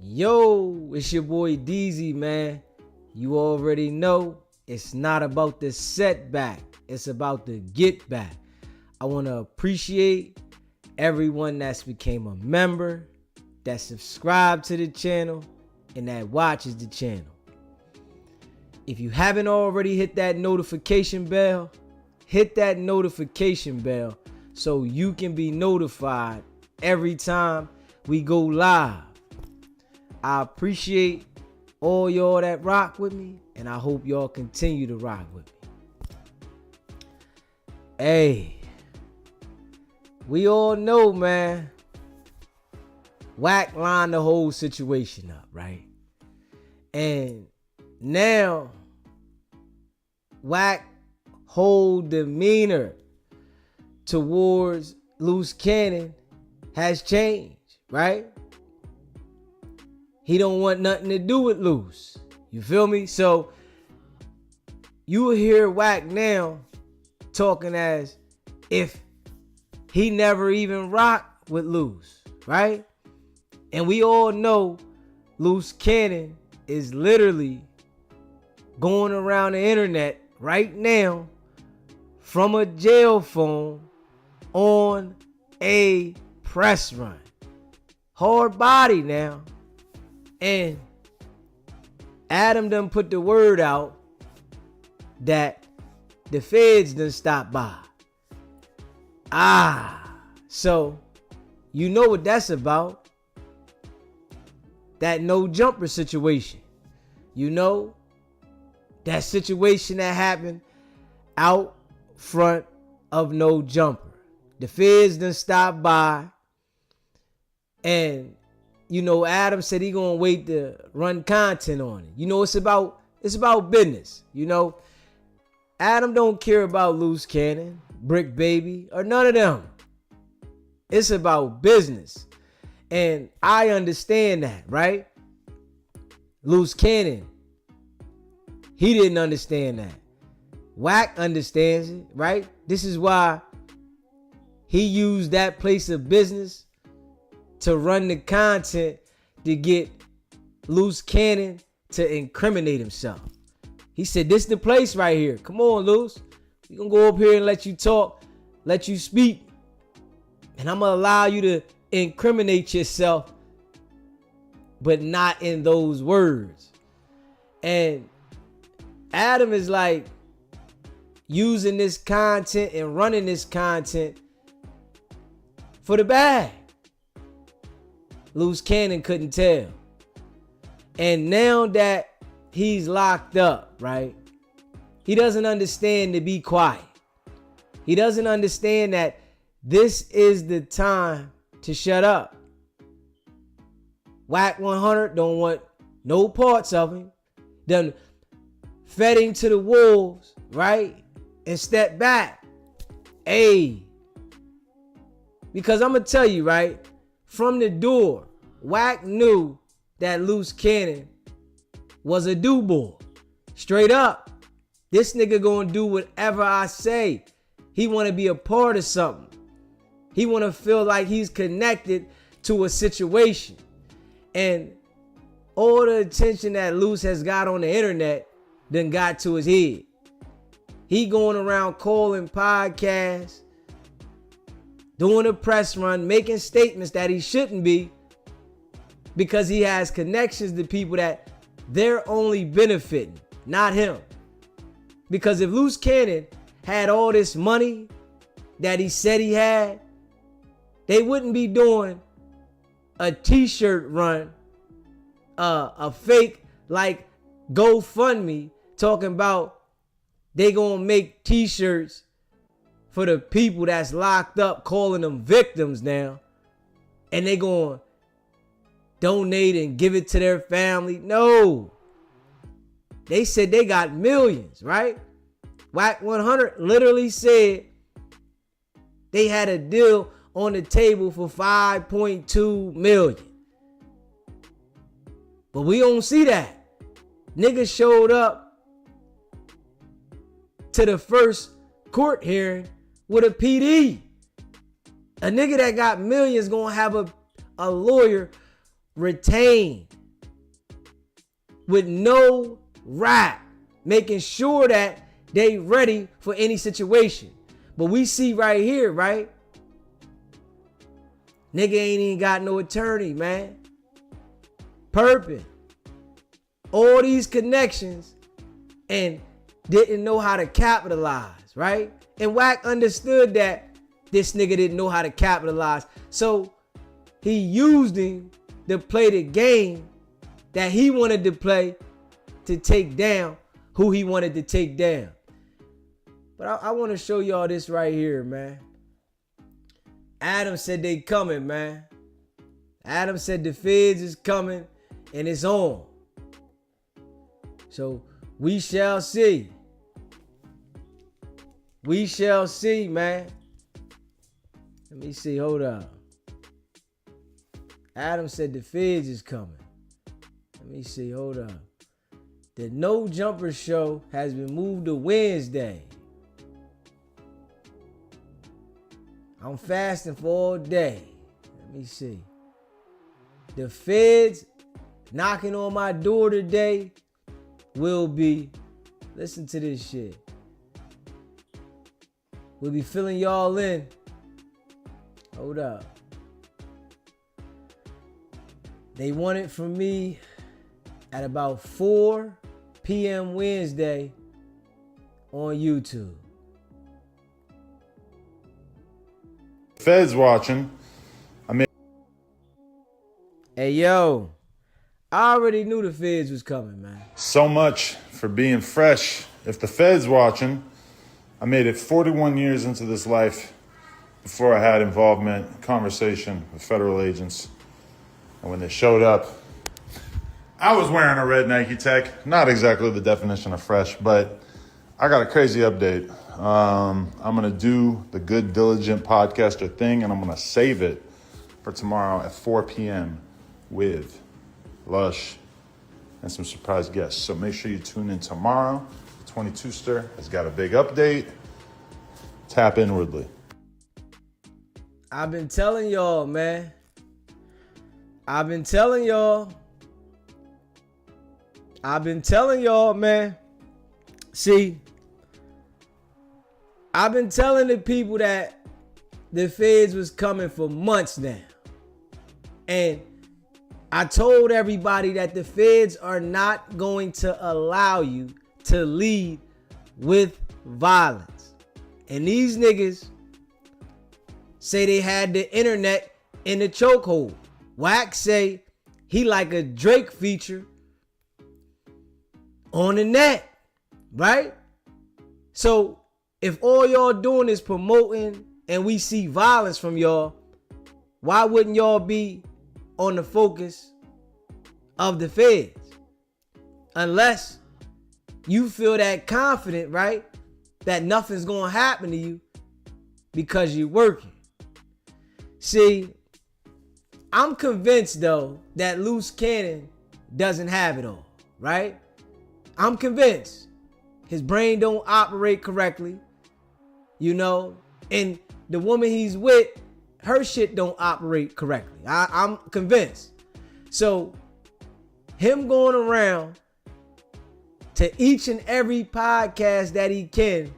Yo, it's your boy DZ, man. You already know it's not about the setback. It's about the get back. I want to appreciate everyone that's became a member, that subscribed to the channel, and that watches the channel. If you haven't already hit that notification bell, hit that notification bell so you can be notified every time we go live. I appreciate all y'all that rock with me, and I hope y'all continue to rock with me. Hey, we all know, man, Wack lined the whole situation up, right? And now Wack whole demeanor towards Luce Cannon has changed, right? He don't want nothing to do with Luce. You feel me? So you will hear Wack now talking as if he never even rocked with Luce, right? And we all know Luce Cannon is literally going around the internet right now from a jail phone on a press run. Hard body now. And Adam done put the word out that the feds done stopped by. So you know what that's about. That no jumper situation. You know, that situation that happened out front of no jumper. The feds done stopped by, and you know, Adam said he gonna wait to run content on it. You know, it's about business. You know, Adam don't care about Luce Cannon, Brick Baby, or none of them. It's about business. And I understand that, right? Luce Cannon, he didn't understand that. Wack understands it, right? This is why he used that place of business to run the content to get Luce Cannon to incriminate himself. He said, this the place right here. Come on, Luce. We gonna go up here and let you talk, let you speak. And I'm gonna allow you to incriminate yourself, but not in those words. And Adam is like using this content and running this content for the bag. Luce Cannon couldn't tell. And now that he's locked up, right? He doesn't understand to be quiet. He doesn't understand that this is the time to shut up. Wack 100 don't want no parts of him. Done fed him to the wolves, right? And step back. Hey. Because I'm going to tell you, right? From the door, Wack knew that Luce Cannon was a do-boy. Straight up. This nigga gonna do whatever I say. He wanna be a part of something. He wanna feel like he's connected to a situation. And all the attention that Luce has got on the internet done got to his head. He going around calling podcasts, doing a press run, making statements that he shouldn't be, because he has connections to people that they're only benefiting, not him. Because if Luce Cannon had all this money that he said he had, they wouldn't be doing a t-shirt run, a fake like GoFundMe, talking about they gonna make t-shirts for the people that's locked up, calling them victims now, and they gonna donate and give it to their family. No. They said they got millions, right? Wack 100 literally said they had a deal on the table for 5.2 million. But we don't see that. Niggas showed up to the first court hearing with a PD. A nigga that got millions gonna have a lawyer retained with no rap, making sure that they ready for any situation. But we see right here, right? Nigga ain't even got no attorney, man. Perping. All these connections and didn't know how to capitalize, right? And Wack understood that this nigga didn't know how to capitalize. So he used him to play the game that he wanted to play to take down who he wanted to take down. But I want to show y'all this right here, man. Adam said they coming, man. Adam said the feds is coming and it's on. So we shall see. We shall see, man. Let me see, hold on. Adam said the feds is coming. Let me see, hold on. The No Jumper show has been moved to Wednesday. I'm fasting for all day. Let me see. The feds knocking on my door today will be, listen to this shit. We'll be filling y'all in. Hold up. They want it from me at about 4 p.m. Wednesday on YouTube. Feds watching. Hey, yo. I already knew the feds was coming, man. So much for being fresh. If the feds watching, I made it 41 years into this life before I had involvement, conversation with federal agents. And when they showed up, I was wearing a red Nike Tech. Not exactly the definition of fresh, but I got a crazy update. I'm going to do the Good Diligent Podcaster thing, and I'm going to save it for tomorrow at 4 p.m. with Luce and some surprise guests. So make sure you tune in tomorrow. 22ster has got a big update. Tap inwardly. I've been telling y'all, man. I've been telling y'all, man. See, I've been telling the people that the feds was coming for months now. And I told everybody that the feds are not going to allow you to lead with violence. And these niggas say they had the internet in the chokehold. Wack say he like a Drake feature on the net, right? So if all y'all doing is promoting and we see violence from y'all, why wouldn't y'all be on the focus of the feds? Unless you feel that confident, right? That nothing's gonna happen to you because you're working. See, I'm convinced though that Luce Cannon doesn't have it all, right? I'm convinced his brain don't operate correctly, you know, and the woman he's with, her shit don't operate correctly. I'm convinced. So him going around to each and every podcast that he can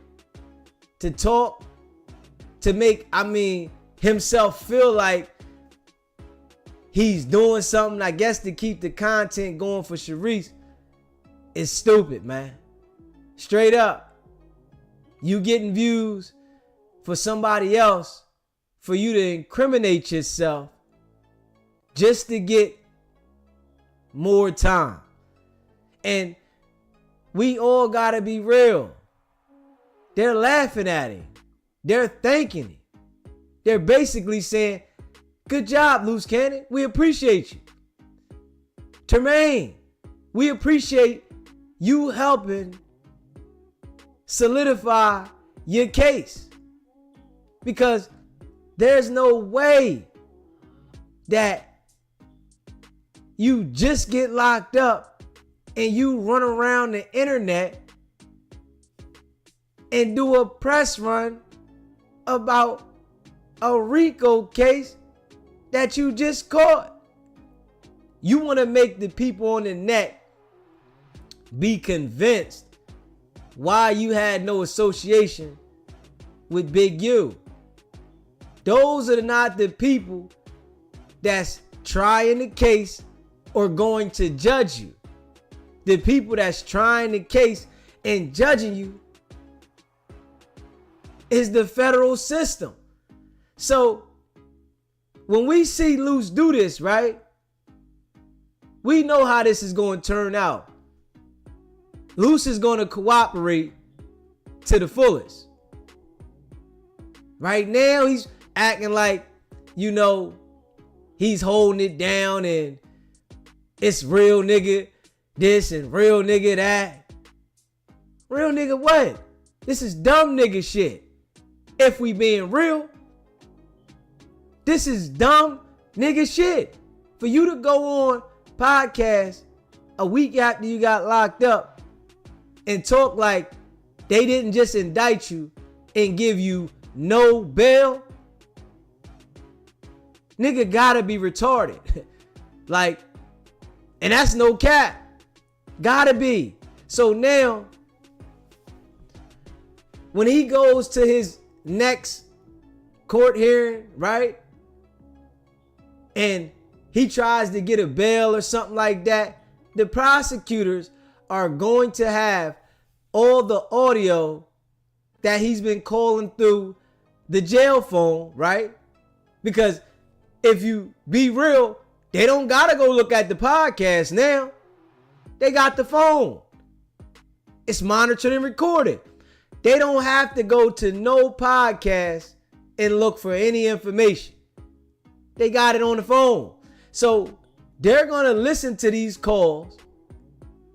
to talk, to make, himself feel like he's doing something, I guess, to keep the content going for Sharice, is stupid, man. Straight up. You getting views for somebody else for you to incriminate yourself just to get more time. And we all gotta be real. They're laughing at him. They're thanking him. They're basically saying, good job, Luce Cannon. We appreciate you. Tremaine, we appreciate you helping solidify your case. Because there's no way that you just get locked up and you run around the internet and do a press run about a RICO case that you just caught. You want to make the people on the net be convinced why you had no association with Big U. Those are not the people that's trying the case or going to judge you. The people that's trying the case and judging you is the federal system. So when we see Luce do this, right, we know how this is going to turn out. Luce is going to cooperate to the fullest. Right now, he's acting like, he's holding it down and it's real nigga this and real nigga that. Real nigga what? This is dumb nigga shit. If we being real, this is dumb nigga shit. For you to go on podcast a week after you got locked up and talk like they didn't just indict you and give you no bail, nigga gotta be retarded. Like, and that's no cap. Gotta be. So now, when he goes to his next court hearing, right? And he tries to get a bail or something like that, the prosecutors are going to have all the audio that he's been calling through the jail phone, right? Because if you be real, they don't gotta go look at the podcast now. They got the phone. It's monitored and recorded. They don't have to go to no podcast and look for any information. They got it on the phone. So they're going to listen to these calls.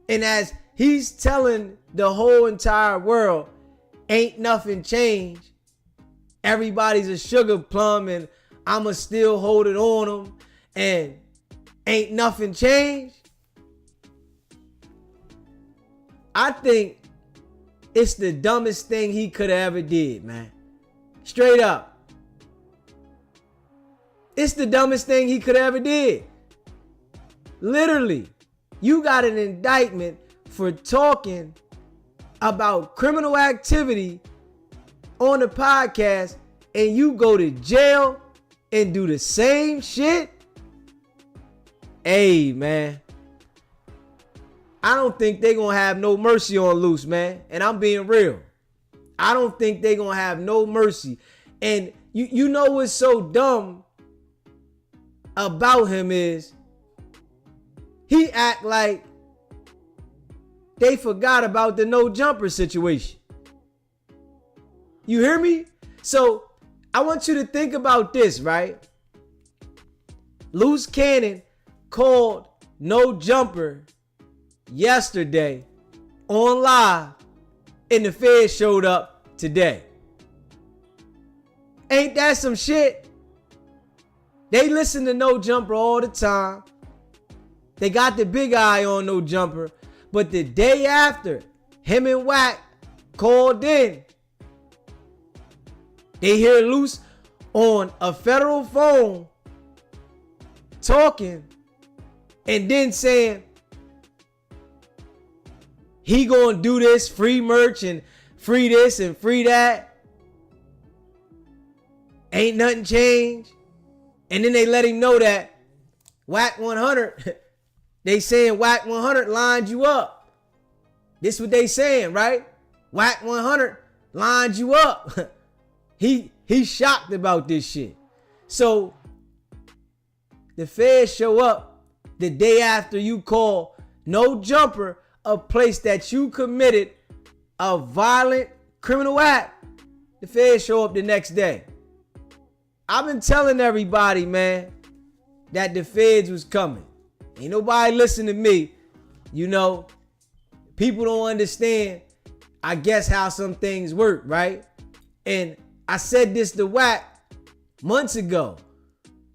And as he's telling the whole entire world, ain't nothing changed. Everybody's a sugar plum and I'ma still hold it on them. And ain't nothing changed. I think it's the dumbest thing he could have ever did, man. Straight up. It's the dumbest thing he could have ever did. Literally, you got an indictment for talking about criminal activity on the podcast and you go to jail and do the same shit? Hey, man. I don't think they're going to have no mercy on Luce, man. And I'm being real. I don't think they're going to have no mercy. And you know what's so dumb about him is he act like they forgot about the no jumper situation. You hear me? So I want you to think about this, right? Luce Cannon called no jumper yesterday on live and the feds showed up today. Ain't that some shit? They listen to no jumper all the time. They got the big eye on no jumper. But the day after him and Wack called in, they hear Luce on a federal phone talking and then saying he gonna do this, free merch and free this and free that. Ain't nothing changed. And then they let him know that Wack 100, they saying Wack 100 lined you up. This what they saying, right? Wack 100 lined you up. He's shocked about this shit. So the feds show up the day after you call no jumper a place that you committed a violent criminal act. The feds show up the next day. I've been telling everybody, man, that the feds was coming. Ain't nobody listen to me. You know, people don't understand, I guess, how some things work, right? And I said this to Wack months ago.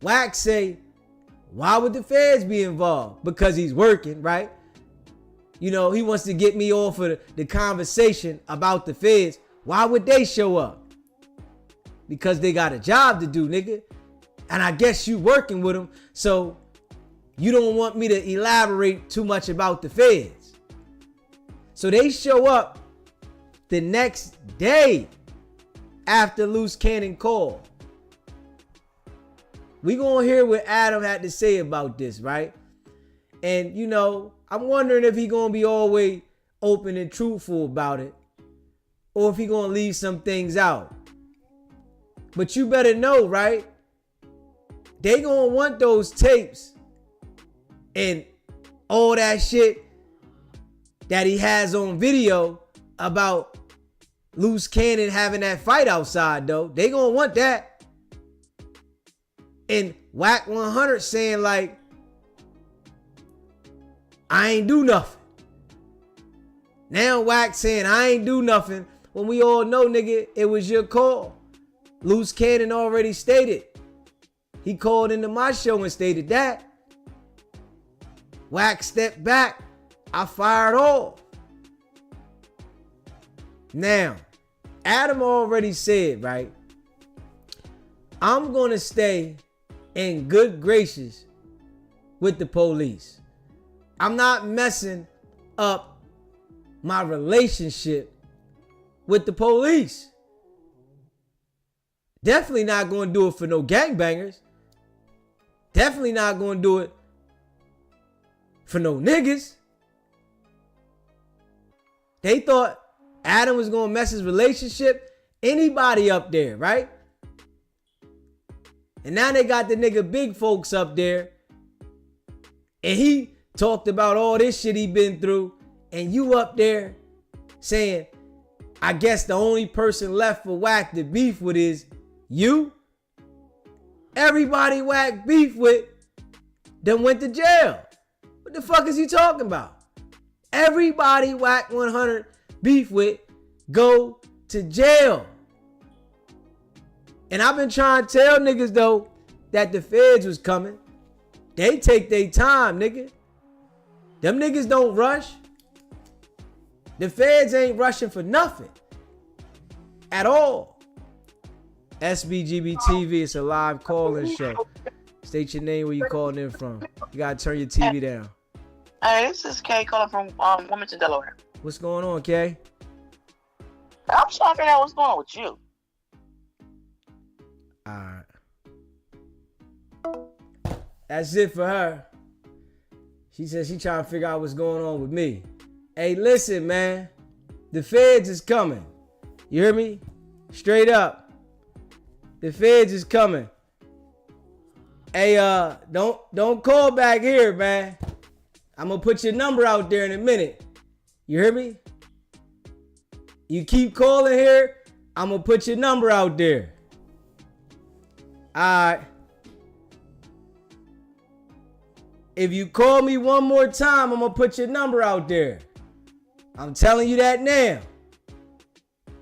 Wack say, why would the feds be involved? Because he's working, right? You know, he wants to get me off of the conversation about the feds. Why would they show up? Because they got a job to do, nigga. And I guess you working with them. So you don't want me to elaborate too much about the feds. So they show up the next day after Luce Cannon called. We gonna hear what Adam had to say about this, right? And you know, I'm wondering if he gonna be always open and truthful about it, or if he gonna leave some things out. But you better know, right? They gonna want those tapes and all that shit that he has on video about Luce Cannon having that fight outside, though. They gonna want that. And Wack 100 saying like, I ain't do nothing. Now Wack saying I ain't do nothing when we all know, nigga, it was your call. Luce Cannon already stated. He called into my show and stated that. Wack stepped back. I fired off. Now, Adam already said, right? I'm going to stay in good graces with the police. I'm not messing up my relationship with the police. Definitely not going to do it for no gangbangers. Definitely not going to do it for no niggas. They thought Adam was going to mess his relationship. Anybody up there, right? And now they got the nigga big folks up there. And he talked about all this shit he been through. And you up there saying, I guess the only person left for Wack to beef with is you. Everybody Wack beef with then went to jail. What the fuck is he talking about? Everybody Wack 100 beef with go to jail. And I've been trying to tell niggas though that the feds was coming. They take their time, nigga. Them niggas don't rush. The feds ain't rushing for nothing at all. SBGB TV, it's a live call-in show. State your name, where you calling in from. You gotta turn your TV down. Hey, this is Kay calling from Wilmington, Delaware. What's going on, Kay? I'm trying to figure out what's going on with you. Alright. That's it for her. She said she trying to figure out what's going on with me. Hey, listen, man. The feds is coming. You hear me? Straight up. The feds is coming. Hey, don't call back here, man. I'm gonna put your number out there in a minute. You hear me? You keep calling here, I'm gonna put your number out there. Alright. If you call me one more time, I'm gonna put your number out there. I'm telling you that now.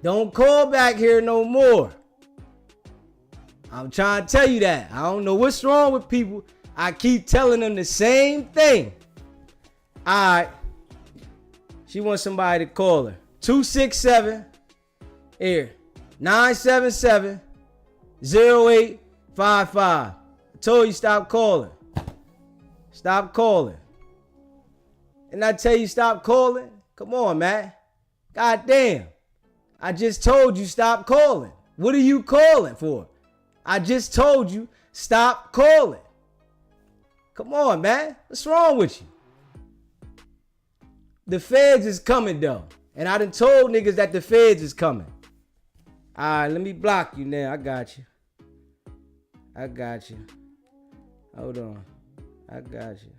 Don't call back here no more. I'm trying to tell you that. I don't know what's wrong with people. I keep telling them the same thing. Alright. She wants somebody to call her. 267 here. 977 0855. I told you stop calling. Stop calling. And I tell you stop calling? Come on, man. God damn. I just told you stop calling. What are you calling for? I just told you stop calling. Come on, man. What's wrong with you? The feds is coming, though. And I done told niggas that the feds is coming. All right, let me block you now. I got you. I got you. Hold on. I got you.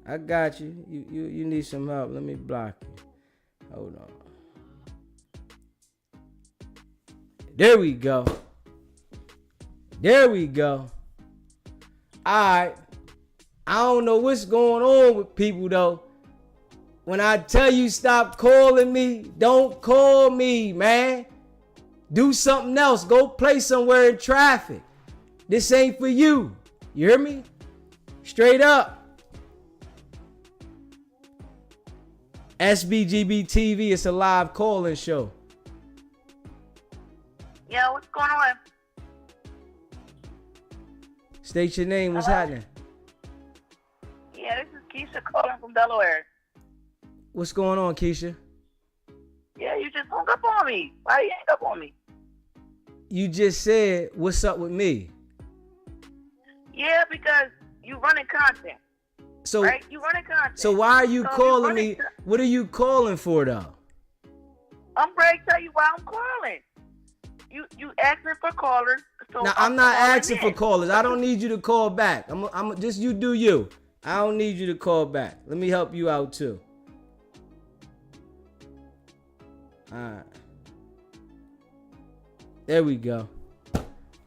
I got you. You need some help. Let me block you. Hold on. There we go. There we go. Alright. I don't know what's going on with people though. When I tell you stop calling me, don't call me, man. Do something else. Go play somewhere in traffic. This ain't for you. You hear me? Straight up. SBGB TV, it's a live call-in show. Yo, what's going on? State your name, what's happening? Yeah, this is Keisha calling from Delaware. What's going on, Keisha? Yeah, you just hung up on me. Why you hang up on me? You just said, what's up with me? Yeah, because you running content. So, right? You running content. So why are you So calling me? What are you calling for, though? I'm ready to tell you why I'm calling. You asking for callers. So now, I'm not asking for in. callers. I don't need you to call back. I'm just you do you. I don't need you to call back. Let me help you out, too. All right. There we go.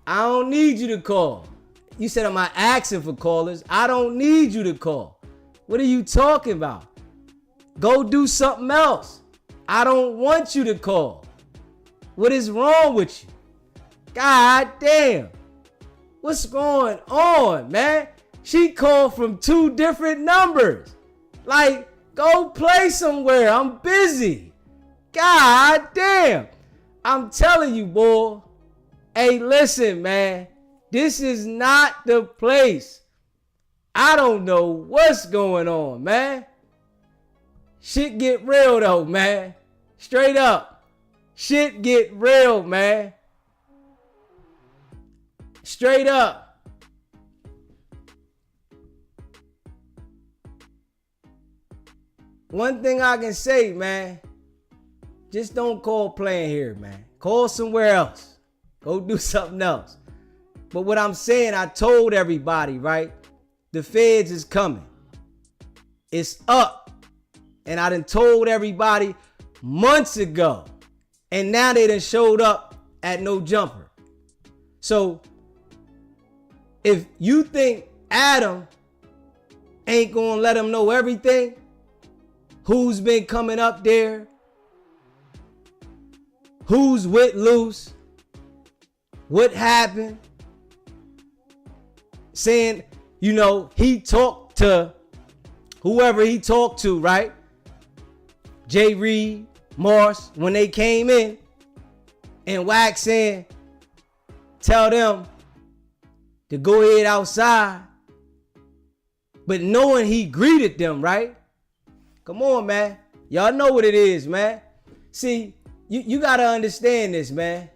I don't need you to call. You said, am I asking for callers? I don't need you to call. What are you talking about? Go do something else. I don't want you to call. What is wrong with you? God damn. What's going on, man? She called from 2 different numbers. Like, go play somewhere. I'm busy. God damn. I'm telling you, boy. Hey, listen, man. This is not the place. I don't know what's going on, man. Shit get real, though, man. Straight up. Shit get real, man. Straight up. One thing I can say, man. Just don't call playing here, man. Call somewhere else. Go do something else. But what I'm saying, I told everybody, right? The feds is coming. It's up. And I done told everybody months ago. And now they done showed up at no jumper. So, if you think Adam ain't gonna let him know everything, who's been coming up there, who's with Luce, what happened, saying, you know, he talked to whoever he talked to, right? Jay Reed, Morse, when they came in, and Wack saying, tell them to go ahead outside, but knowing he greeted them, right? Come on, man. Y'all know what it is, man. See, you got to understand this, man.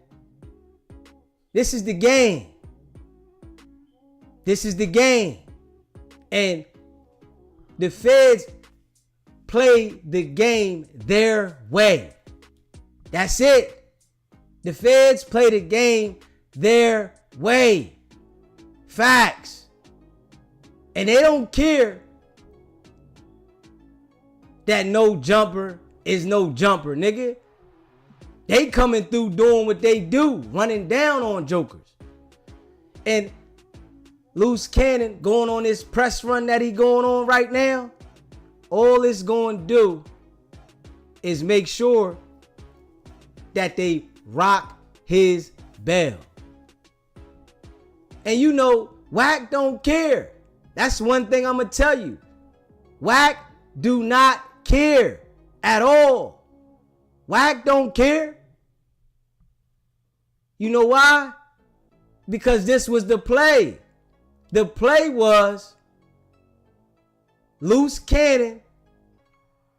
This is the game. This is the game. And the feds play the game their way. That's it. The feds play the game their way. Facts. And they don't care that no jumper is no jumper, nigga. They coming through doing what they do, running down on jokers. And Luce Cannon going on this press run that he going on right now, all it's going to do is make sure that they rock his bell. And you know, Wack don't care. That's one thing I'm going to tell you. Wack do not care at all. Wack don't care. You know why? Because this was the play. The play was Luce Cannon,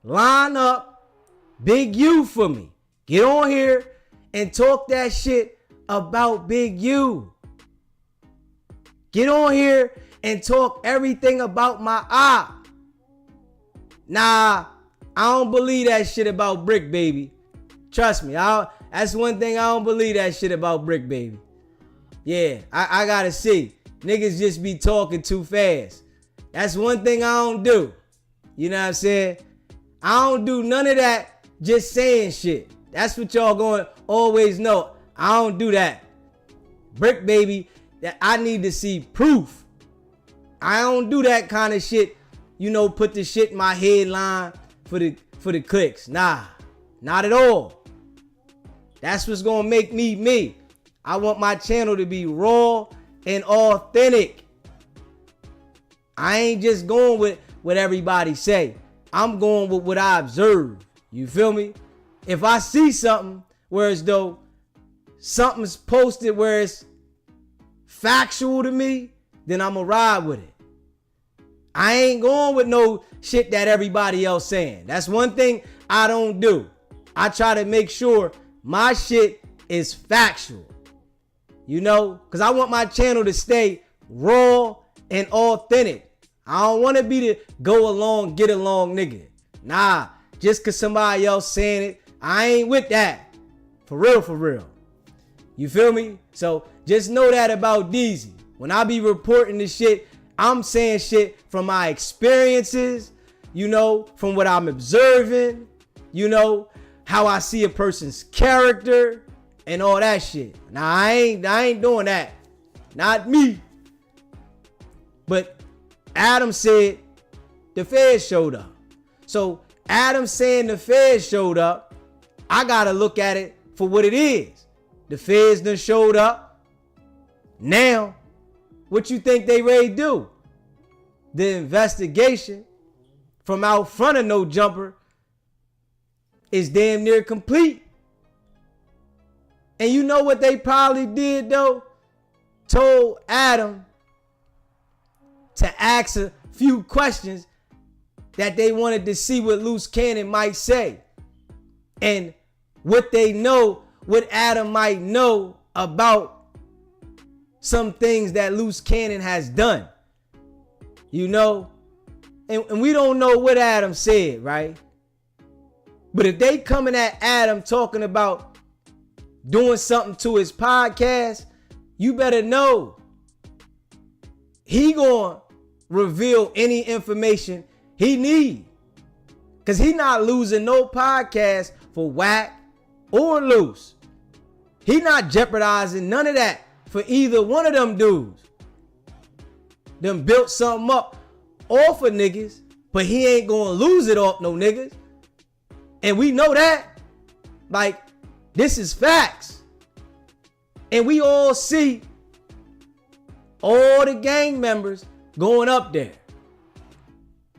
line up Big U for me. Get on here and talk that shit about Big U. Get on here and talk everything about my op. Nah, I don't believe that shit about Brick Baby. Trust me, that's one thing I don't believe that shit about Brick Baby. Yeah, I gotta see. Niggas just be talking too fast. That's one thing I don't do. You know what I'm saying? I don't do none of that just saying shit. That's what y'all going to always know. I don't do that. Brick Baby, that I need to see proof. I don't do that kind of shit. You know, put the shit in my headline for the clicks. Nah, not at all. That's what's going to make me me. I want my channel to be raw and authentic. I ain't just going with what everybody say. I'm going with what I observe. You feel me? If I see something where as though something's posted where it's factual to me, then I'ma ride with it. I ain't going with no shit that everybody else saying. That's one thing I don't do. I try to make sure my shit is factual. You know, because I want my channel to stay raw and authentic. I don't want to be the go along, get along nigga. Nah, just because somebody else saying it, I ain't with that. For real, for real. You feel me? So just know that about Deezy. When I be reporting this shit, I'm saying shit from my experiences, you know, from what I'm observing, you know, how I see a person's character and all that shit. Now I ain't doing that. Not me. But Adam said the feds showed up. So Adam saying the feds showed up, I gotta look at it for what it is. The feds done showed up. Now, what you think they ready to do? The investigation from out front of No Jumper is damn near complete. And you know what they probably did though? Told Adam to ask a few questions that they wanted to see what Luce Cannon might say. And what they know, what Adam might know about some things that Luce Cannon has done. You know? And we don't know what Adam said, right? But if they coming at Adam talking about doing something to his podcast, you better know he gonna reveal any information he need. Cause he not losing no podcast for Wack or Luce. He not jeopardizing none of that for either one of them dudes. Them built something up off of niggas, but he ain't gonna lose it off no niggas. And we know that. Like, this is facts. And we all see all the gang members going up there.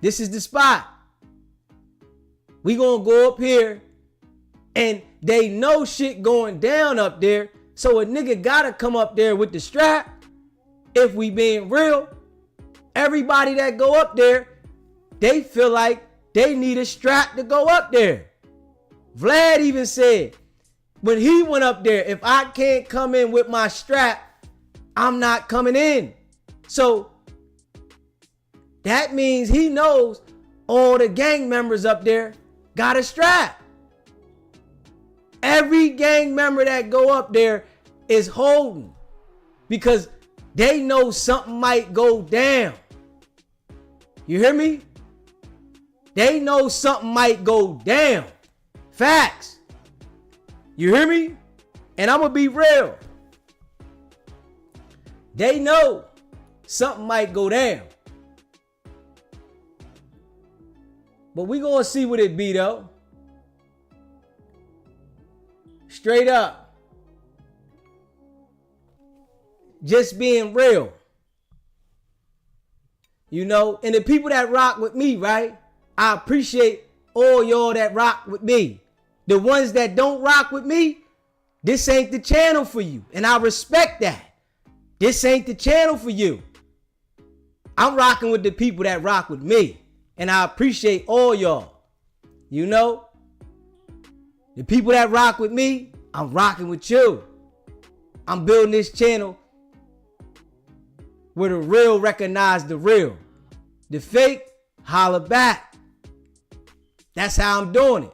This is the spot. We gonna go up here and they know shit going down up there. So a nigga gotta come up there with the strap. If we being real, everybody that go up there, they feel like they need a strap to go up there. Vlad even said, when he went up there, if I can't come in with my strap, I'm not coming in. So that means he knows all the gang members up there got a strap. Every gang member that go up there is holding because they know something might go down. You hear me? They know something might go down. Facts. You hear me? And I'm gonna be real. They know something might go down. But we gonna see what it be though. Straight up. Just being real. You know, and the people that rock with me, right? I appreciate all y'all that rock with me. The ones that don't rock with me, this ain't the channel for you. And I respect that. This ain't the channel for you. I'm rocking with the people that rock with me. And I appreciate all y'all. You know? The people that rock with me, I'm rocking with you. I'm building this channel where the real recognize the real. The fake, holla back. That's how I'm doing it.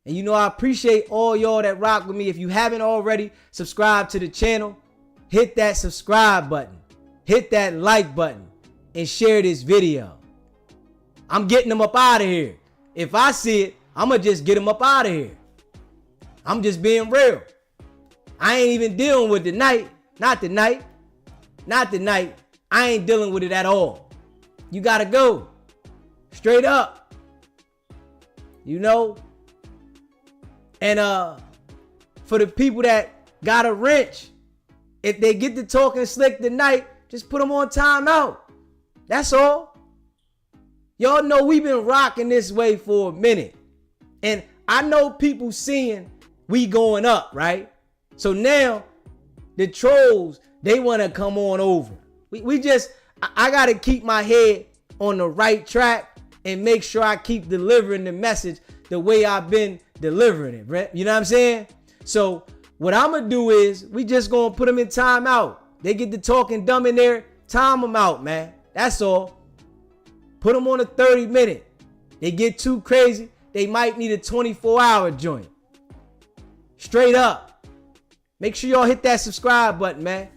And you know, I appreciate all y'all that rock with me. If you haven't already, subscribe to the channel. Hit that subscribe button. Hit that like button. And share this video. I'm getting them up out of here. If I see it, I'm going to just get them up out of here. I'm just being real. I ain't even dealing with the night. Not tonight. Not tonight. I ain't dealing with it at all. You got to go. Straight up. You know? And for the people that got a wrench, if they get to talking slick tonight, just put them on timeout. That's all. Y'all know we've been rocking this way for a minute. And I know people seeing we going up, right? So now the trolls, they want to come on over. We just, I got to keep my head on the right track and make sure I keep delivering the message the way I've been delivering it, right? You know what I'm saying? So what I'm going to do is we just going to put them in timeout. They get to talking dumb in there, time them out, man. That's all. Put them on a 30-minute. They get too crazy, they might need a 24-hour joint. Straight up. Make sure y'all hit that subscribe button, man.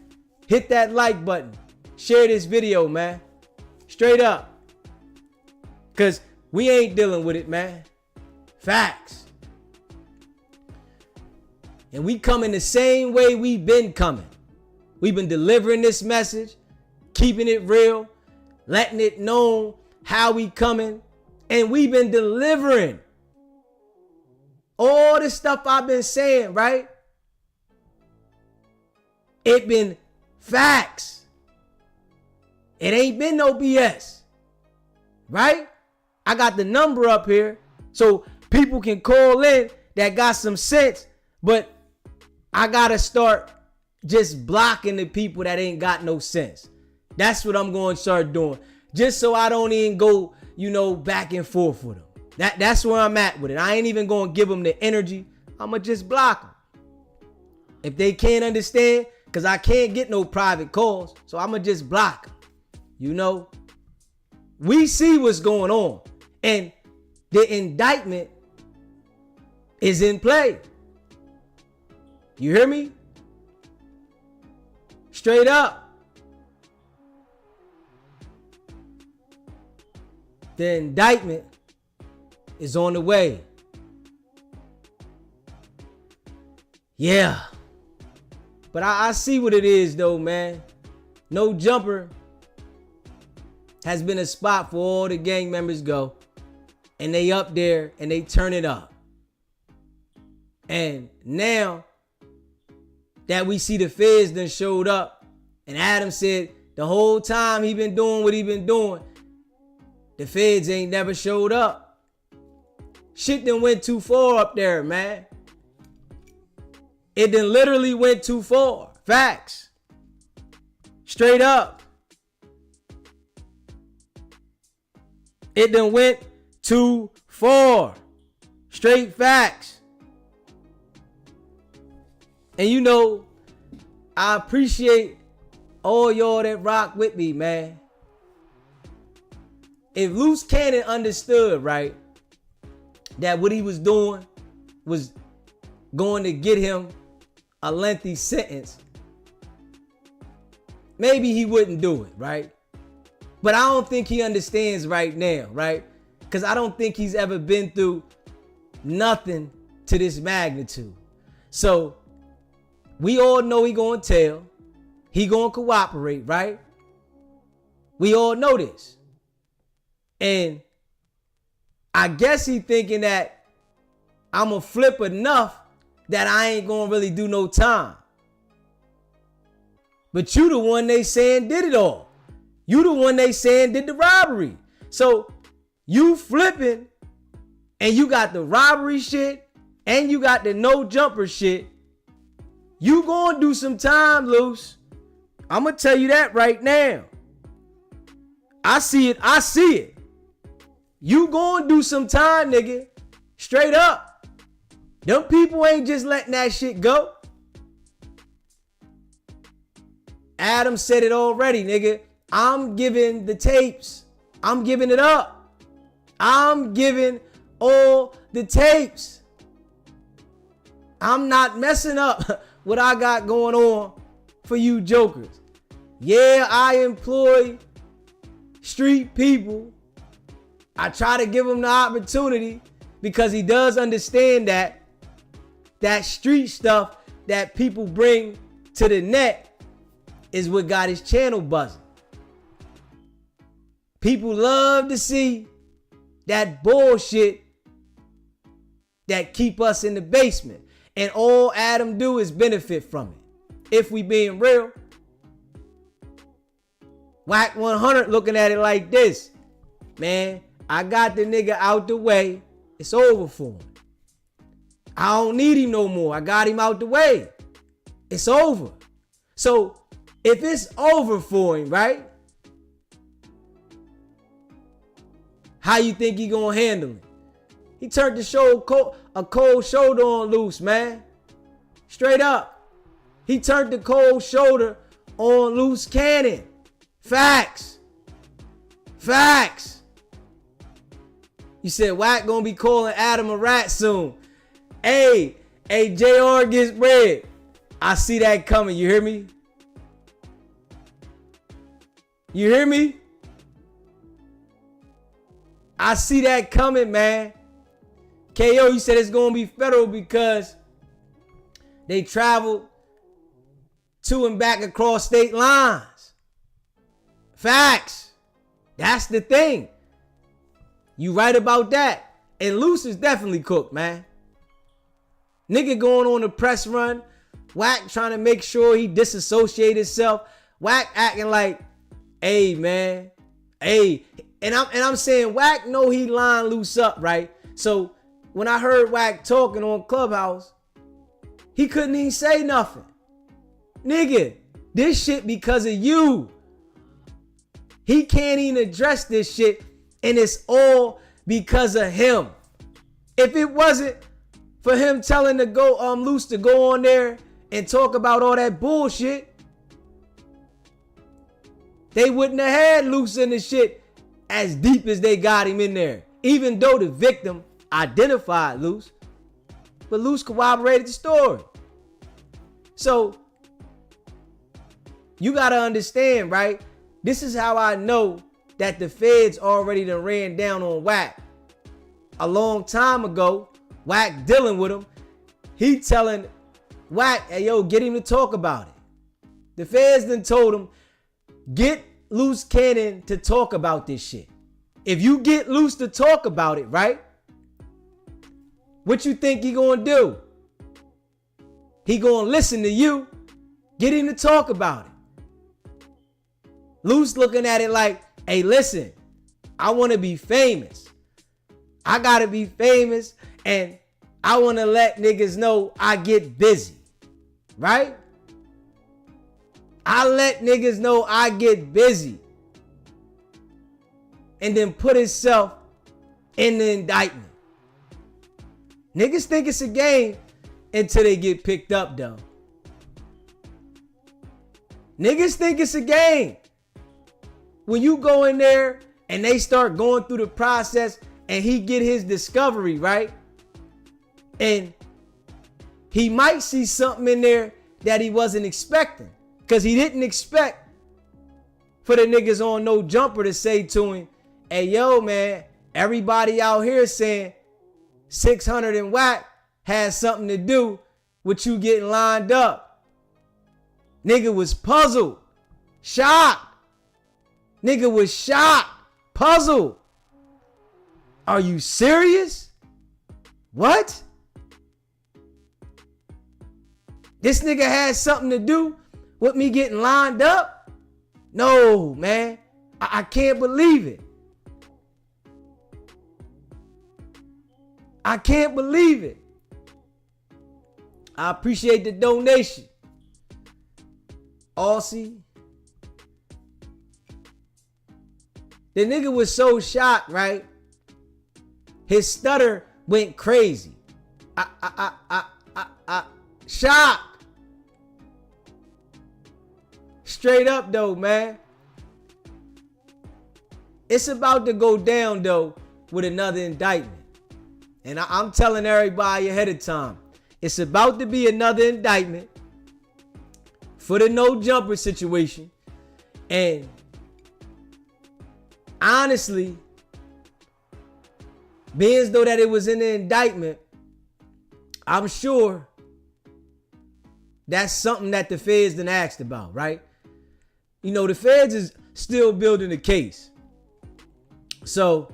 Hit that like button. Share this video, man. Straight up. Because we ain't dealing with it, man. Facts. And we coming the same way we been coming. We've been delivering this message, keeping it real, letting it known how we coming. And we've been delivering all the stuff I've been saying, right? It been facts. It ain't been no BS, right? I got the number up here so people can call in that got some sense, but I gotta start just blocking the people that ain't got no sense. That's what I'm going to start doing, just so I don't even go, back and forth with them. That's where I'm at with it. I ain't even going to give them the energy. I'm going to just block them. If they can't understand, because I can't get no private calls, so I'm going to just block them. We see what's going on. And the indictment is in play. You hear me? Straight up. The indictment is on the way. Yeah. But I see what it is though, man. No Jumper has been a spot for all the gang members go. And they up there and they turn it up. And now that we see the feds done showed up, and Adam said the whole time he been doing what he been doing, the feds ain't never showed up. Shit done went too far up there, man. It done literally went too far. Facts. Straight up. It done went too far. Straight facts. And I appreciate all y'all that rock with me, man. If Luce Cannon understood, right, that what he was doing was going to get him a lengthy sentence, maybe he wouldn't do it, right? But I don't think he understands right now, right? Because I don't think he's ever been through nothing to this magnitude. So we all know he gonna tell. He gonna cooperate, right? We all know this. And I guess he thinking that I'm gonna flip enough that I ain't gonna really do no time. But you the one they saying did it all. You the one they saying did the robbery. So you flipping and you got the robbery shit and you got the no jumper shit. You gonna do some time, Luce. I'm gonna tell you that right now. I see it. You gonna do some time, nigga. Straight up. Them people ain't just letting that shit go. Adam said it already, nigga. I'm giving the tapes. I'm giving it up. I'm giving all the tapes. I'm not messing up what I got going on for you jokers. Yeah, I employ street people. I try to give him the opportunity because he does understand that street stuff that people bring to the net is what got his channel buzzing. People love to see that bullshit that keep us in the basement. And all Adam do is benefit from it. If we being real. Wack 100 looking at it like this. Man, I got the nigga out the way. It's over for him. I don't need him no more. I got him out the way. It's over. So if it's over for him, right? How you think he gonna handle it? He turned a cold shoulder on Luce, man. Straight up. He turned the cold shoulder on Luce Cannon. Facts. Facts. You said Wack gonna be calling Adam a rat soon. Hey, JR gets bread. I see that coming. You hear me? You hear me? I see that coming, man. KO, you said it's going to be federal because they traveled to and back across state lines. Facts. That's the thing. You right about that. And Luce is definitely cooked, man. Nigga going on a press run. Wack trying to make sure he disassociate himself. Wack acting like, hey, man. Hey. And I'm saying Wack know he lined Luce up, right? So when I heard Wack talking on Clubhouse, he couldn't even say nothing. Nigga, this shit because of you. He can't even address this shit, and it's all because of him. If it wasn't for him telling Luce to go on there and talk about all that bullshit, they wouldn't have had Luce in the shit as deep as they got him in there. Even though the victim identified Luce, but Luce corroborated the story. So you gotta understand, right? This is how I know that the feds already done ran down on Wack. A long time ago, Wack dealing with him, he telling Wack, hey yo, get him to talk about it. The feds done told him, get Luce Cannon to talk about this shit. If you get Luce to talk about it, right? What you think he gonna do? He gonna listen to you. Get him to talk about it. Luce looking at it like, hey, listen, I want to be famous. I gotta be famous, and I want to let niggas know I get busy, right? I let niggas know I get busy. And then put himself in the indictment. Niggas think it's a game until they get picked up, though. Niggas think it's a game. When you go in there and they start going through the process and he get his discovery, right? And he might see something in there that he wasn't expecting. Because he didn't expect for the niggas on No Jumper to say to him, hey, yo, man, everybody out here saying 600 and Wack has something to do with you getting lined up. Nigga was puzzled, shocked. Nigga was shocked, puzzled. Are you serious? What? This nigga has something to do with me getting lined up? No, man. I can't believe it. I can't believe it. I appreciate the donation. Aussie. The nigga was so shocked, right? His stutter went crazy. Shocked. Straight up though, man. It's about to go down though with another indictment. And I'm telling everybody ahead of time, it's about to be another indictment for the No Jumper situation. And honestly, being as though that it was in the indictment, I'm sure that's something that the feds done asked about, right? You know, the feds is still building a case. So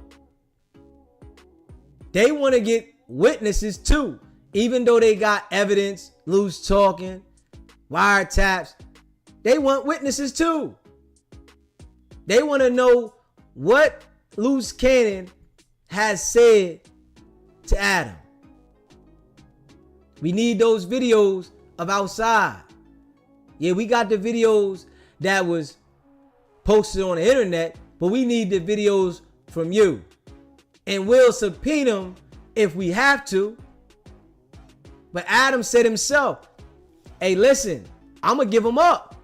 they want to get witnesses too. Even though they got evidence, Luce talking, wiretaps, they want witnesses too. They want to know what Luce Cannon has said to Adam. We need those videos of outside. Yeah, we got the videos that was posted on the internet, but we need the videos from you. and we'll subpoena him if we have to. But Adam said himself, hey, listen, I'm going to give him up.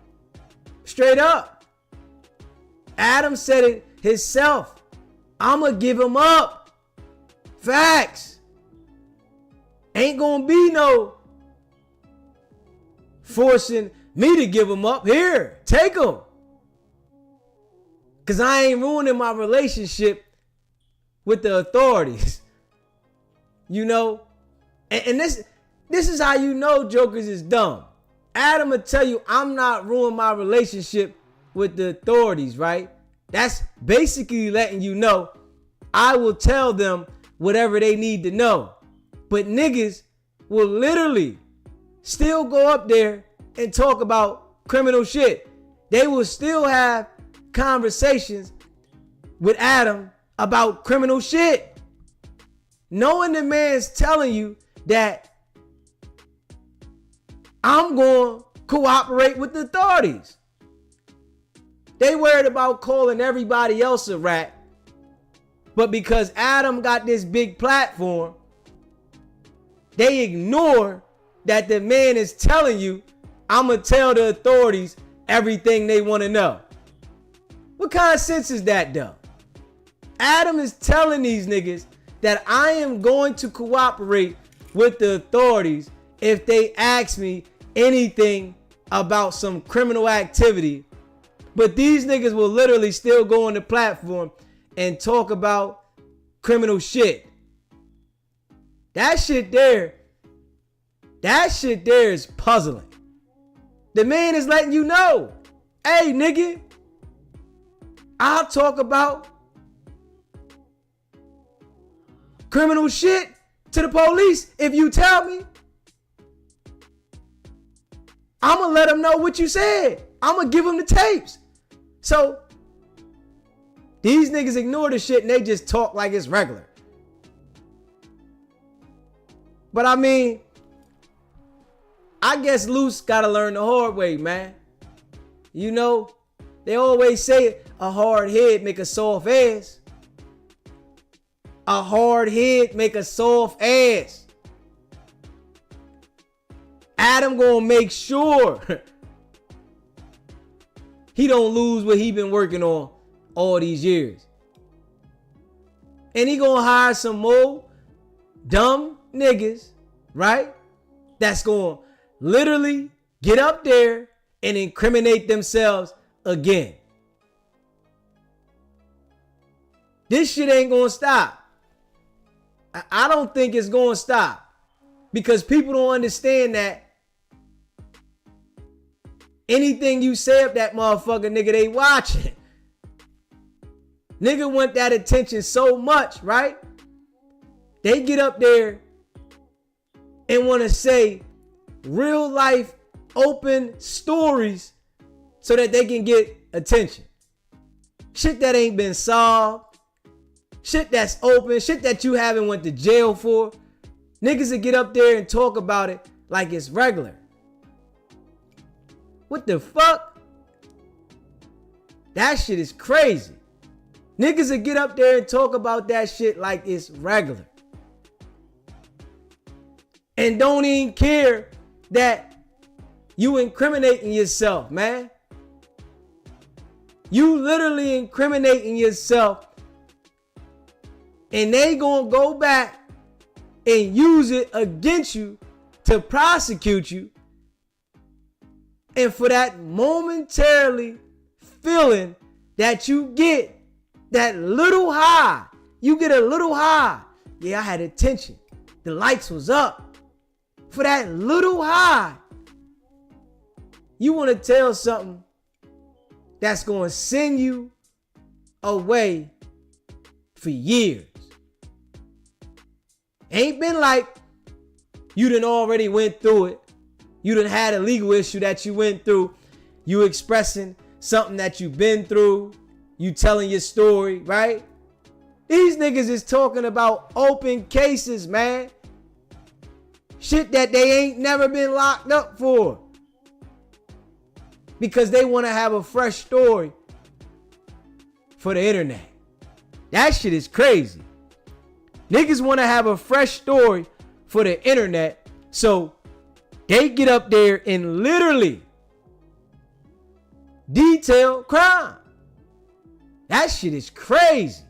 Straight up. Adam said it himself. I'm going to give him up. Facts. Ain't going to be no forcing me to give him up. Here, take him. Because I ain't ruining my relationship with the authorities. You know? And this is how you know jokers is dumb. Adam will tell you, I'm not ruining my relationship with the authorities, right? That's basically letting you know I will tell them whatever they need to know. But niggas will literally still go up there and talk about criminal shit. They will still have conversations with Adam about criminal shit. Knowing the man's telling you that I'm going to cooperate with the authorities. They worried about calling everybody else a rat. But because Adam got this big platform, they ignore that the man is telling you, I'm going to tell the authorities everything they want to know. What kind of sense is that, though? Adam is telling these niggas that I am going to cooperate with the authorities if they ask me anything about some criminal activity. But these niggas will literally still go on the platform and talk about criminal shit. That shit there is puzzling. The man is letting you know, hey nigga, I'll talk about criminal shit to the police if you tell me. I'm going to let them know what you said. I'm going to give them the tapes. So these niggas ignore the shit and they just talk like it's regular. But I mean, I guess Luce got to learn the hard way, man. You know, they always say a hard head make a soft ass. A hard head make a soft ass. Adam gonna make sure he don't lose what he been working on all these years. And he gonna hire some more dumb niggas, right? That's gonna literally get up there and incriminate themselves again. This shit ain't gonna stop. I don't think it's gonna stop because people don't understand that anything you say up that motherfucker, nigga, they watching. Nigga want that attention so much, right? They get up there and want to say real life open stories so that they can get attention. Shit that ain't been solved. Shit that's open. Shit that you haven't went to jail for. Niggas that get up there and talk about it like it's regular. What the fuck? That shit is crazy. Niggas that get up there and talk about that shit like it's regular. And don't even care that you incriminating yourself, man. You literally incriminating yourself. And they gonna go back and use it against you to prosecute you. And for that momentarily feeling that you get, that little high, you get a little high. Yeah, I had attention. The lights was up. For that little high, you want to tell something that's going to send you away for years. Ain't been like you done already went through it. You done had a legal issue that you went through. You expressing something that you've been through. You telling your story, right? These niggas is talking about open cases, man. Shit that they ain't never been locked up for. Because they want to have a fresh story for the internet. That shit is crazy. Niggas want to have a fresh story for the internet, so they get up there and literally detail crime. That shit is crazy.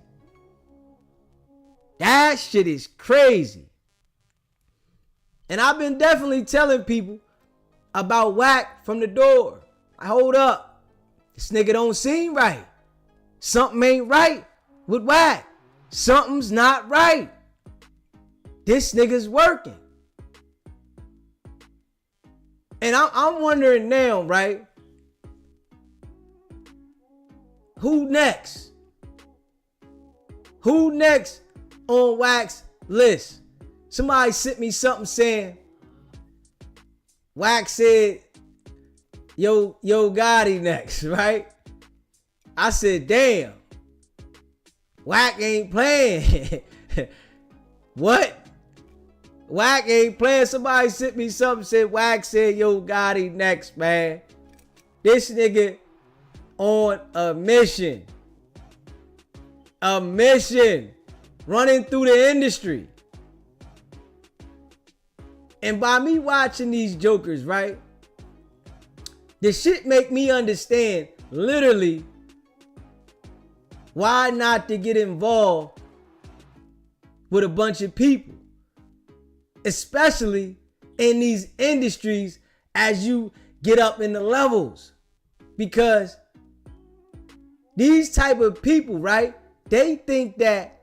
That shit is crazy. And I've been definitely telling people about Wack from the door. I hold up. This nigga don't seem right. Something ain't right with Wack. Something's not right. This nigga's working. And I'm wondering now, right? Who next? Who next on Wack's list? Somebody sent me something saying Wack said Yo Gotti next, right? I said, damn. Wack ain't playing. What? Wack ain't playing. Somebody sent me something, said Wack said Yo Gotti next, man. This nigga on a mission. A mission. Running through the industry. And by me watching these jokers, right? This shit make me understand literally why not to get involved with a bunch of people. Especially in these industries as you get up in the levels. Because these type of people, right? They think that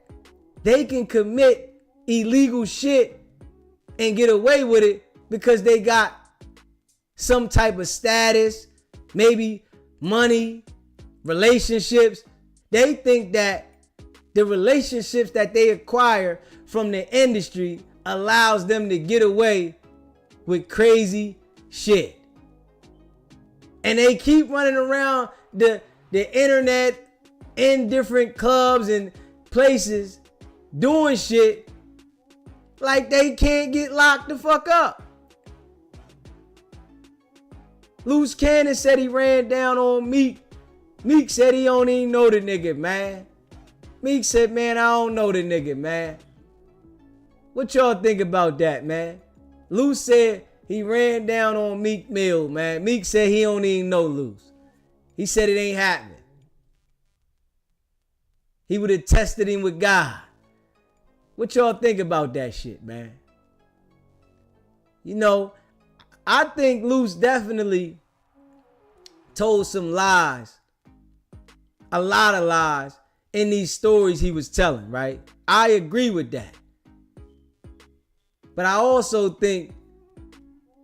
they can commit illegal shit and get away with it because they got some type of status, maybe money, relationships. They think that the relationships that they acquire from the industry allows them to get away with crazy shit. And they keep running around the internet in different clubs and places doing shit like they can't get locked the fuck up. Luce Cannon said he ran down on Meek. Meek said he don't even know the nigga, man. Meek said, man, I don't know the nigga, man. What y'all think about that, man? Luce said he ran down on Meek Mill, man. Meek said he don't even know Luce. He said it ain't happening. He would have tested him with God. What y'all think about that shit, man? You know, I think Luce definitely told some lies. A lot of lies in these stories he was telling, right? I agree with that. But I also think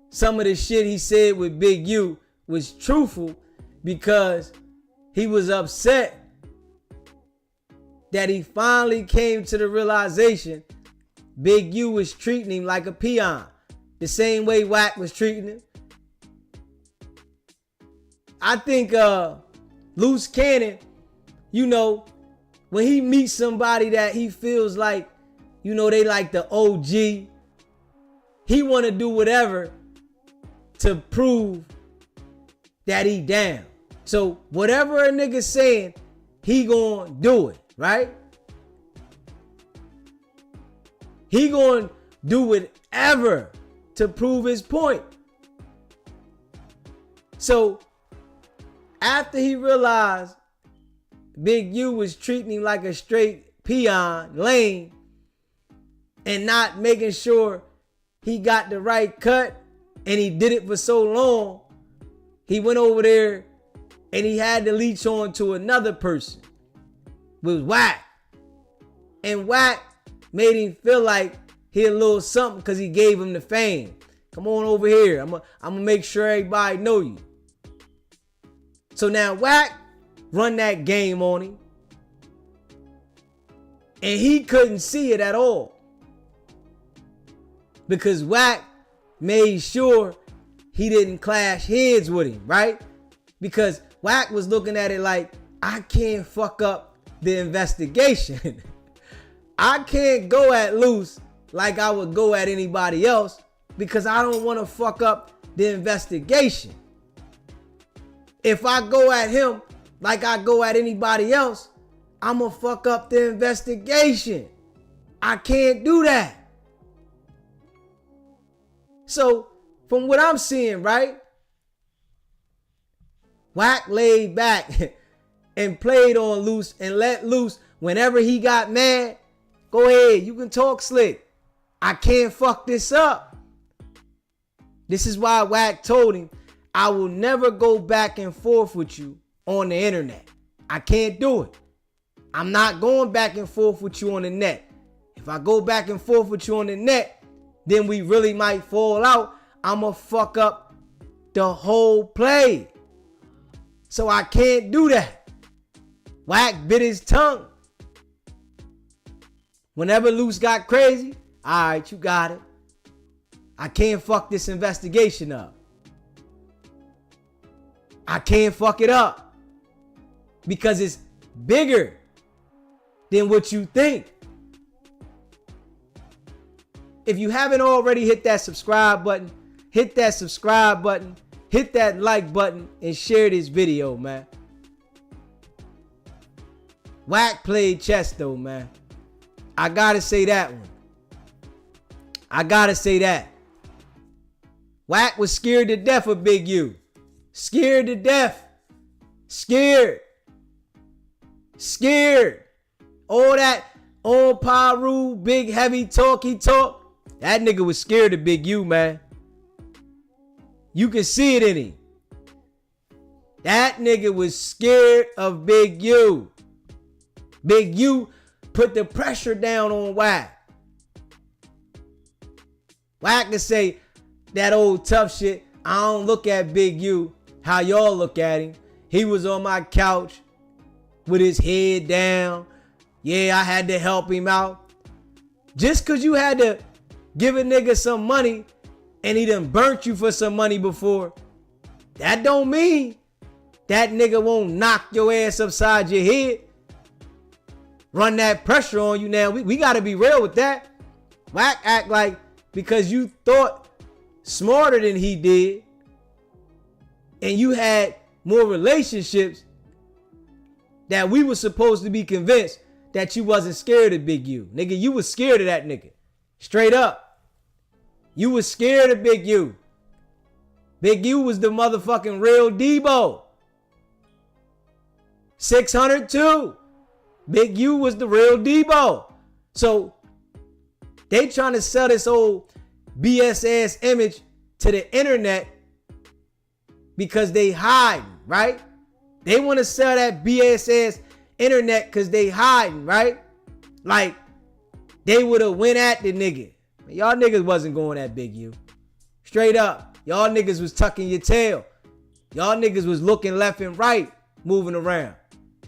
some of the shit he said with Big U was truthful because he was upset that he finally came to the realization Big U was treating him like a peon. The same way Wack was treating him. I think Luce Cannon, you know, when he meets somebody that he feels like, you know, they like the OG, he want to do whatever to prove that he down. So whatever a nigga saying, he gonna do it, right? He gonna do whatever to prove his point. So after he realized Big U was treating him like a straight peon, lame, and not making sure he got the right cut, and he did it for so long, he went over there and he had to leech on to another person. It was Wack. And Wack made him feel like he a little something because he gave him the fame. Come on over here. I'm gonna make sure everybody know you. So now Wack run that game on him. And he couldn't see it at all. Because Wack made sure he didn't clash heads with him, right? Because Wack was looking at it like, I can't fuck up the investigation. I can't go at Luce like I would go at anybody else because I don't want to fuck up the investigation. If I go at him like I go at anybody else, I'm going to fuck up the investigation. I can't do that. So, from what I'm seeing, right? Wack laid back and played on Luce and let Luce, whenever he got mad, go ahead, you can talk slick. I can't fuck this up. This is why Wack told him, I will never go back and forth with you on the internet. I can't do it. I'm not going back and forth with you on the net. If I go back and forth with you on the net, then we really might fall out. I'ma fuck up the whole play. So I can't do that. Wack bit his tongue. Whenever Luce got crazy, all right, you got it. I can't fuck this investigation up. I can't fuck it up because it's bigger than what you think. If you haven't already hit that subscribe button, hit that subscribe button, hit that like button, and share this video, man. Wack played chess though, man. I gotta say that one. I gotta say that. Wack was scared to death of Big U. Scared to death. Scared. Scared. All that on Paru, big heavy talk he talk. That nigga was scared of Big U, man. You can see it in him. That nigga was scared of Big U. Big U put the pressure down on Wack. Wack can say that old tough shit. I don't look at Big U how y'all look at him. He was on my couch with his head down. Yeah, I had to help him out. Just because you had to give a nigga some money and he done burnt you for some money before, that don't mean that nigga won't knock your ass upside your head. Run that pressure on you now. We got to be real with that. Wack act like because you thought smarter than he did and you had more relationships that we were supposed to be convinced that you wasn't scared of Big U. Nigga, you was scared of that nigga. Straight up. You was scared of Big U. Big U was the motherfucking real Debo. 602. Big U was the real Debo. So they trying to sell this old BS ass image to the internet because they hiding, right? They want to sell that BS ass internet because they hiding, right? Like they would have went at the nigga. Y'all niggas wasn't going at Big U. Straight up. Y'all niggas was tucking your tail. Y'all niggas was looking left and right, moving around.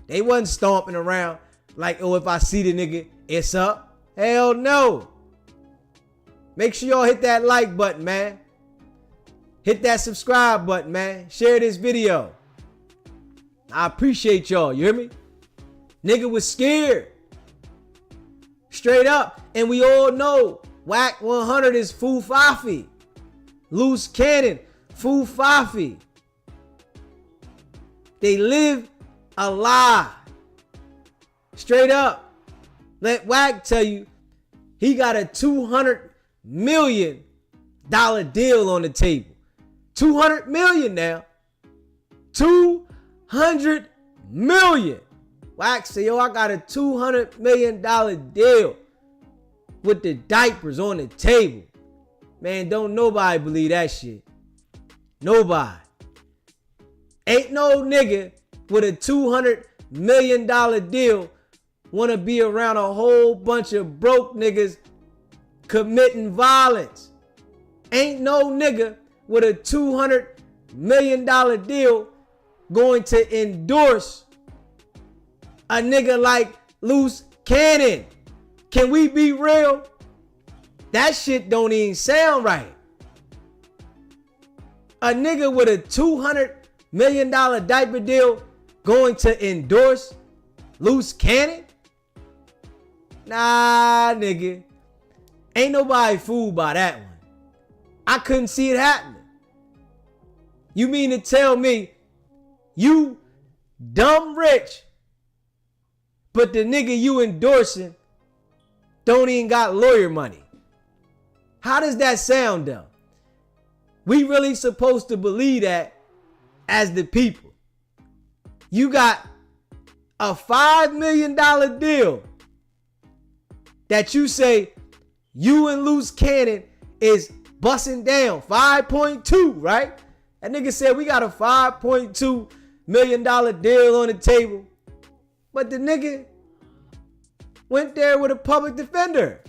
They wasn't stomping around like, oh, if I see the nigga, it's up. Hell no. Make sure y'all hit that like button, man. Hit that subscribe button, man. Share this video. I appreciate y'all. You hear me? Nigga was scared. Straight up. And we all know Wack 100 is Fu Fafi. Loose Cannon, Fu Fafi. They live a lie. Straight up. Let Wack tell you he got a $200 million deal on the table. 200 million now. 200 million. Wack say, yo, I got a $200 million deal with the diapers on the table. Man, don't nobody believe that shit. Nobody. Ain't no nigga with a $200 million deal want to be around a whole bunch of broke niggas committing violence. Ain't no nigga with a $200 million deal going to endorse a nigga like Luce Cannon. Can we be real? That shit don't even sound right. A nigga with a $200 million diaper deal going to endorse Luce Cannon? Nah, nigga. Ain't nobody fooled by that one. I couldn't see it happening. You mean to tell me you dumb rich, but the nigga you endorsing don't even got lawyer money. How does that sound though? We really supposed to believe that as the people. You got a $5 million deal that you say you and Luce Cannon is busting down. 5.2, right? That nigga said we got a $5.2 million deal on the table. But the nigga went there with a public defender.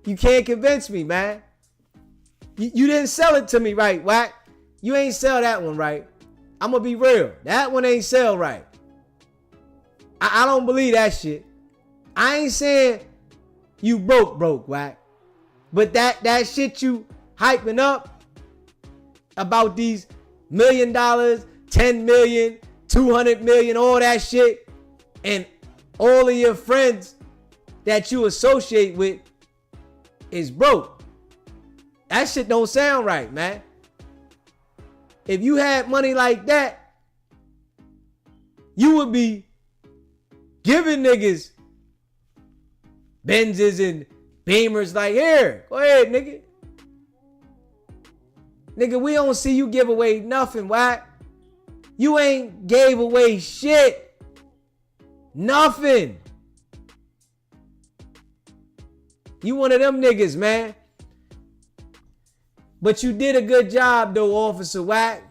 You can't convince me, man. You didn't sell it to me right, Wack. You ain't sell that one right. I'm going to be real. That one ain't sell right. I don't believe that shit. I ain't saying you broke, Wack. But that shit you hyping up about these $1 million, 10 million, 200 million, all that shit, and all of your friends that you associate with is broke. That shit don't sound right, man. If you had money like that, you would be giving niggas Benzes and Beamers like, here, go ahead, nigga. Nigga, we don't see you give away nothing, why? You ain't gave away shit. Nothing. You one of them niggas, man. But you did a good job, though, Officer Wack.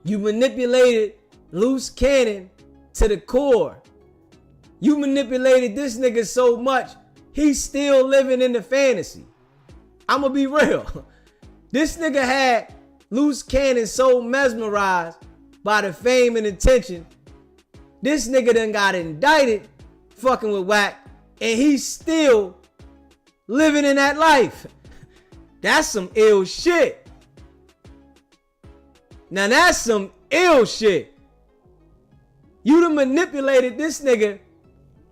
You manipulated Luce Cannon to the core. You manipulated this nigga so much, he's still living in the fantasy. I'ma be real. This nigga had Luce Cannon so mesmerized by the fame and attention. This nigga done got indicted fucking with Wack, and he's still living in that life. That's some ill shit. Now that's some ill shit. You done manipulated this nigga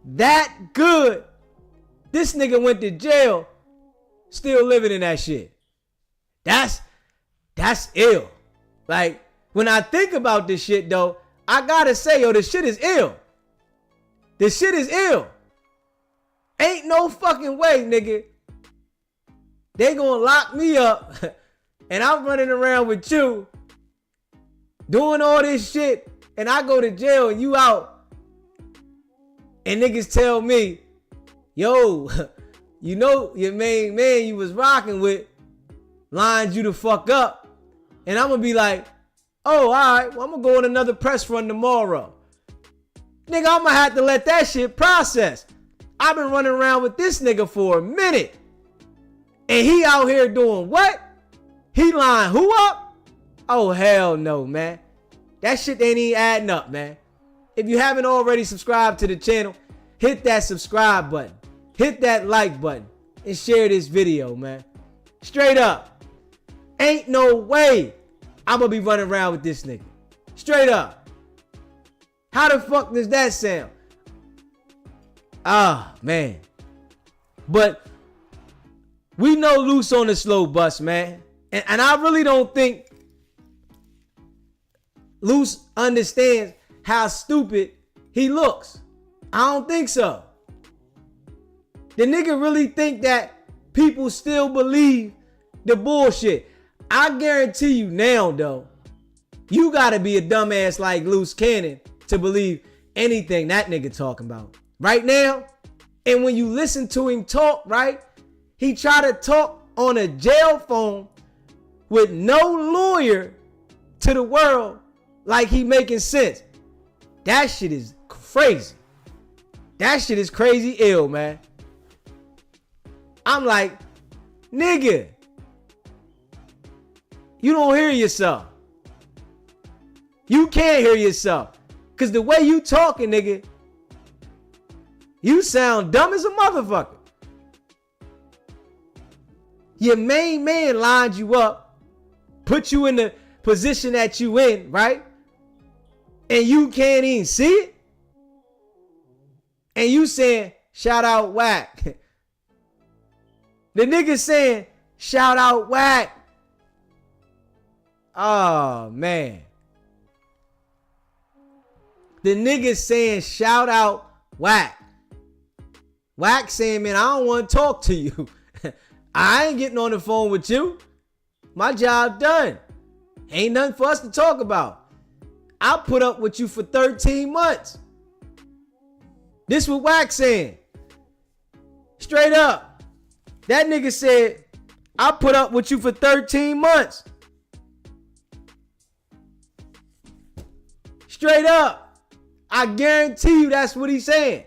that good. This nigga went to jail, still living in that shit. That's ill. Like, when I think about this shit though, I gotta say, yo, this shit is ill. This shit is ill. Ain't no fucking way, nigga. They gonna lock me up and I'm running around with you doing all this shit, and I go to jail and you out, and niggas tell me, yo, you know your main man you was rocking with lined you the fuck up, and I'm gonna be like, oh, all right, well, I'm gonna go on another press run tomorrow. Nigga, I'm gonna have to let that shit process. I've been running around with this nigga for a minute, and he out here doing what? He lying who up? Oh, hell no, man. That shit ain't even adding up, man. If you haven't already subscribed to the channel, hit that subscribe button. Hit that like button. And share this video, man. Straight up. Ain't no way I'm gonna be running around with this nigga. Straight up. How the fuck does that sound? Ah, man. But we know Luce on the slow bus, man. And I really don't think Luce understands how stupid he looks. I don't think so. The nigga really think that people still believe the bullshit. I guarantee you now, though, you gotta be a dumbass like Luce Cannon to believe anything that nigga talking about right now. And when you listen to him talk, right, he try to talk on a jail phone with no lawyer to the world like he making sense. That shit is crazy. That shit is crazy ill, man. I'm like, nigga, you don't hear yourself. You can't hear yourself. Cause the way you talking, nigga, you sound dumb as a motherfucker. Your main man lined you up, put you in the position that you in, right? And you can't even see it. And you saying, shout out Wack. The nigga saying, shout out Wack. Oh, man. The nigga saying, shout out Wack. Wack saying, man, I don't want to talk to you. I ain't getting on the phone with you. My job done. Ain't nothing for us to talk about. I put up with you for 13 months. This what Wack saying. Straight up. That nigga said, I put up with you for 13 months. Straight up. I guarantee you that's what he's saying.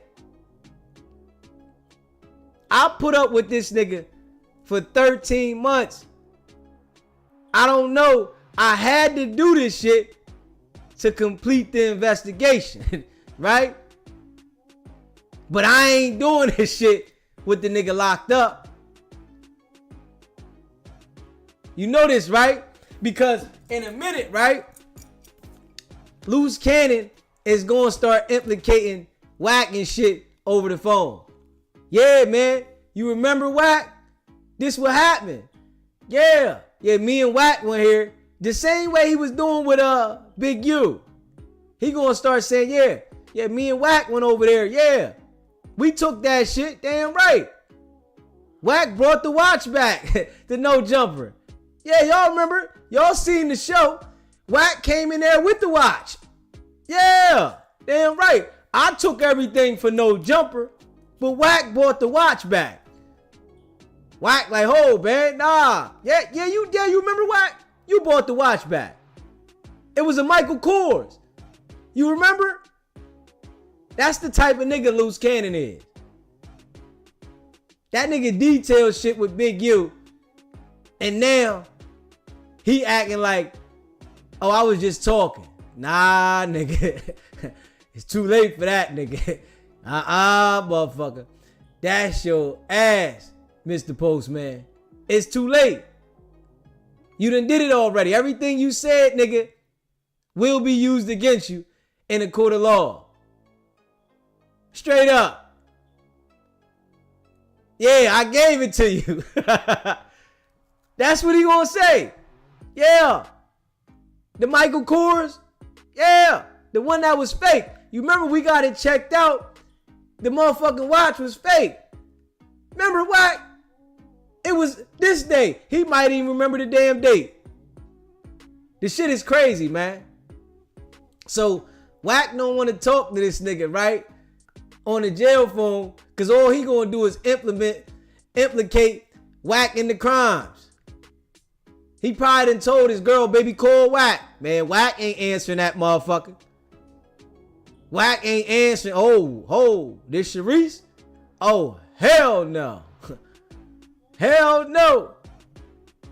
I put up with this nigga for 13 months. I don't know. I had to do this shit to complete the investigation, right? But I ain't doing this shit with the nigga locked up. You know this, right? Because in a minute, right? Luce Cannon is going to start implicating Wack and shit over the phone. Yeah, man. You remember Wack? This what happened. Yeah, me and Wack went here. The same way he was doing with Big U. He gonna start saying, yeah, me and Wack went over there. Yeah. We took that shit. Damn right. Wack brought the watch back. The no jumper. Yeah, y'all remember? Y'all seen the show. Wack came in there with the watch. Yeah. Damn right. I took everything for no jumper, but Wack brought the watch back. Wack like, oh man, nah. Yeah, you remember Wack? You bought the watch back. It was a Michael Kors. You remember? That's the type of nigga Luce Cannon is. That nigga details shit with Big U. And now, he acting like, oh, I was just talking. Nah, nigga. It's too late for that, nigga. Motherfucker. That's your ass, Mr. Postman. It's too late. You done did it already. Everything you said, nigga, will be used against you in a court of law. Straight up. Yeah, I gave it to you. That's what he gonna say. Yeah. The Michael Kors. Yeah. The one that was fake. You remember we got it checked out. The motherfucking watch was fake. Remember what? It was this day. He might even remember the damn date. This shit is crazy, man. So Wack don't want to talk to this nigga, right? On the jail phone, because all he gonna do is implicate Wack in the crimes. He probably done told his girl, baby, call Wack. Man, Wack ain't answering that motherfucker. Wack ain't answering. Oh, this Sharice? Oh, hell no. Hell no.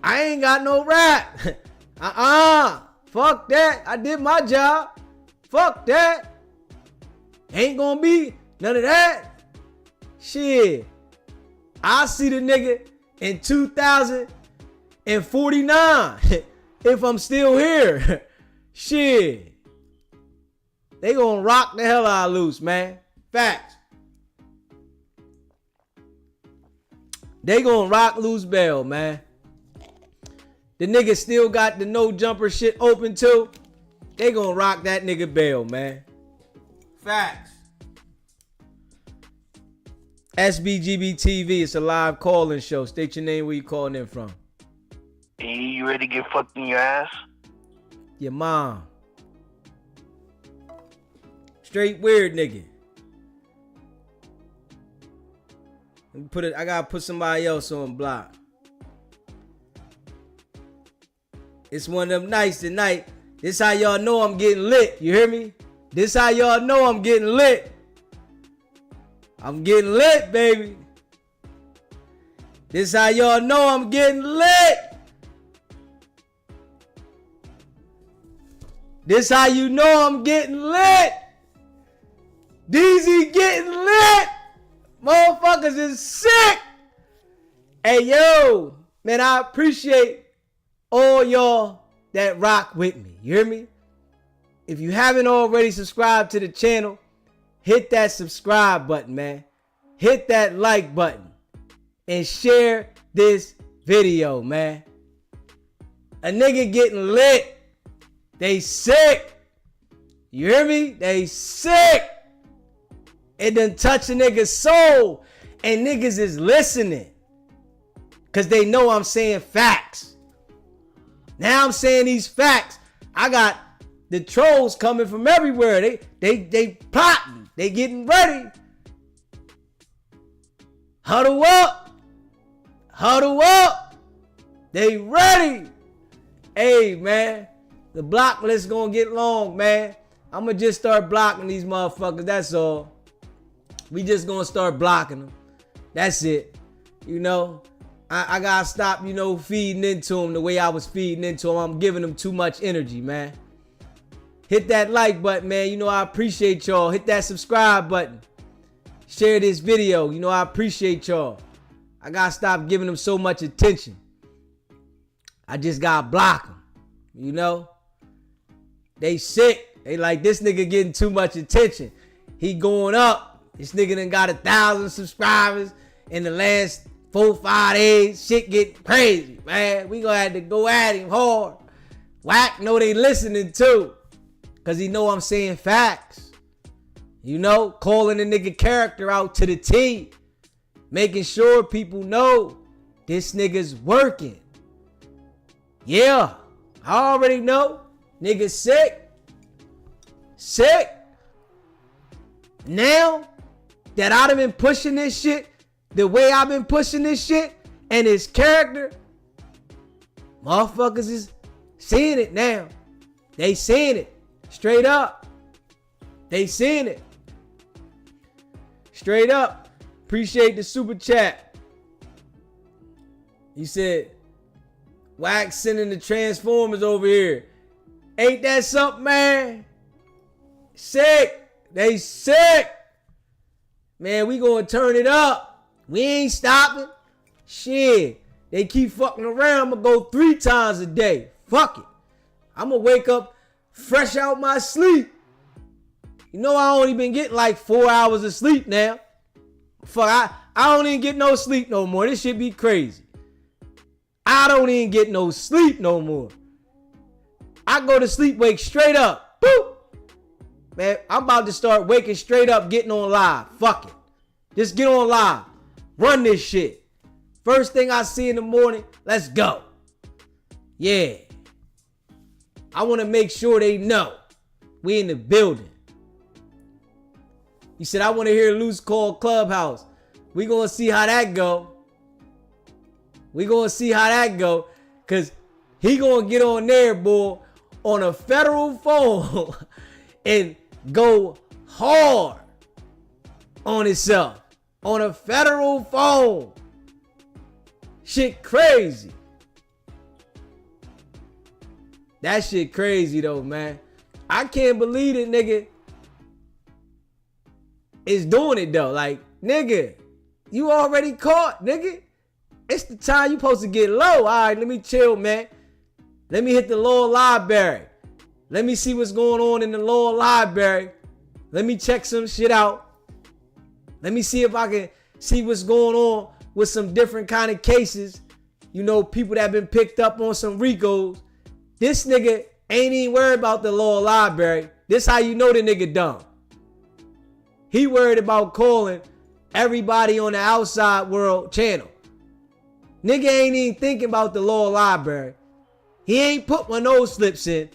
I ain't got no rap. Fuck that. I did my job. Fuck that. Ain't gonna be none of that. Shit. I'll see the nigga in 2049 if I'm still here. Shit. They gonna rock the hell out of Luce, man. Facts. They gonna rock Luce Bell, man. The nigga still got the no jumper shit open too. They gonna rock that nigga Bell, man. Facts. SBGB TV, it's a live calling show. State your name, where you calling in from. Hey, you ready to get fucked in your ass? Your mom. Straight weird nigga. I gotta put somebody else on block. It's one of them nights tonight. This how y'all know I'm getting lit. You hear me? This how y'all know I'm getting lit. I'm getting lit, baby. This how y'all know I'm getting lit. This how you know I'm getting lit. DZ getting lit. Motherfuckers is sick. Hey, yo. Man, I appreciate all y'all that rock with me. You hear me? If you haven't already subscribed to the channel, hit that subscribe button, man. Hit that like button. And share this video, man. A nigga getting lit. They sick. You hear me? They sick. It done touch a nigga's soul. And niggas is listening. Because they know I'm saying facts. Now I'm saying these facts. I got the trolls coming from everywhere. They plotting. They getting ready. Huddle up. Huddle up. They ready. Hey, man. The block list gonna get long, man. I'm gonna just start blocking these motherfuckers. That's all. We just gonna start blocking them. That's it. You know, I gotta stop, you know, feeding into them the way I was feeding into them. I'm giving them too much energy, man. Hit that like button, man. You know, I appreciate y'all. Hit that subscribe button. Share this video. You know, I appreciate y'all. I gotta stop giving them so much attention. I just gotta block them. You know? They sick. They like, this nigga getting too much attention. He going up. This nigga done got 1,000 subscribers in the last 4-5 days. Shit getting crazy, man. We gonna have to go at him hard. Wack know they listening too. Cause he know I'm saying facts. You know, calling the nigga character out to the T. Making sure people know this nigga's working. Yeah, I already know. Nigga sick. Sick. Now that I done been pushing this shit the way I've been pushing this shit and his character, motherfuckers is seeing it now. They seeing it. Straight up. They seeing it. Straight up. Appreciate the super chat. He said, Wack sending the Transformers over here. Ain't that something, man? Sick. They sick. Man, we gonna turn it up. We ain't stopping. Shit. They keep fucking around. I'm gonna go 3 times a day. Fuck it. I'm gonna wake up fresh out my sleep. You know I only been getting like 4 hours of sleep now. Fuck, I don't even get no sleep no more. This shit be crazy. I don't even get no sleep no more. I go to sleep, wake straight up. Boop. Man, I'm about to start waking straight up, getting on live. Fuck it. Just get on live. Run this shit. First thing I see in the morning, let's go. Yeah. I want to make sure they know we in the building. He said, I want to hear Luce call Clubhouse. We going to see how that go. We going to see how that go. Because he going to get on there, boy, on a federal phone and go hard on himself. On a federal phone. Shit crazy. That shit crazy though, man. I can't believe it, nigga is doing it though. Like, nigga, you already caught, nigga. It's the time you supposed to get low. All right, let me chill, man. Let me hit the law library. Let me see what's going on in the law library. Let me check some shit out. Let me see if I can see what's going on with some different kind of cases. You know, people that have been picked up on some RICOs. This nigga ain't even worried about the law library. This how you know the nigga dumb. He worried about calling everybody on the outside world channel. Nigga ain't even thinking about the law library. He ain't put one of those slips in.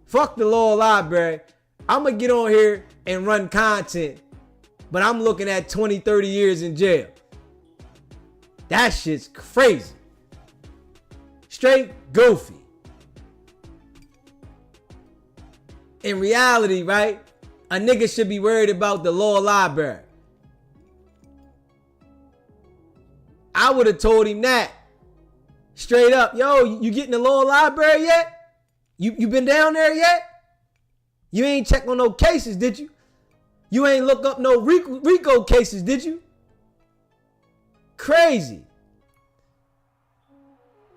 Fuck the law library. I'm going to get on here and run content. But I'm looking at 20, 30 years in jail. That shit's crazy. Straight goofy. In reality, right? A nigga should be worried about the law library. I would have told him that. Straight up. Yo, you getting the law library yet? You been down there yet? You ain't checked on no cases, did you? You ain't look up no RICO cases, did you? Crazy.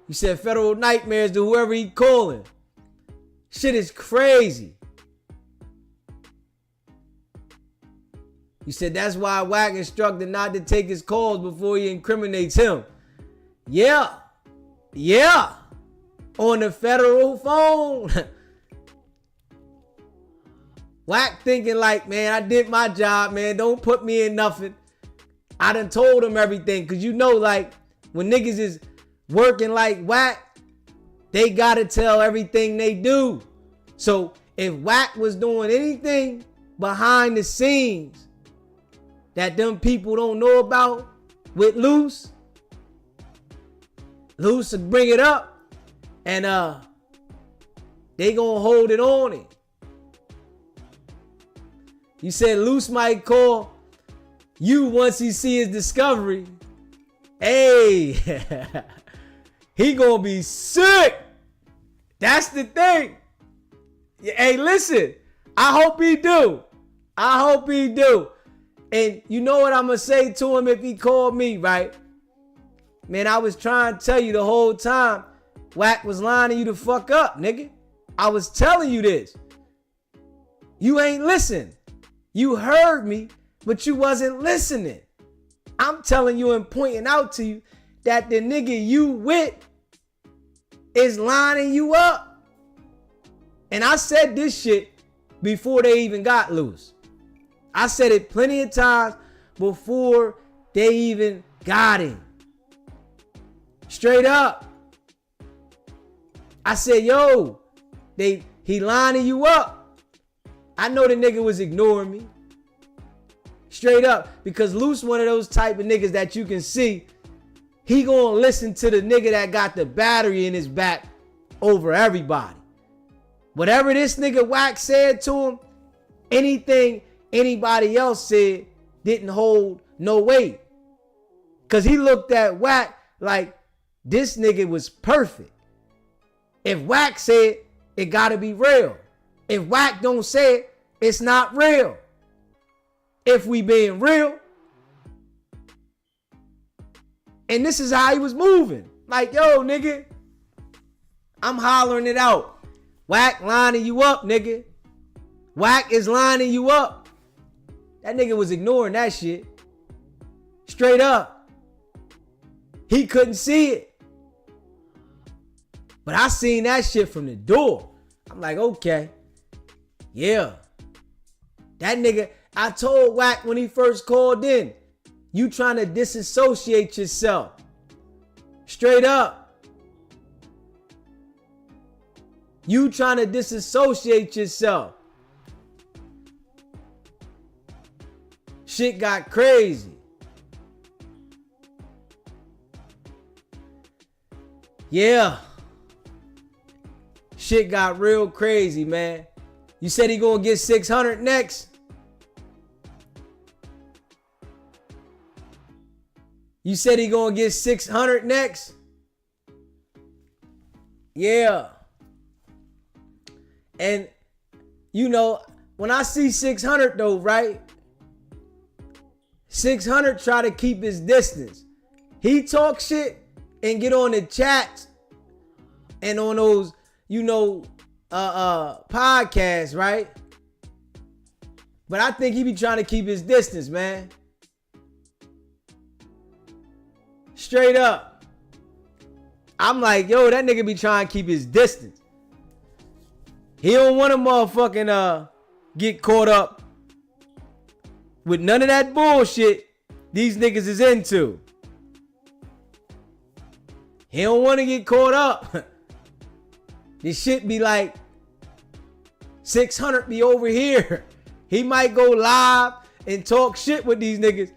You said federal nightmares to whoever he calling. Shit is crazy. You said that's why Wack instructed not to take his calls before he incriminates him. Yeah. Yeah. On the federal phone. Wack thinking like, man, I did my job, man. Don't put me in nothing. I done told him everything. Cause you know, like, when niggas is working like Wack, they gotta tell everything they do. So if Wack was doing anything behind the scenes that them people don't know about with Luce would bring it up, and they gonna hold it on it. You said Luce might call you once he see his discovery. Hey, he gonna be sick. That's the thing. Hey, listen, I hope he do. I hope he do. And you know what I'm gonna say to him if he called me, right? Man, I was trying to tell you the whole time, Wack was lining you the fuck up, nigga. I was telling you this. You ain't listen. You heard me, but you wasn't listening. I'm telling you and pointing out to you that the nigga you with is lining you up. And I said this shit before they even got loose. I said it plenty of times before they even got him. Straight up. I said, yo, he lining you up. I know the nigga was ignoring me. Straight up. Because Luce one of those type of niggas that you can see, he gonna listen to the nigga that got the battery in his back over everybody. Whatever this nigga Wack said to him, anything anybody else said didn't hold no weight. Because he looked at Wack like this nigga was perfect. If Wack said it gotta be real. If Wack don't say it, it's not real. If we being real. And this is how he was moving. Like, yo, nigga, I'm hollering it out. Wack lining you up, nigga. Wack is lining you up. That nigga was ignoring that shit. Straight up. He couldn't see it. But I seen that shit from the door. I'm like, okay. Yeah. That nigga, I told Wack when he first called in, you trying to disassociate yourself. Straight up. You trying to disassociate yourself. Shit got crazy. Yeah. Shit got real crazy, man. You said he gonna get 600 next. You said he gonna get 600 next. Yeah. And you know, when I see 600 though, right? 600 try to keep his distance. He talk shit and get on the chats and on those, you know, podcasts, right? But I think he be trying to keep his distance, man. Straight up. I'm like, yo, that nigga be trying to keep his distance. He don't want to motherfucking get caught up with none of that bullshit these niggas is into. He don't want to get caught up. This shit be like 600 be over here. He might go live and talk shit with these niggas.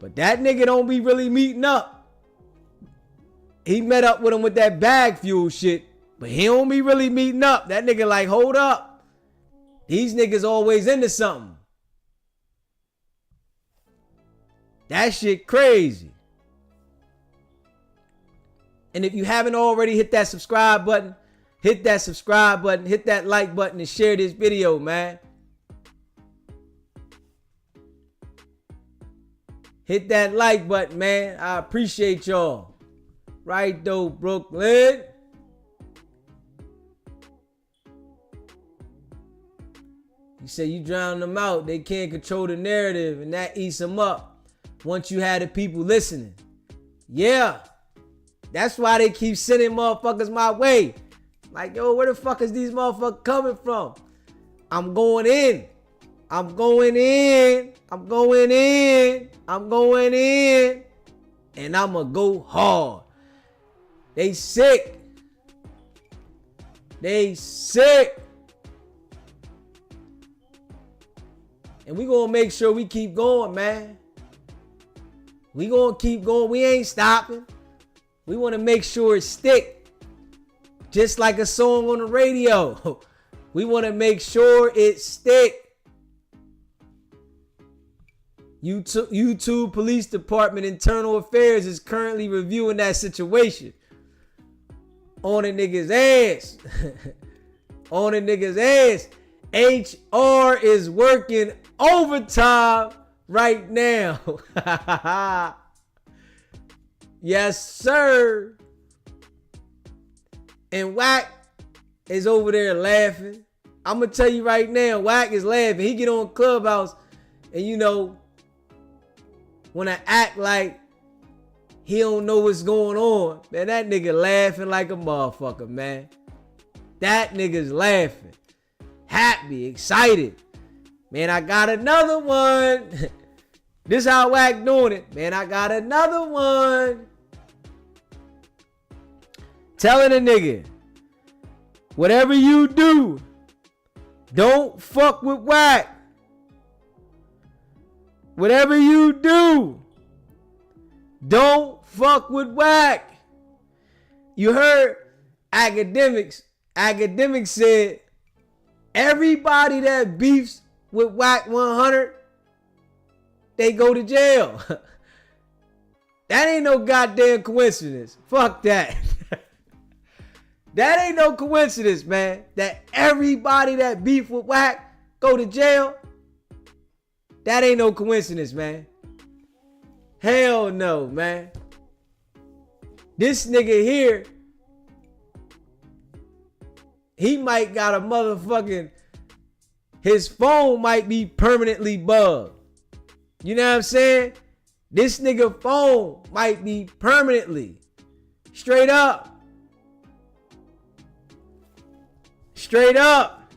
But that nigga don't be really meeting up. He met up with him with that bag fuel shit. But he don't be really meeting up. That nigga like, hold up. These niggas always into something. That shit crazy. And if you haven't already, hit that subscribe button. Hit that subscribe button. Hit that like button and share this video, man. Hit that like button, man. I appreciate y'all. Right though, Brooklyn. You say you drown them out. They can't control the narrative and that eats them up. Once you had the people listening. Yeah. That's why they keep sending motherfuckers my way. Like, yo, where the fuck is these motherfuckers coming from? I'm going in. I'm going in. I'm going in. I'm going in. And I'ma go hard. They sick. They sick. And we gonna make sure we keep going, man. We gonna keep going. We ain't stopping. We want to make sure it stick. Just like a song on the radio. We want to make sure it stick. YouTube Police Department Internal Affairs is currently reviewing that situation. On a nigga's ass. On a nigga's ass. HR is working overtime right now. Yes, sir. And Wack is over there laughing. I'm going to tell you right now, Wack is laughing. He get on Clubhouse and, you know, when I act like he don't know what's going on, man, that nigga laughing like a motherfucker, man. That nigga's laughing. Happy, excited. Man, I got another one. This how Wack doing it. Man, I got another one. Telling a nigga, whatever you do, don't fuck with Wack. Whatever you do, don't fuck with Wack. You heard academics. Academics said everybody that beefs with Wack 100, they go to jail. That ain't no goddamn coincidence. Fuck that. That ain't no coincidence, man. That everybody that beef with Wack go to jail. That ain't no coincidence, man. Hell no, man. This nigga here, he might got a motherfucking, his phone might be permanently bugged. You know what I'm saying? This nigga phone might be permanently. Straight up. Straight up.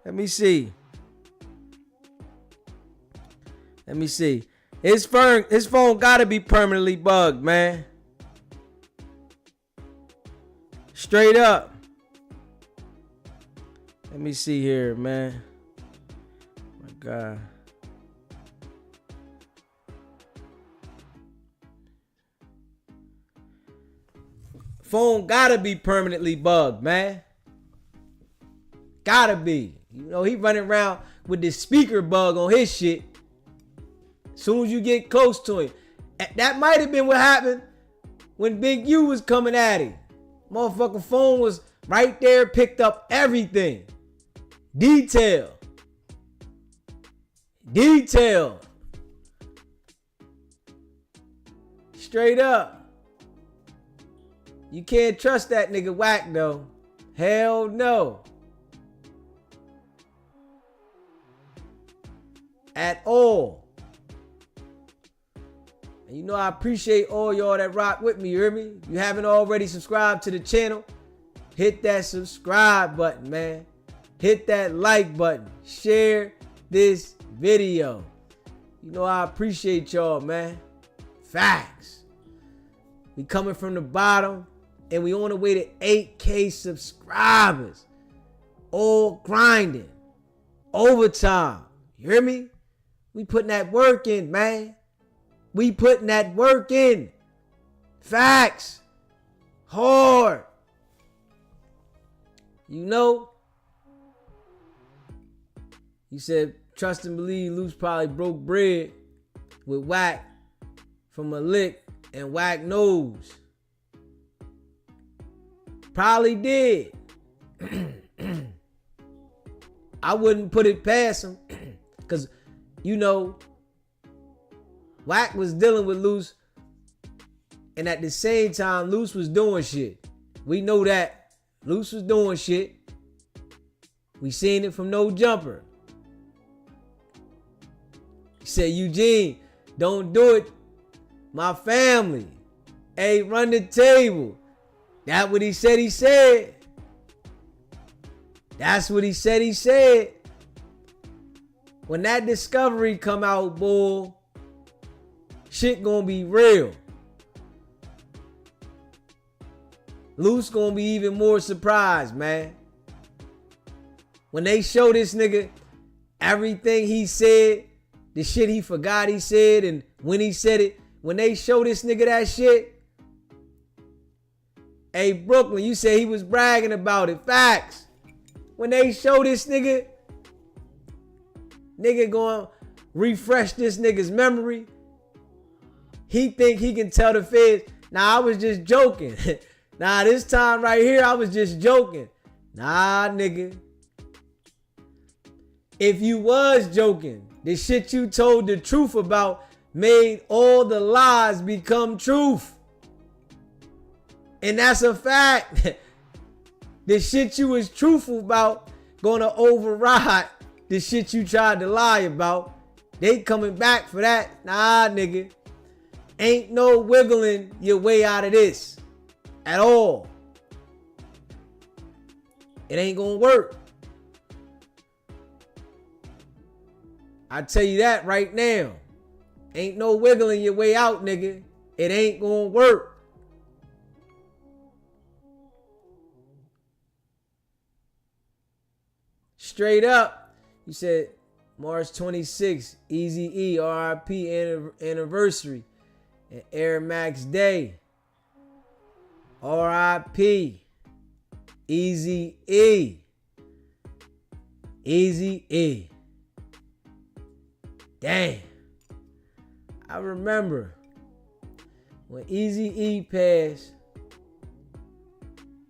Let me see. Let me see. His phone gotta be permanently bugged, man. Straight up. Let me see here, man. My God. Phone gotta be permanently bugged, man. Gotta be. You know, he running around with this speaker bug on his shit. Soon as you get close to him. That might have been what happened when Big U was coming at him. Motherfucking phone was right there, picked up everything. Detail. Detail. Straight up. You can't trust that nigga Wack though. Hell no. At all. And you know I appreciate all y'all that rock with me, you hear me? You haven't already subscribed to the channel, hit that subscribe button, man. Hit that like button. Share this video. You know I appreciate y'all, man. Facts. We coming from the bottom and we on the way to 8K subscribers. All grinding. Overtime. You hear me? We putting that work in, man. We putting that work in. Facts. Hard. You know? He said, trust and believe Luce probably broke bread with Wack from a lick and Wack knows. Probably did. I wouldn't put it past him. Because, you know, Wack was dealing with Luce. And at the same time, Luce was doing shit. We know that. Luce was doing shit. We seen it from No Jumper. He said, Eugene, don't do it. My family. Hey, run the table. That what he said he said. That's what he said. He said, when that discovery come out, bull, shit gonna be real. Luce gonna be even more surprised, man. When they show this nigga everything he said, the shit he forgot he said, and when he said it, when they show this nigga that shit, hey, Brooklyn, you said he was bragging about it. Facts. When they show this nigga gonna refresh this nigga's memory. He think he can tell the feds, nah, I was just joking. Nah, this time right here, I was just joking. Nah, nigga. If you was joking, the shit you told the truth about made all the lies become truth. And that's a fact. The shit you was truthful about gonna override the shit you tried to lie about. They coming back for that. Nah, nigga. Ain't no wiggling your way out of this at all. It ain't gonna work. I tell you that right now. Ain't no wiggling your way out, nigga. It ain't gonna work. Straight up, you said March 26th, Easy E, RIP anniversary, and Air Max Day. RIP, Easy E. Easy E. Damn. I remember when Easy E passed,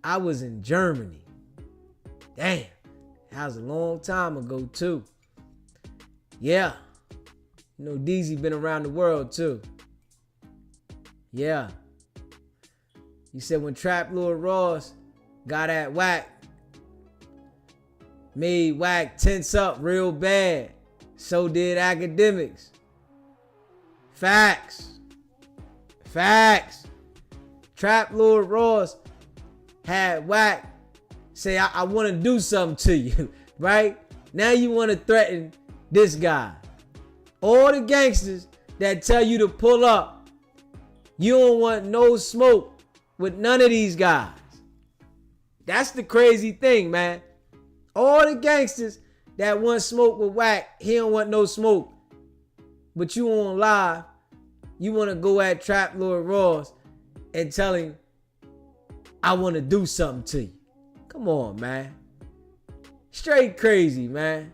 I was in Germany. Damn. That was a long time ago, too. Yeah. You know, DZ been around the world, too. Yeah. He said when Trap Lord Ross got at Wack, made Wack tense up real bad. So did academics. Facts. Facts. Trap Lord Ross had Wack say, I want to do something to you, right? Now you want to threaten this guy. All the gangsters that tell you to pull up, you don't want no smoke with none of these guys. That's the crazy thing, man. All the gangsters that want smoke with Wack, he don't want no smoke. But you on live, you want to go at Trap Lord Ross and tell him, I want to do something to you. Come on, man. Straight crazy, man.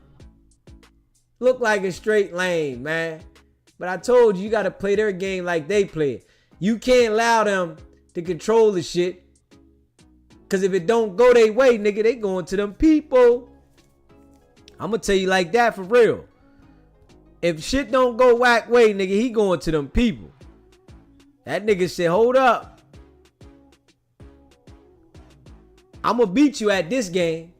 Look like a straight lame, man. But I told you, you got to play their game like they play it. You can't allow them to control the shit. Because if it don't go their way, nigga, they going to them people. I'm going to tell you like that for real. If shit don't go Wack way, nigga, he going to them people. That nigga said, hold up. I'm going to beat you at this game.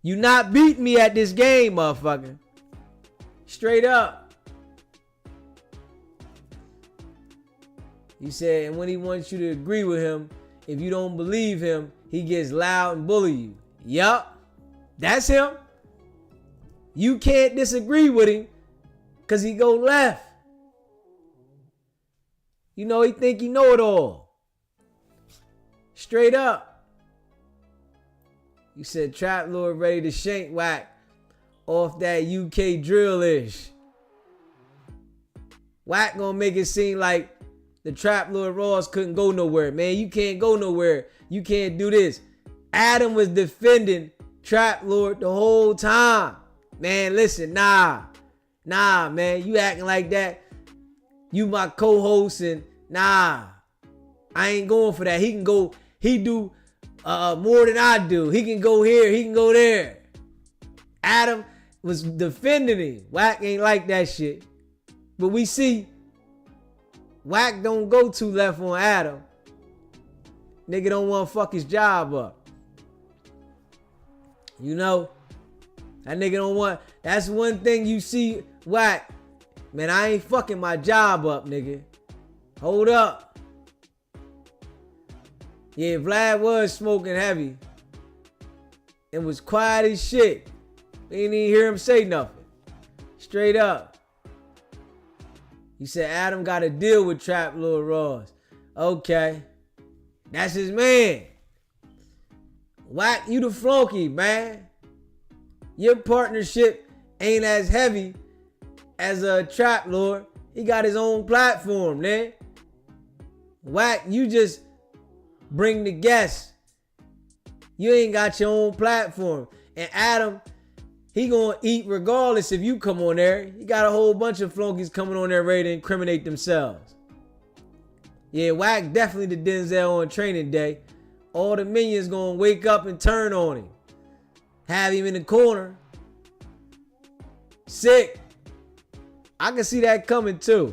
You not beat me at this game, motherfucker. Straight up. He said, and when he wants you to agree with him, if you don't believe him, he gets loud and bully you. Yup. That's him. You can't disagree with him because he go left. You know, he think he know it all. Straight up. You said Trap Lord ready to shank Wack off that UK drill-ish. Wack gonna make it seem like the Trap Lord Ross couldn't go nowhere. Man, you can't go nowhere. You can't do this. Adam was defending Trap Lord the whole time. Man, listen, nah, man, you acting like that. You my co-host and nah, I ain't going for that. He can go, he do more than I do. He can go here, he can go there. Adam was defending him. Wack ain't like that shit. But we see Wack don't go too left on Adam. Nigga don't want to fuck his job up. You know? That nigga don't want... That's one thing you see Wack. Man, I ain't fucking my job up, nigga. Hold up. Yeah, Vlad was smoking heavy. and was quiet as shit. We didn't even hear him say nothing. Straight up. He said Adam got to deal with Trap Lil Ross. Okay. That's his man. Wack, you the flunky, man. Your partnership ain't as heavy as a Trap Lord. He got his own platform, man. Wack, you just bring the guests. You ain't got your own platform. And Adam, he gonna eat regardless if you come on there. He got a whole bunch of flunkies coming on there ready to incriminate themselves. Yeah, Wack definitely the Denzel on Training Day. All the minions gonna wake up and turn on him. Have him in the corner. Sick. I can see that coming too.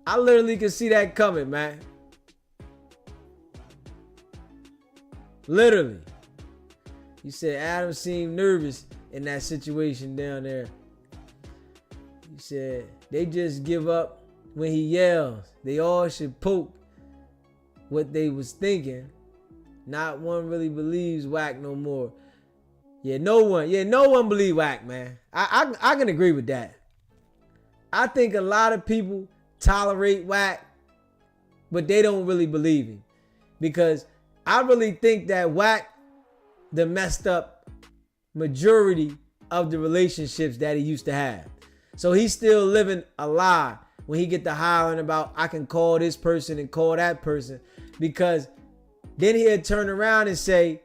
I literally can see that coming, man. Literally. You said Adam seemed nervous in that situation down there. You said they just give up when he yells. They all should poke what they was thinking. Not one really believes Wack no more. Yeah, no one believe Wack, man. I can agree with that. I think a lot of people tolerate Wack, but they don't really believe him. Because I really think that Wack the messed up majority of the relationships that he used to have. So he's still living a lie when he get to hollering about I can call this person and call that person, because then he'll turn around and say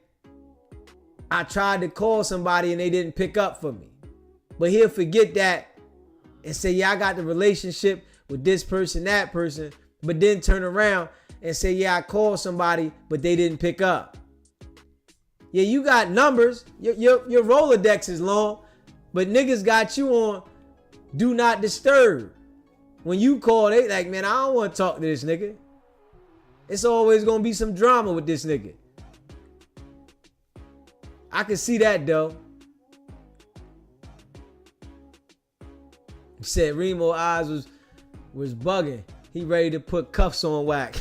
I tried to call somebody and they didn't pick up for me. But he'll forget that and say, yeah, I got the relationship with this person, that person, but then turn around and say, yeah, I called somebody, but they didn't pick up. Yeah, you got numbers. Your Rolodex is long, but niggas got you on do not disturb. When you call, they like, man, I don't want to talk to this nigga. It's always going to be some drama with this nigga. I can see that, though. He said Remo eyes was bugging. He ready to put cuffs on Wack.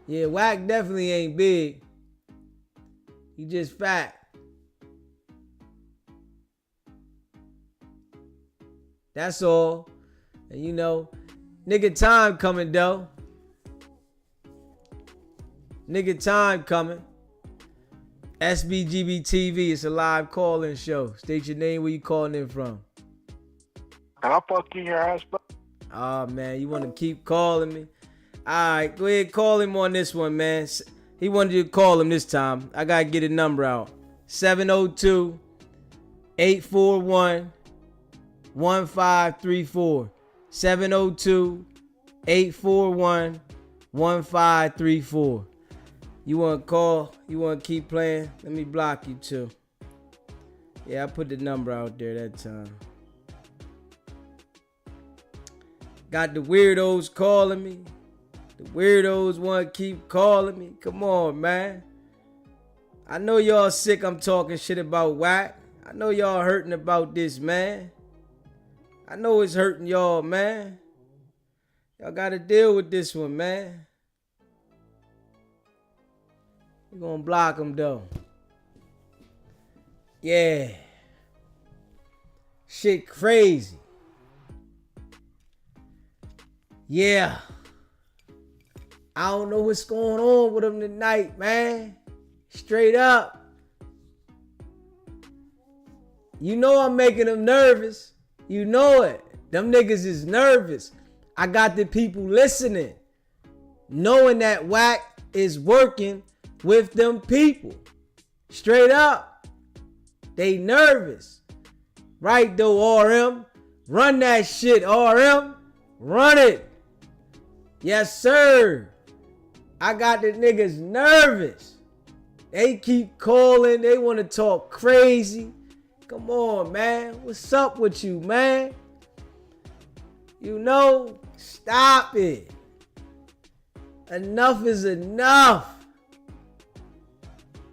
Yeah, Wack definitely ain't big. He just fat. That's all. And you know, nigga time coming though. Nigga time coming. SBGB TV, it's a live call-in show. State your name, where you calling in from. I'll fuck in your ass, bro. Oh man, you want to keep calling me? Alright, go ahead, call him on this one, man. He wanted you to call him this time. I gotta get a number out. 702-841-1534. 702-841-1534. You want to call? You want to keep playing? Let me block you too. Yeah, I put the number out there that time. Got the weirdos calling me. The weirdos want to keep calling me. Come on, man. I know y'all sick I'm talking shit about Wack. I know y'all hurting about this, man. I know it's hurting y'all, man. Y'all got to deal with this one, man. We're going to block him, though. Yeah. Shit crazy. Yeah. I don't know what's going on with him tonight, man. Straight up. You know I'm making them nervous. You know it. Them niggas is nervous. I got the people listening, knowing that Wack is working with them people. Straight up. They nervous. Right though, RM? Run that shit, RM. Run it. Yes, sir. I got the niggas nervous. They keep calling. They want to talk crazy. Come on, man. What's up with you, man? You know, stop it. Enough is enough.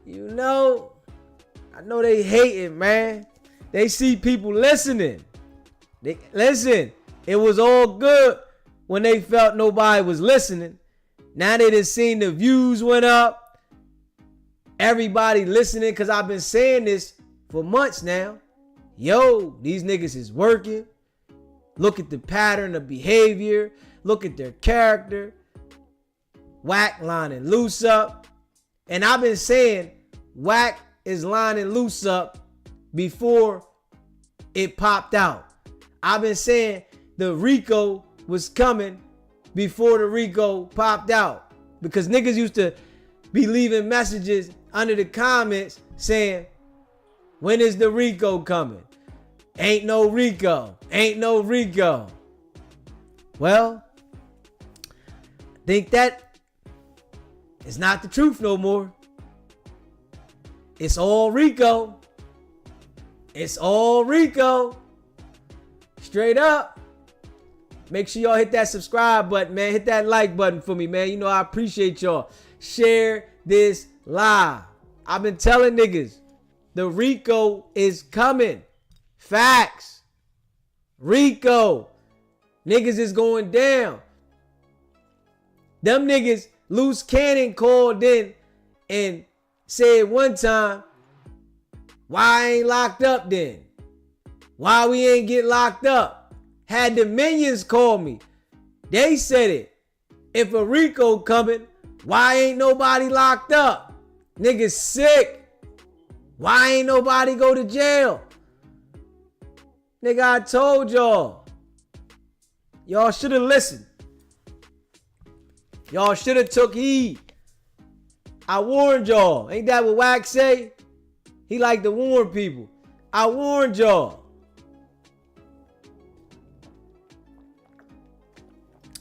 You know, I know they hating, man. They see people listening. Listen, it was all good when they felt nobody was listening. Now they done seen the views went up. Everybody listening, because I've been saying this for months now. Yo, these niggas is working. Look at the pattern of behavior. Look at their character. Wack lining Luce up. And I've been saying Wack is lining Luce up before it popped out. I've been saying the Rico was coming before the Rico popped out. Because niggas used to be leaving messages under the comments saying, when is the Rico coming? Ain't no Rico. Ain't no Rico. Well, I think that is not the truth no more. It's all Rico. It's all Rico. Straight up. Make sure y'all hit that subscribe button, man. Hit that like button for me, man. You know I appreciate y'all. Share this live. I've been telling niggas, the Rico is coming. Facts. Rico. Niggas is going down. Them niggas, Luce Cannon called in and said one time, why I ain't locked up then? Why we ain't get locked up? Had the minions call me. They said it. If a Rico coming, why ain't nobody locked up? Niggas sick. Why ain't nobody go to jail? Nigga, I told y'all. Y'all should have listened. Y'all should have took heed. I warned y'all. Ain't that what Wack say? He like to warn people. I warned y'all.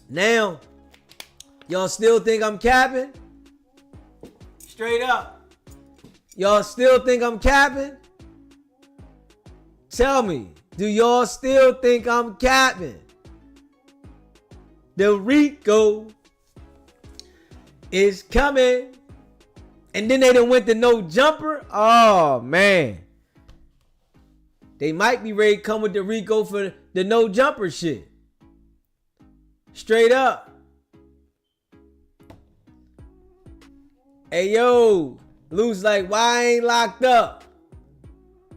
Now, y'all still think I'm capping? Straight up. Y'all still think I'm capping? Tell me, do y'all still think I'm capping? The Rico is coming. And then they done went to no jumper. Oh, man. They might be ready to come with the Rico for the no jumper shit. Straight up. Hey, yo. Luce like, why I ain't locked up?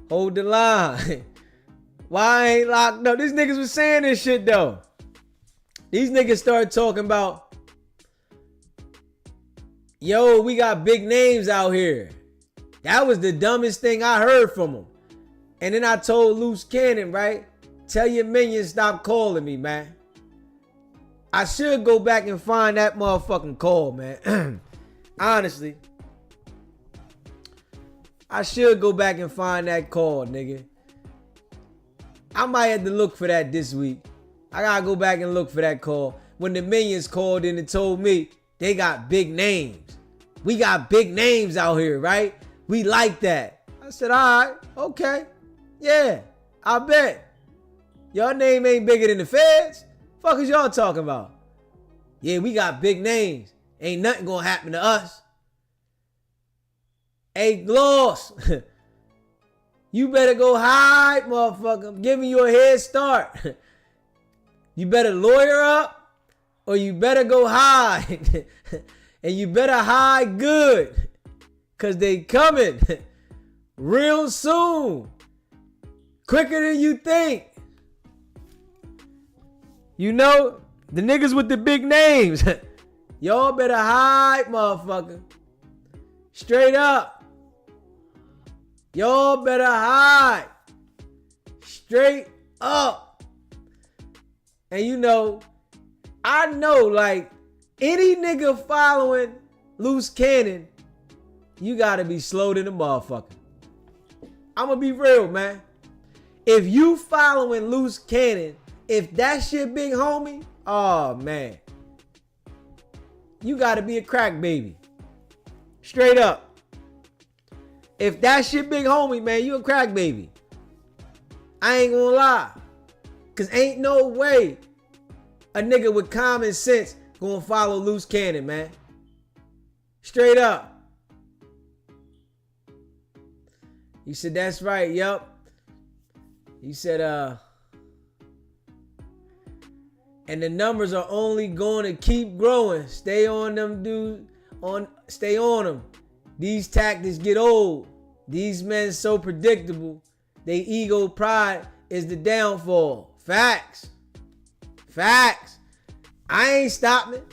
Hold the line. Why I ain't locked up? These niggas was saying this shit, though. These niggas started talking about, yo, we got big names out here. That was the dumbest thing I heard from them. And then I told Luce Cannon, right? Tell your minions stop calling me, man. I should go back and find that motherfucking call, man. Honestly. I should go back and find that call, nigga. I might have to look for that this week. I gotta go back and look for that call. When the minions called in and told me they got big names. We got big names out here, right? We like that. I said, all right, okay. Yeah, I bet. Y'all name ain't bigger than the feds. Fuck is y'all talking about? Yeah, we got big names. Ain't nothing gonna happen to us. Hey, Gloss. You better go hide, motherfucker. I'm giving you a head start. You better lawyer up or you better go hide. And you better hide good. Cause they coming real soon. Quicker than you think. You know, the niggas with the big names. Y'all better hide, motherfucker. Straight up. Y'all better hide. Straight up. And you know, I know like any nigga following Luce Cannon, you gotta be slow than a motherfucker. I'ma be real, man. If you following Luce Cannon, if that shit big homie, oh man. You gotta be a crack baby. Straight up. If that shit big homie, man, you a crack baby. I ain't gonna lie. Cause ain't no way a nigga with common sense gonna follow Luce Cannon, man. Straight up. He said, that's right, yup. He said, And the numbers are only going to keep growing. Stay on them, dude. Stay on them. These tactics get old. These men so predictable. They ego pride is the downfall. Facts. Facts. I ain't stopping.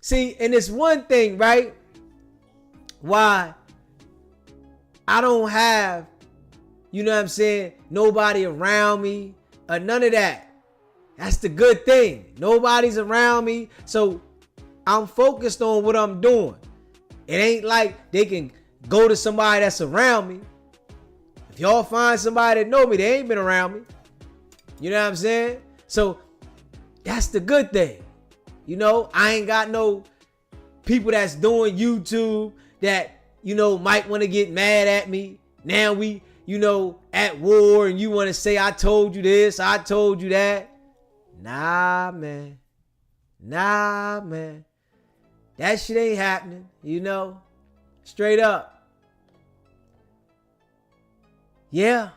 See, and it's one thing, right? Why I don't have, you know what I'm saying, nobody around me or none of that. That's the good thing. Nobody's around me. So I'm focused on what I'm doing. It ain't like they can go to somebody that's around me. If y'all find somebody that know me, they ain't been around me. You know what I'm saying? So that's the good thing. You know, I ain't got no people that's doing YouTube that, you know, might want to get mad at me. Now we, you know, at war and you want to say, I told you this, I told you that. Nah, man. Nah, man. That shit ain't happening, you know? Straight up. Yeah.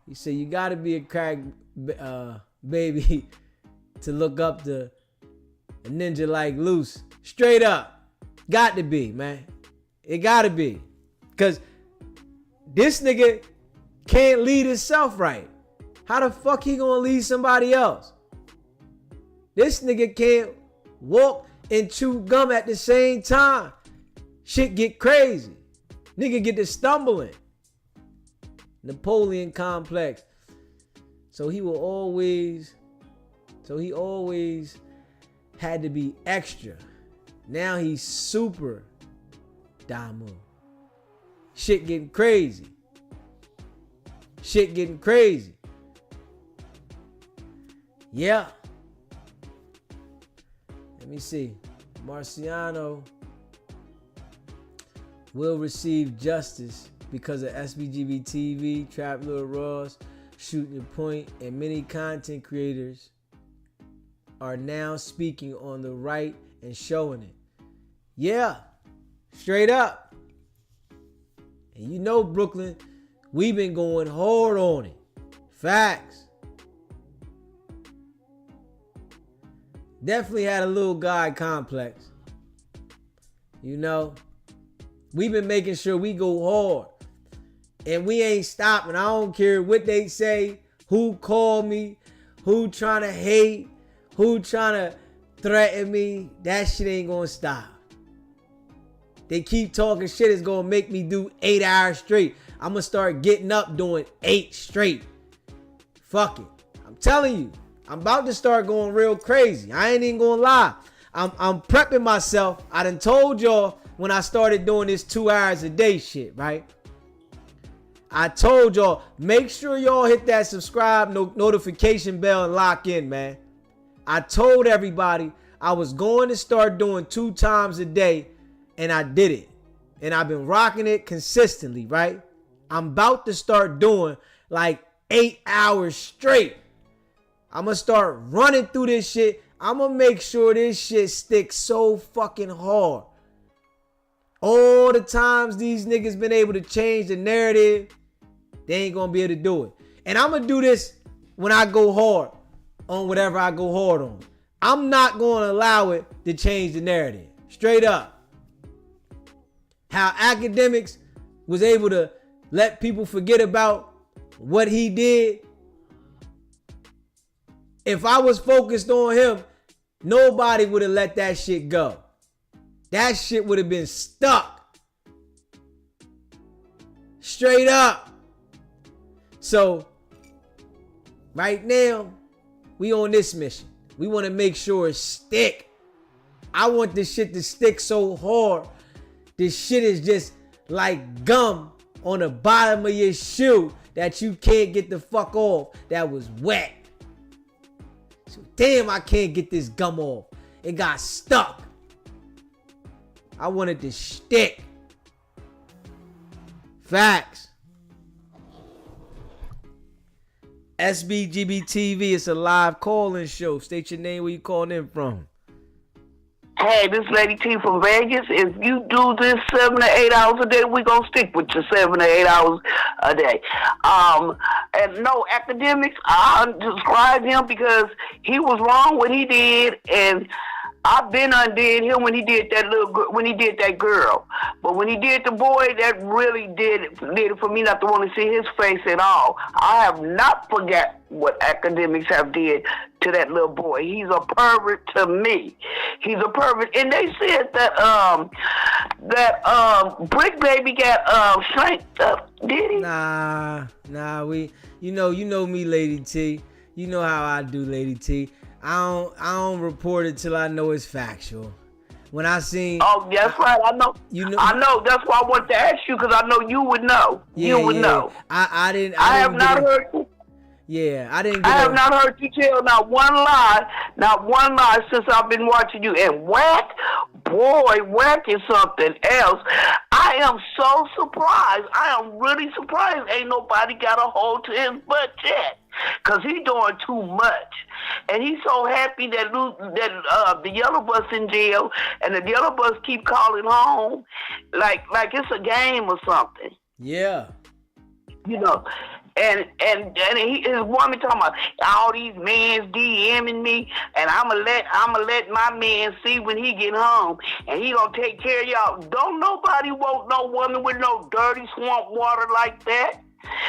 You say you gotta be a crack baby to look up to a ninja like Luce. Straight up. Got to be, man. It gotta be. Because this nigga can't lead himself right. How the fuck he gonna lead somebody else? This nigga can't walk and chew gum at the same time. Shit get crazy. Nigga get to stumbling. Napoleon complex. So he always had to be extra. Now he's super Damu. Shit getting crazy. Shit getting crazy. Yeah. Let me see. Marciano will receive justice because of SBGB TV, Trap Lil Ross, Shooting Your Point, and many content creators are now speaking on the right and showing it. Yeah. Straight up. And you know, Brooklyn, we've been going hard on it. Facts. Definitely had a little guy complex. You know, we've been making sure we go hard. And we ain't stopping. I don't care what they say, who called me, who trying to hate, who trying to threaten me. That shit ain't gonna stop. They keep talking shit, it's gonna make me do 8 hours straight. I'm gonna start getting up doing 8 straight. Fuck it. I'm telling you. I'm about to start going real crazy. I ain't even gonna lie. I'm prepping myself. I done told y'all when I started doing this 2 hours a day shit, right? I told y'all, make sure y'all hit that subscribe notification bell and lock in, man. I told everybody I was going to start doing 2 times a day, and I did it. And I've been rocking it consistently, right? I'm about to start doing like 8 hours straight. I'm going to start running through this shit. I'm going to make sure this shit sticks so fucking hard. All the times these niggas been able to change the narrative, they ain't going to be able to do it. And I'm going to do this when I go hard on whatever I go hard on. I'm not going to allow it to change the narrative. Straight up. How academics was able to let people forget about what he did. If I was focused on him, nobody would have let that shit go. That shit would have been stuck. Straight up. So, right now, we on this mission. We want to make sure it stick. I want this shit to stick so hard. This shit is just like gum on the bottom of your shoe that you can't get the fuck off. That was wet. So, damn, I can't get this gum off. It got stuck. I want it to stick. Facts. SBGB TV, it's a live call-in show. State your name, where you calling in from. Hey, this Lady T from Vegas. If you do this 7 to 8 hours a day, we gonna stick with you 7 to 8 hours a day. And no academics. I describe him because he was wrong what he did, and I've been undid him when he did that girl. But when he did the boy, that really did it for me not to want to see his face at all. I have not forgot what academics have did to that little boy. He's a pervert to me. He's a pervert. And they said that Brick Baby got shanked up. Did he? Nah, you know me, Lady T. You know how I do, Lady T. I don't report it till I know it's factual. When I seen, oh, that's right. I know. I know. That's why I wanted to ask you, because I know you would know. You would know. I didn't. I have not heard. Yeah, I didn't. I have not heard you tell not one lie since I've been watching you. And Wack, boy, Wack is something else. I am so surprised. I am really surprised. Ain't nobody got a hold to his butt yet. Cause he doing too much, and he's so happy that the yellow bus in jail, and the yellow bus keep calling home, like it's a game or something. Yeah. You know, and his woman talking about all these men's DMing me, and I'ma let my man see when he get home, and he gonna take care of y'all. Don't nobody want no woman with no dirty swamp water like that.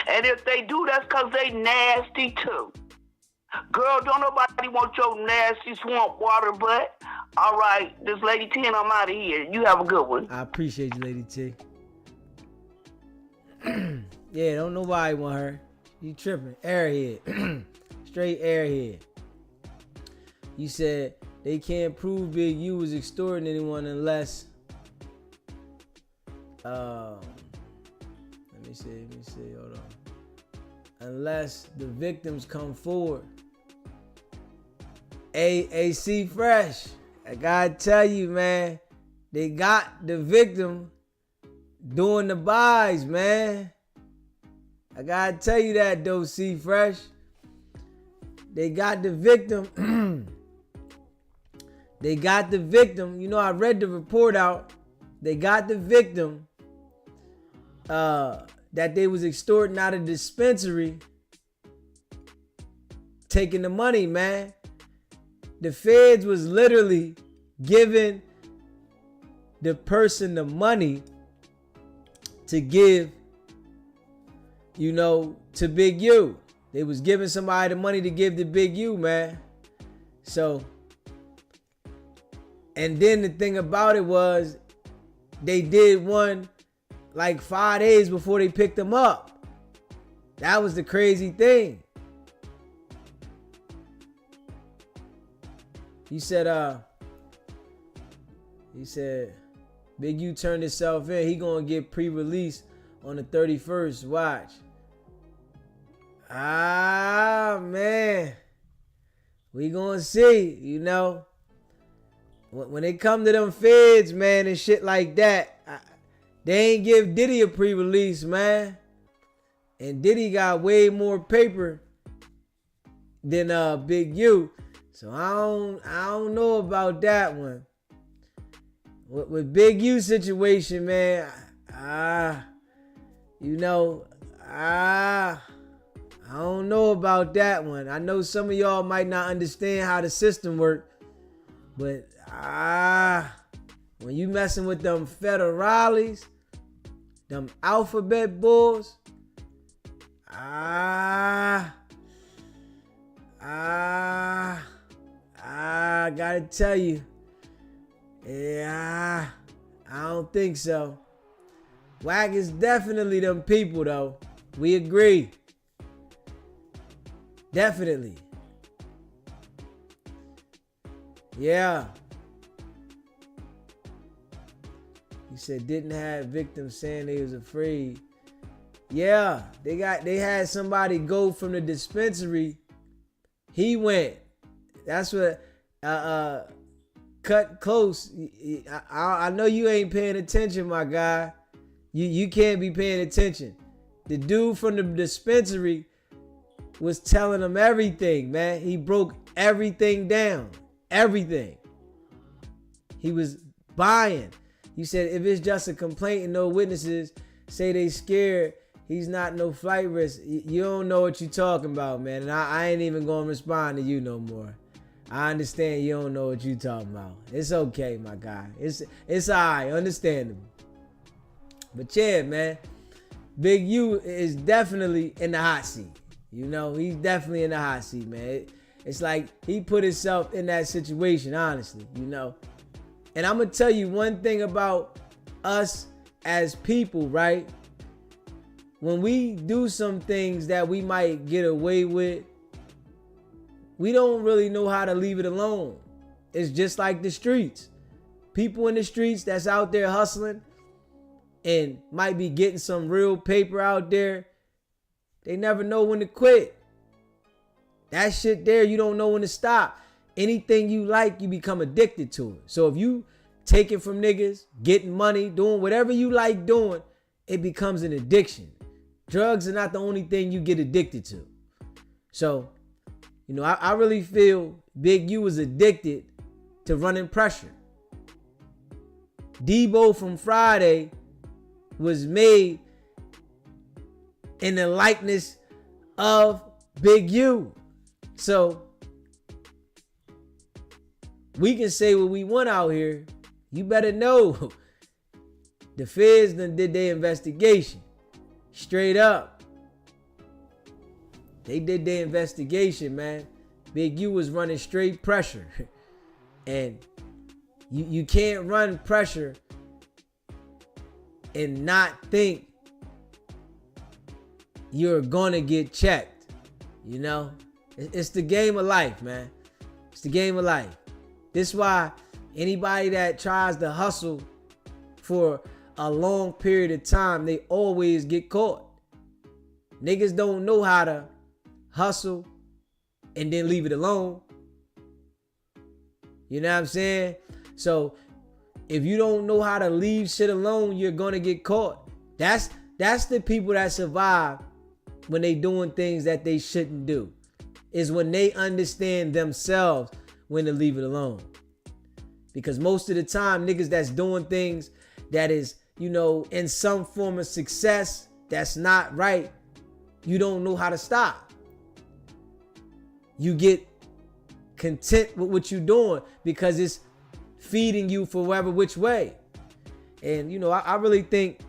And if they do, that's because they nasty too. Girl, don't nobody want your nasty swamp water butt. All right, this Lady T and I'm out of here. You have a good one. I appreciate you, Lady T. Yeah, don't nobody want her. You tripping. Airhead. Straight airhead. You said they can't prove Big U was extorting anyone unless... Let me see, hold on. Unless the victims come forward. AC Fresh, I gotta tell you, man, they got the victim doing the buys, man. I gotta tell you that, though, C Fresh. They got the victim. They got the victim. You know, I read the report out. They got the victim. That they was extorting out of dispensary, taking the money, man. The feds was literally giving the person the money to give, to Big U. They was giving somebody the money to give to Big U, man. So, and then the thing about it was, they did one like 5 days before they picked him up. That was the crazy thing. He said Big U turned himself in. He gonna get pre-release on the 31st. Watch. Man. We gonna see, When it come to them feds, man, and shit like that, they ain't give Diddy a pre-release, man. And Diddy got way more paper than Big U. So I don't know about that one. With Big U situation, man, I don't know about that one. I know some of y'all might not understand how the system works, but when you messing with them federales, them alphabet bulls, I gotta tell you, I don't think so. Wack is definitely them people, though. We agree. Definitely. Yeah. He said didn't have victims saying they was afraid. Yeah, they had somebody go from the dispensary. He went. That's what cut close. I know you ain't paying attention, my guy. You can't be paying attention. The dude from the dispensary was telling him everything, man. He broke everything down. Everything. He was buying. You said if it's just a complaint and no witnesses say they scared, he's not no flight risk. You don't know what you talking about, man. And I ain't even gonna respond to you no more. I understand you don't know what you talking about. It's okay, my guy. It's alright, understandable. But yeah, man, Big U is definitely in the hot seat. You know, he's definitely in the hot seat, man. It's like he put himself in that situation, honestly, you know. And I'm going to tell you one thing about us as people, right? When we do some things that we might get away with, we don't really know how to leave it alone. It's just like the streets. People in the streets that's out there hustling and might be getting some real paper out there, they never know when to quit. That shit there, you don't know when to stop. Anything you like, you become addicted to it. So if you take it from niggas, getting money, doing whatever you like doing, it becomes an addiction. Drugs are not the only thing you get addicted to. So, you know, I really feel Big U was addicted to running pressure. Debo from Friday was made in the likeness of Big U. So we can say what we want out here. You better know the feds done did their investigation. Straight up. They did their investigation, man. Big U was running straight pressure. And you can't run pressure and not think you're gonna get checked. You know? It's the game of life, man. It's the game of life. This is why anybody that tries to hustle for a long period of time, they always get caught. Niggas don't know how to hustle and then leave it alone. You know what I'm saying? So if you don't know how to leave shit alone, you're gonna get caught. That's the people that survive when they doing things that they shouldn't do. Is when they understand themselves when to leave it alone. Because most of the time, niggas that's doing things that is, you know, in some form of success that's not right, you don't know how to stop. You get content with what you're doing because it's feeding you for whatever which way. And, you know, I really think,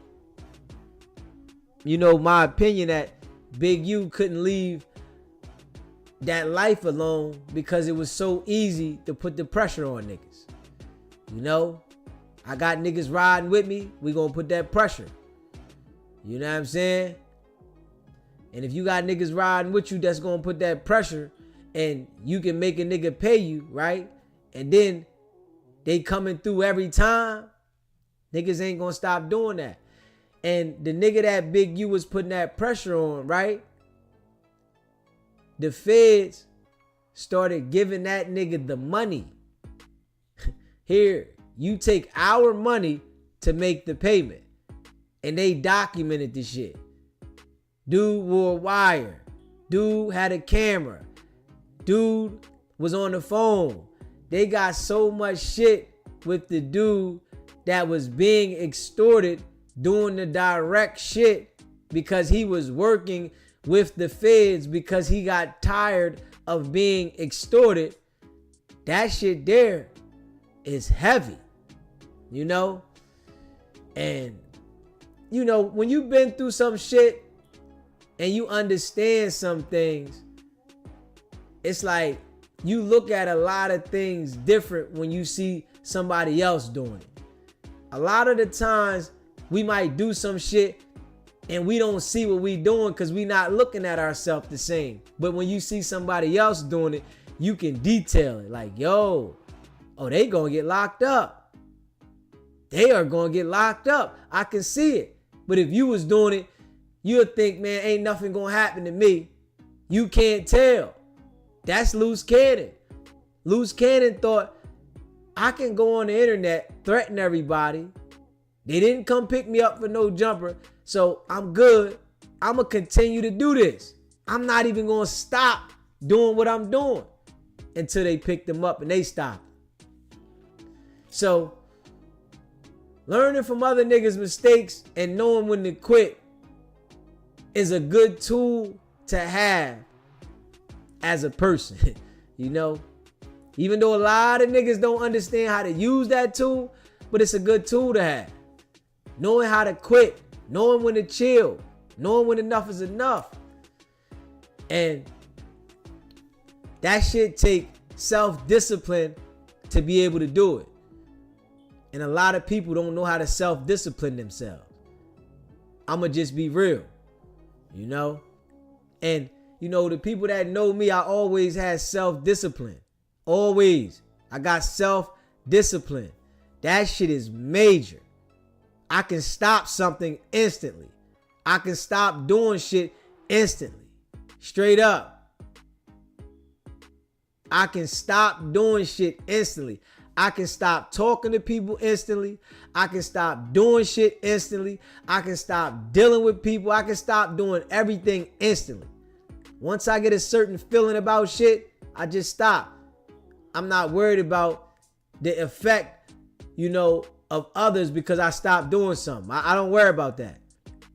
you know, my opinion that Big U couldn't leave that life alone because it was so easy to put the pressure on niggas. You know, I got niggas riding with me, we gonna put that pressure. You know what I'm saying? And if you got niggas riding with you that's gonna put that pressure and you can make a nigga pay you, right? And then they coming through every time, niggas ain't gonna stop doing that. And the nigga that Big U was putting that pressure on, right? The feds started giving that nigga the money. Here, you take our money to make the payment. And they documented this shit. Dude wore a wire. Dude had a camera. Dude was on the phone. They got so much shit with the dude that was being extorted doing the direct shit because he was working with the feds because he got tired of being extorted. That shit there is heavy, you know? And, you know, when you've been through some shit and you understand some things, it's like you look at a lot of things different when you see somebody else doing it. A lot of the times we might do some shit and we don't see what we doing because we not looking at ourselves the same. But when you see somebody else doing it, you can detail it. Like, yo, oh, they gonna get locked up. They are gonna get locked up. I can see it. But if you was doing it, you'll think, man, ain't nothing gonna happen to me. You can't tell. That's Luce Cannon. Luce Cannon thought, I can go on the internet, threaten everybody. They didn't come pick me up for no jumper, so I'm good. I'm going to continue to do this. I'm not even going to stop doing what I'm doing until they pick them up and they stop. So learning from other niggas' mistakes and knowing when to quit is a good tool to have as a person. You know, even though a lot of niggas don't understand how to use that tool, but it's a good tool to have. Knowing how to quit, knowing when to chill, knowing when enough is enough. And that shit take self-discipline to be able to do it. And a lot of people don't know how to self-discipline themselves. I'ma just be real, you know? And, you know, the people that know me, I always had self-discipline. Always. I got self-discipline. That shit is major. I can stop something instantly. I can stop doing shit instantly. Straight up. I can stop doing shit instantly. I can stop talking to people instantly. I can stop doing shit instantly. I can stop dealing with people. I can stop doing everything instantly. Once I get a certain feeling about shit, I just stop. I'm not worried about the effect, you know, of others because I stopped doing something. I don't worry about that.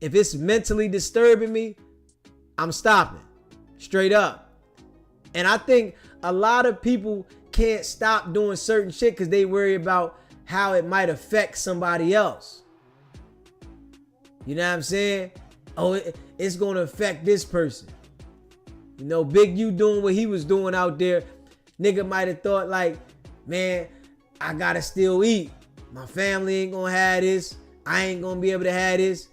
If it's mentally disturbing me, I'm stopping. Straight up. And I think a lot of people can't stop doing certain shit because they worry about how it might affect somebody else. You know what I'm saying? Oh, it's going to affect this person. You know, Big U doing what he was doing out there, nigga might have thought like, man, I gotta still eat. My family ain't gonna have this. I ain't gonna be able to have this.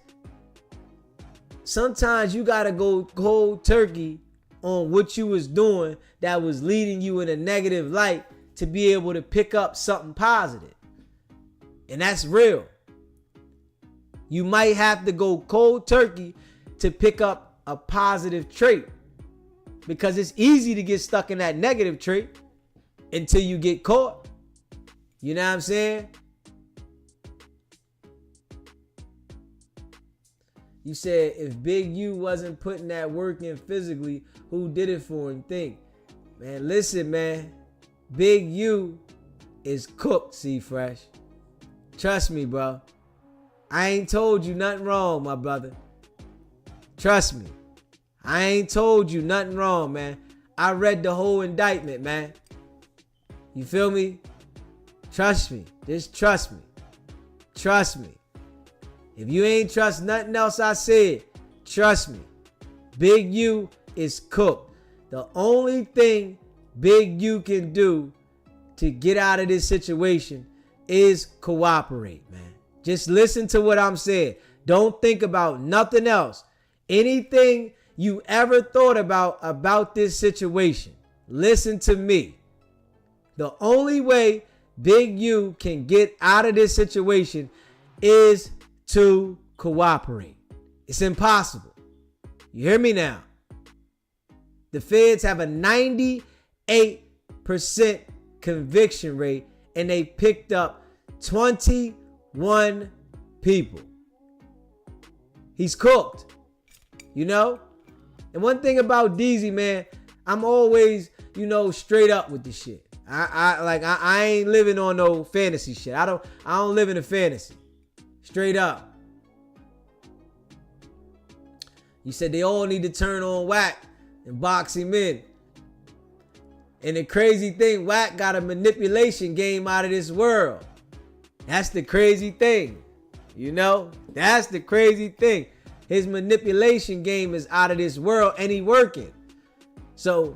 Sometimes you gotta go cold turkey on what you was doing that was leading you in a negative light to be able to pick up something positive. And that's real. You might have to go cold turkey to pick up a positive trait. Because it's easy to get stuck in that negative trait until you get caught. You know what I'm saying? You said if Big U wasn't putting that work in physically, who did it for him? Think. Man, listen, man. Big U is cooked, C-Fresh. Trust me, bro. I ain't told you nothing wrong, my brother. Trust me. I ain't told you nothing wrong, man. I read the whole indictment, man. You feel me? Trust me. Just trust me. Trust me. If you ain't trust nothing else I said, trust me. Big U is cooked. The only thing Big U can do to get out of this situation is cooperate, man. Just listen to what I'm saying. Don't think about nothing else. Anything you ever thought about this situation, listen to me. The only way Big U can get out of this situation is to cooperate. It's impossible. You hear me now? The feds have a 98% conviction rate and they picked up 21 people. He's cooked. You know? And one thing about DZ, man, I'm always, you know, straight up with this shit. I ain't living on no fantasy shit. I don't live in a fantasy. Straight up. You said they all need to turn on Wack and box him in. And the crazy thing, Wack got a manipulation game out of this world. That's the crazy thing. You know? That's the crazy thing. His manipulation game is out of this world and he working. So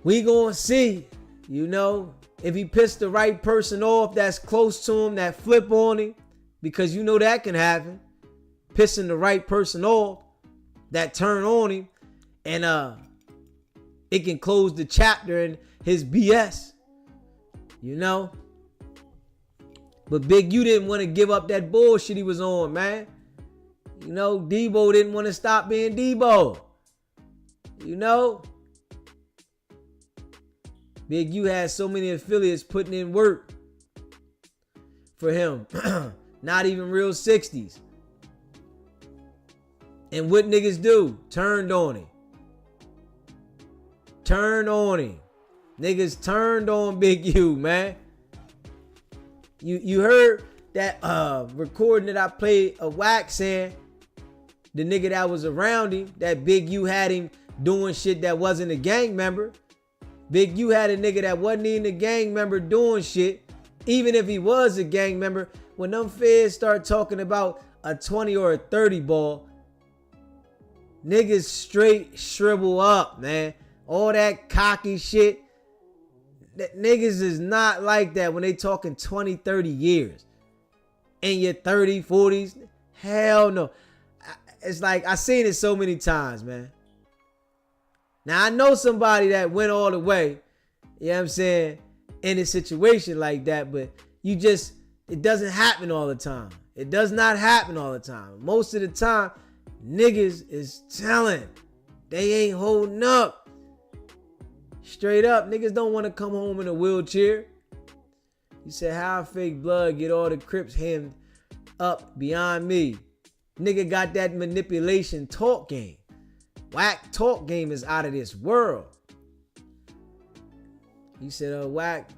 we gonna see, you know, if he pissed the right person off that's close to him, that flip on him, because you know that can happen. Pissing the right person off, that turn on him, and it can close the chapter in his BS. You know? But Big U didn't want to give up that bullshit he was on, man. You know, Debo didn't want to stop being Debo. You know? Big U had so many affiliates putting in work for him. Not even real 60s. And what niggas do? Turned on him. Turned on him. Niggas turned on Big U, man. You heard that recording that I played of Wack saying the nigga that was around him, that Big U had him doing shit that wasn't a gang member. Big U had a nigga that wasn't even a gang member doing shit. Even if he was a gang member, when them feds start talking about a 20 or a 30 ball, niggas straight shrivel up, man. All that cocky shit. Niggas is not like that when they talking 20, 30 years. In your 30s, 40s. Hell no. It's like, I seen it so many times, man. Now, I know somebody that went all the way, you know what I'm saying, in a situation like that, but it doesn't happen all the time. It does not happen all the time. Most of the time, niggas is telling. They ain't holding up. Straight up, niggas don't want to come home in a wheelchair. He said, how fake blood get all the Crips hemmed up beyond me? Nigga got that manipulation talk game. Wack talk game is out of this world. He said, Wack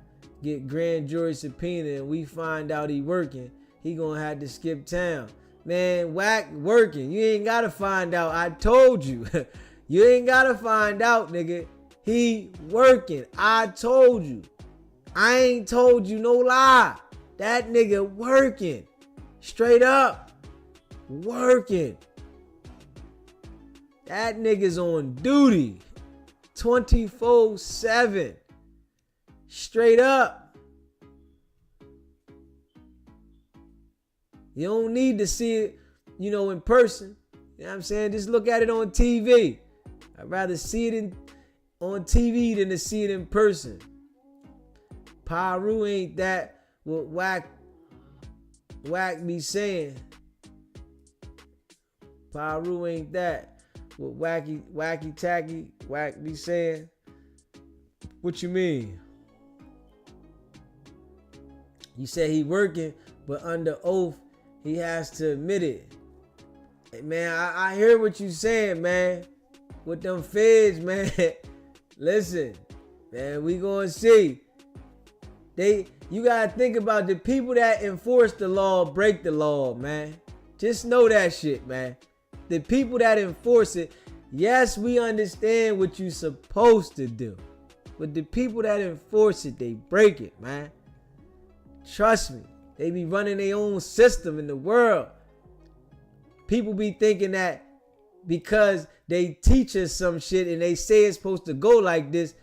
get grand jury subpoena and we find out he working, he gonna have to skip town. Man, Wack working. You ain't gotta find out. I told you. You ain't gotta find out, nigga. He working. I told you. I ain't told you no lie. That nigga working. Straight up. Working. That nigga's on duty 24/7. Straight up. You don't need to see it, in person. You know what I'm saying? Just look at it on TV. I'd rather see it on TV than to see it in person. Pyru ain't that what Wack be saying. Pyru ain't that what wacky tacky Wack be saying. What you mean? You said he working, but under oath he has to admit it. Hey, man, I hear what you saying, man. With them feds, man. Listen, man, we gonna see. You gotta think about the people that enforce the law break the law, man. Just know that shit, man. The people that enforce it, yes, we understand what you supposed to do. But the people that enforce it, they break it, man. Trust me. They be running their own system in the world. People be thinking that because they teach us some shit and they say it's supposed to go like this,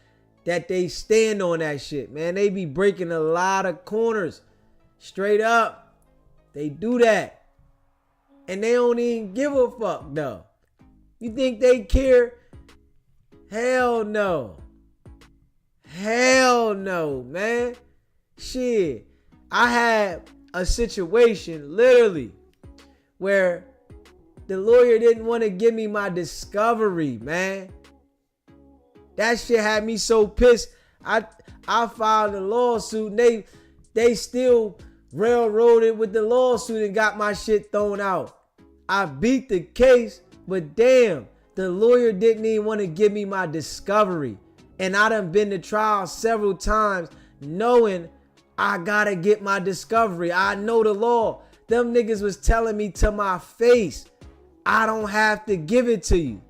that they stand on that shit, man. They be breaking a lot of corners. Straight up. They do that. And they don't even give a fuck, though. You think they care? Hell no. Hell no, man. Shit. I had a situation, literally, where the lawyer didn't want to give me my discovery, man. That shit had me so pissed. I filed a lawsuit and they still railroaded with the lawsuit and got my shit thrown out. I beat the case, but damn, the lawyer didn't even want to give me my discovery. And I done been to trial several times knowing I gotta get my discovery. I know the law. Them niggas was telling me to my face, I don't have to give it to you.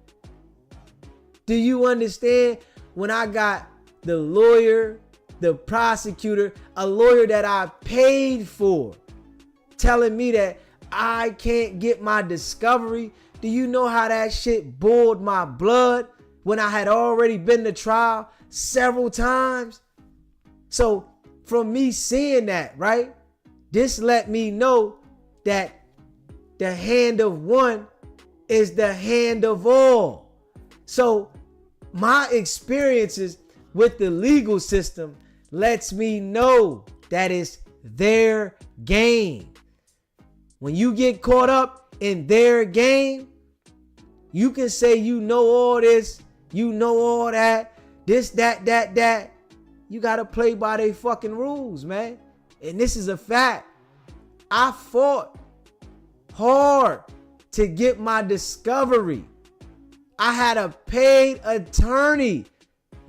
Do you understand? When I got the lawyer, the prosecutor, a lawyer that I paid for, telling me that I can't get my discovery. Do you know how that shit boiled my blood when I had already been to trial several times? So from me seeing that, right, this let me know that the hand of one is the hand of all. So my experiences with the legal system lets me know that it's their game. When you get caught up in their game, you can say you know all this, you know all that, this, that. You gotta play by their fucking rules, man. And this is a fact. I fought hard to get my discovery. I had a paid attorney.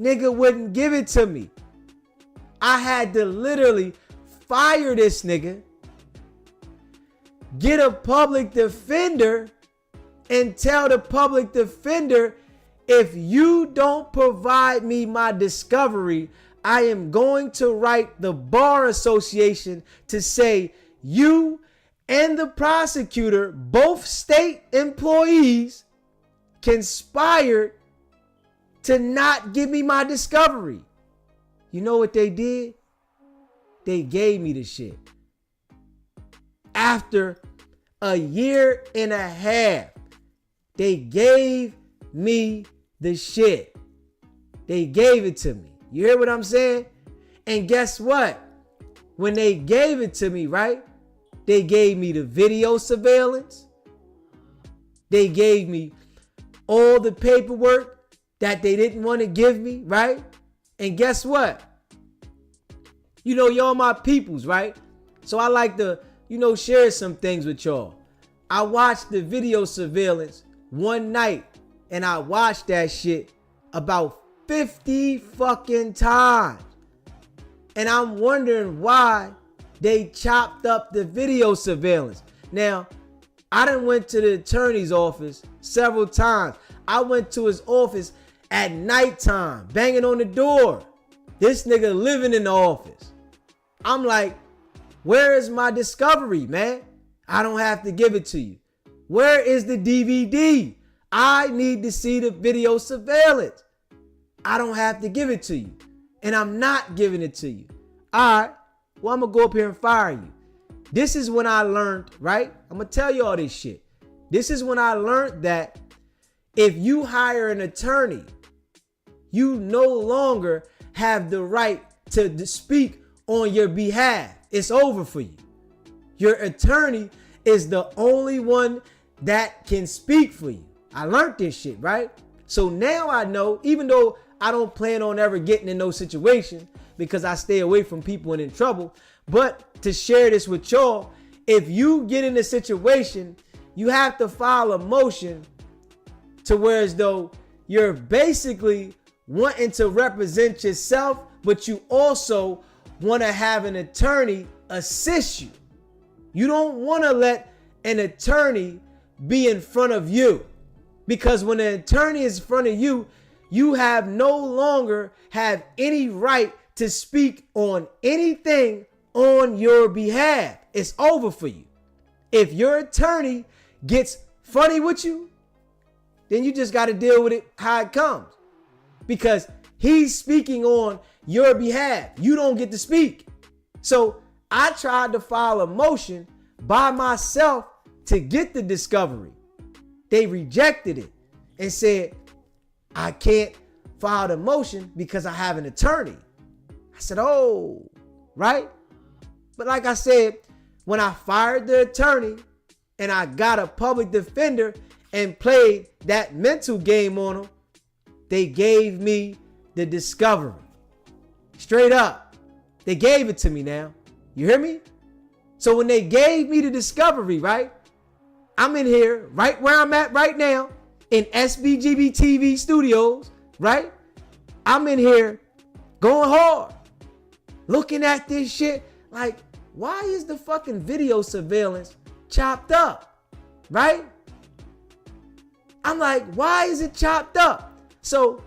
Nigga wouldn't give it to me. I had to literally fire this nigga, get a public defender, and tell the public defender, if you don't provide me my discovery, I am going to write the Bar Association to say you and the prosecutor, both state employees, conspired to not give me my discovery. You know what they did? They gave me the shit. After a year and a half, they gave me the shit. They gave it to me. You hear what I'm saying? And guess what? When they gave it to me, right? They gave me the video surveillance. They gave me all the paperwork that they didn't want to give me, right? And guess what? You know, y'all my peoples, right? So I like to, share some things with y'all. I watched the video surveillance one night, and I watched that shit about 50 fucking times. And I'm wondering why they chopped up the video surveillance. Now, I done went to the attorney's office several times. I went to his office at nighttime, banging on the door. This nigga living in the office. I'm like, where is my discovery, man? I don't have to give it to you. Where is the DVD? I need to see the video surveillance. I don't have to give it to you. And I'm not giving it to you. All right. Well, I'm going to go up here and fire you. This is when I learned, right? I'm going to tell you all this shit. This is when I learned that if you hire an attorney, you no longer have the right to speak on your behalf. It's over for you. Your attorney is the only one that can speak for you. I learned this shit, right? So now I know, even though I don't plan on ever getting in those situations because I stay away from people and in trouble, but to share this with y'all, if you get in a situation, you have to file a motion to where as though you're basically wanting to represent yourself, but you also want to have an attorney assist you. You don't want to let an attorney be in front of you, because when an attorney is in front of you, you have no longer have any right to speak on anything on your behalf. It's over for you. If your attorney gets funny with you, then you just got to deal with it how it comes, because he's speaking on your behalf. You don't get to speak. So I tried to file a motion by myself to get the discovery. They rejected it and said, I can't file the motion because I have an attorney. I said, oh, right? But like I said, when I fired the attorney and I got a public defender and played that mental game on them, they gave me the discovery. Straight up. They gave it to me now. You hear me? So when they gave me the discovery, right? I'm in here, right where I'm at right now, in SBGB TV studios, right? I'm in here going hard, looking at this shit like, why is the fucking video surveillance chopped up, right? I'm like, why is it chopped up? So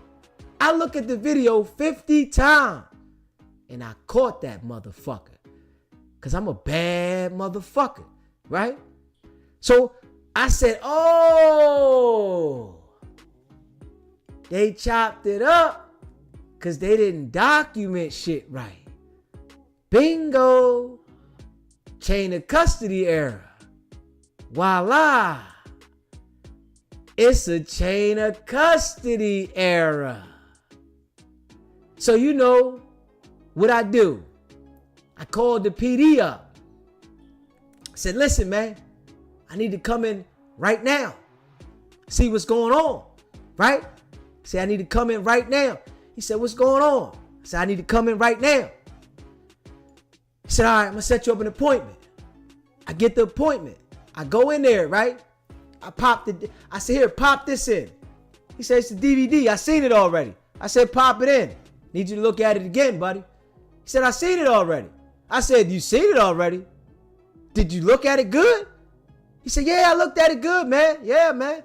I look at the video 50 times and I caught that motherfucker, because I'm a bad motherfucker, right? So I said, oh, they chopped it up because they didn't document shit right. Bingo. Chain of custody era. Voila. It's a chain of custody era. So you know what I do? I called the PD up. I said, listen, man, I need to come in right now. See what's going on, right? I said, I need to come in right now. He said, what's going on? I said, I need to come in right now. He said, all right, I'm going to set you up an appointment. I get the appointment. I go in there, right? I said, here, pop this in. He said, it's the DVD. I seen it already. I said, pop it in. Need you to look at it again, buddy. He said, I seen it already. I said, you seen it already? Did you look at it good? He said, yeah, I looked at it good, man. Yeah, man.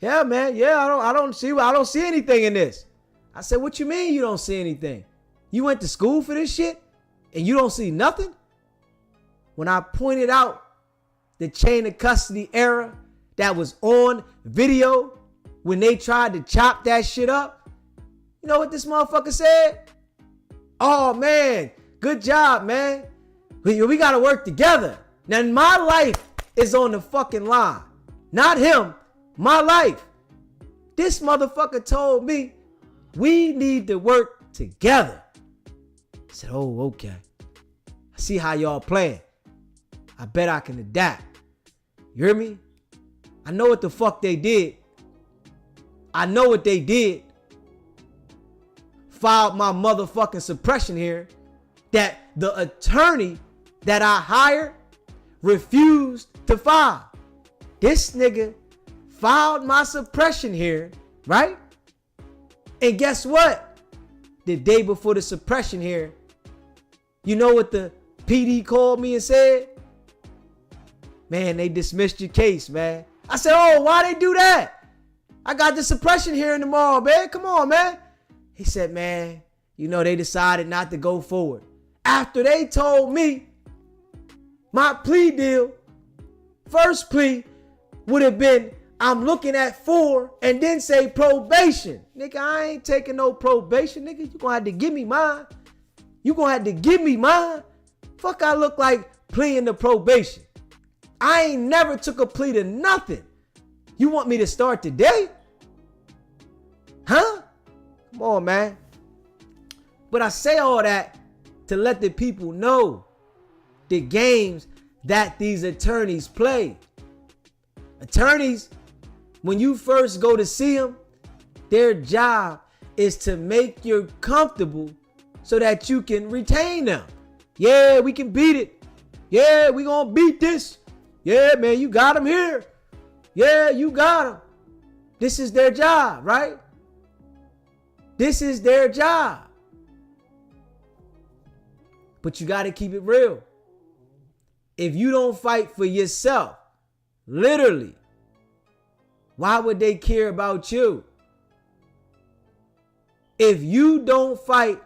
Yeah, man. Yeah, I don't see anything in this. I said, what you mean you don't see anything? You went to school for this shit and you don't see nothing? When I pointed out the chain of custody error that was on video when they tried to chop that shit up, you know what this motherfucker said? Oh, man, good job, man. We got to work together. Now, my life is on the fucking line. Not him, my life. This motherfucker told me we need to work together. I said, oh, okay. I see how y'all playing. I bet I can adapt. You hear me? I know what the fuck they did. I know what they did. Filed my motherfucking suppression here that the attorney that I hired refused to file. This nigga filed my suppression here, right? And guess what? The day before the suppression here, you know what the PD called me and said? Man, they dismissed your case, man. I said, oh, why they do that? I got the suppression hearing tomorrow, man. Come on, man. He said, man, you know, they decided not to go forward. After they told me my plea deal, first plea would have been, I'm looking at 4 and then say probation. Nigga, I ain't taking no probation, nigga. You gonna have to give me mine. You gonna have to give me mine. Fuck, I look like pleading to probation. I ain't never took a plea to nothing. You want me to start today? Huh? Come on, man. But I say all that to let the people know the games that these attorneys play. Attorneys, when you first go to see them, their job is to make you comfortable so that you can retain them. Yeah, we can beat it. Yeah, we gonna beat this. Yeah, man, you got them here. Yeah, you got them. This is their job, right? This is their job. But you got to keep it real. If you don't fight for yourself, literally, why would they care about you? If you don't fight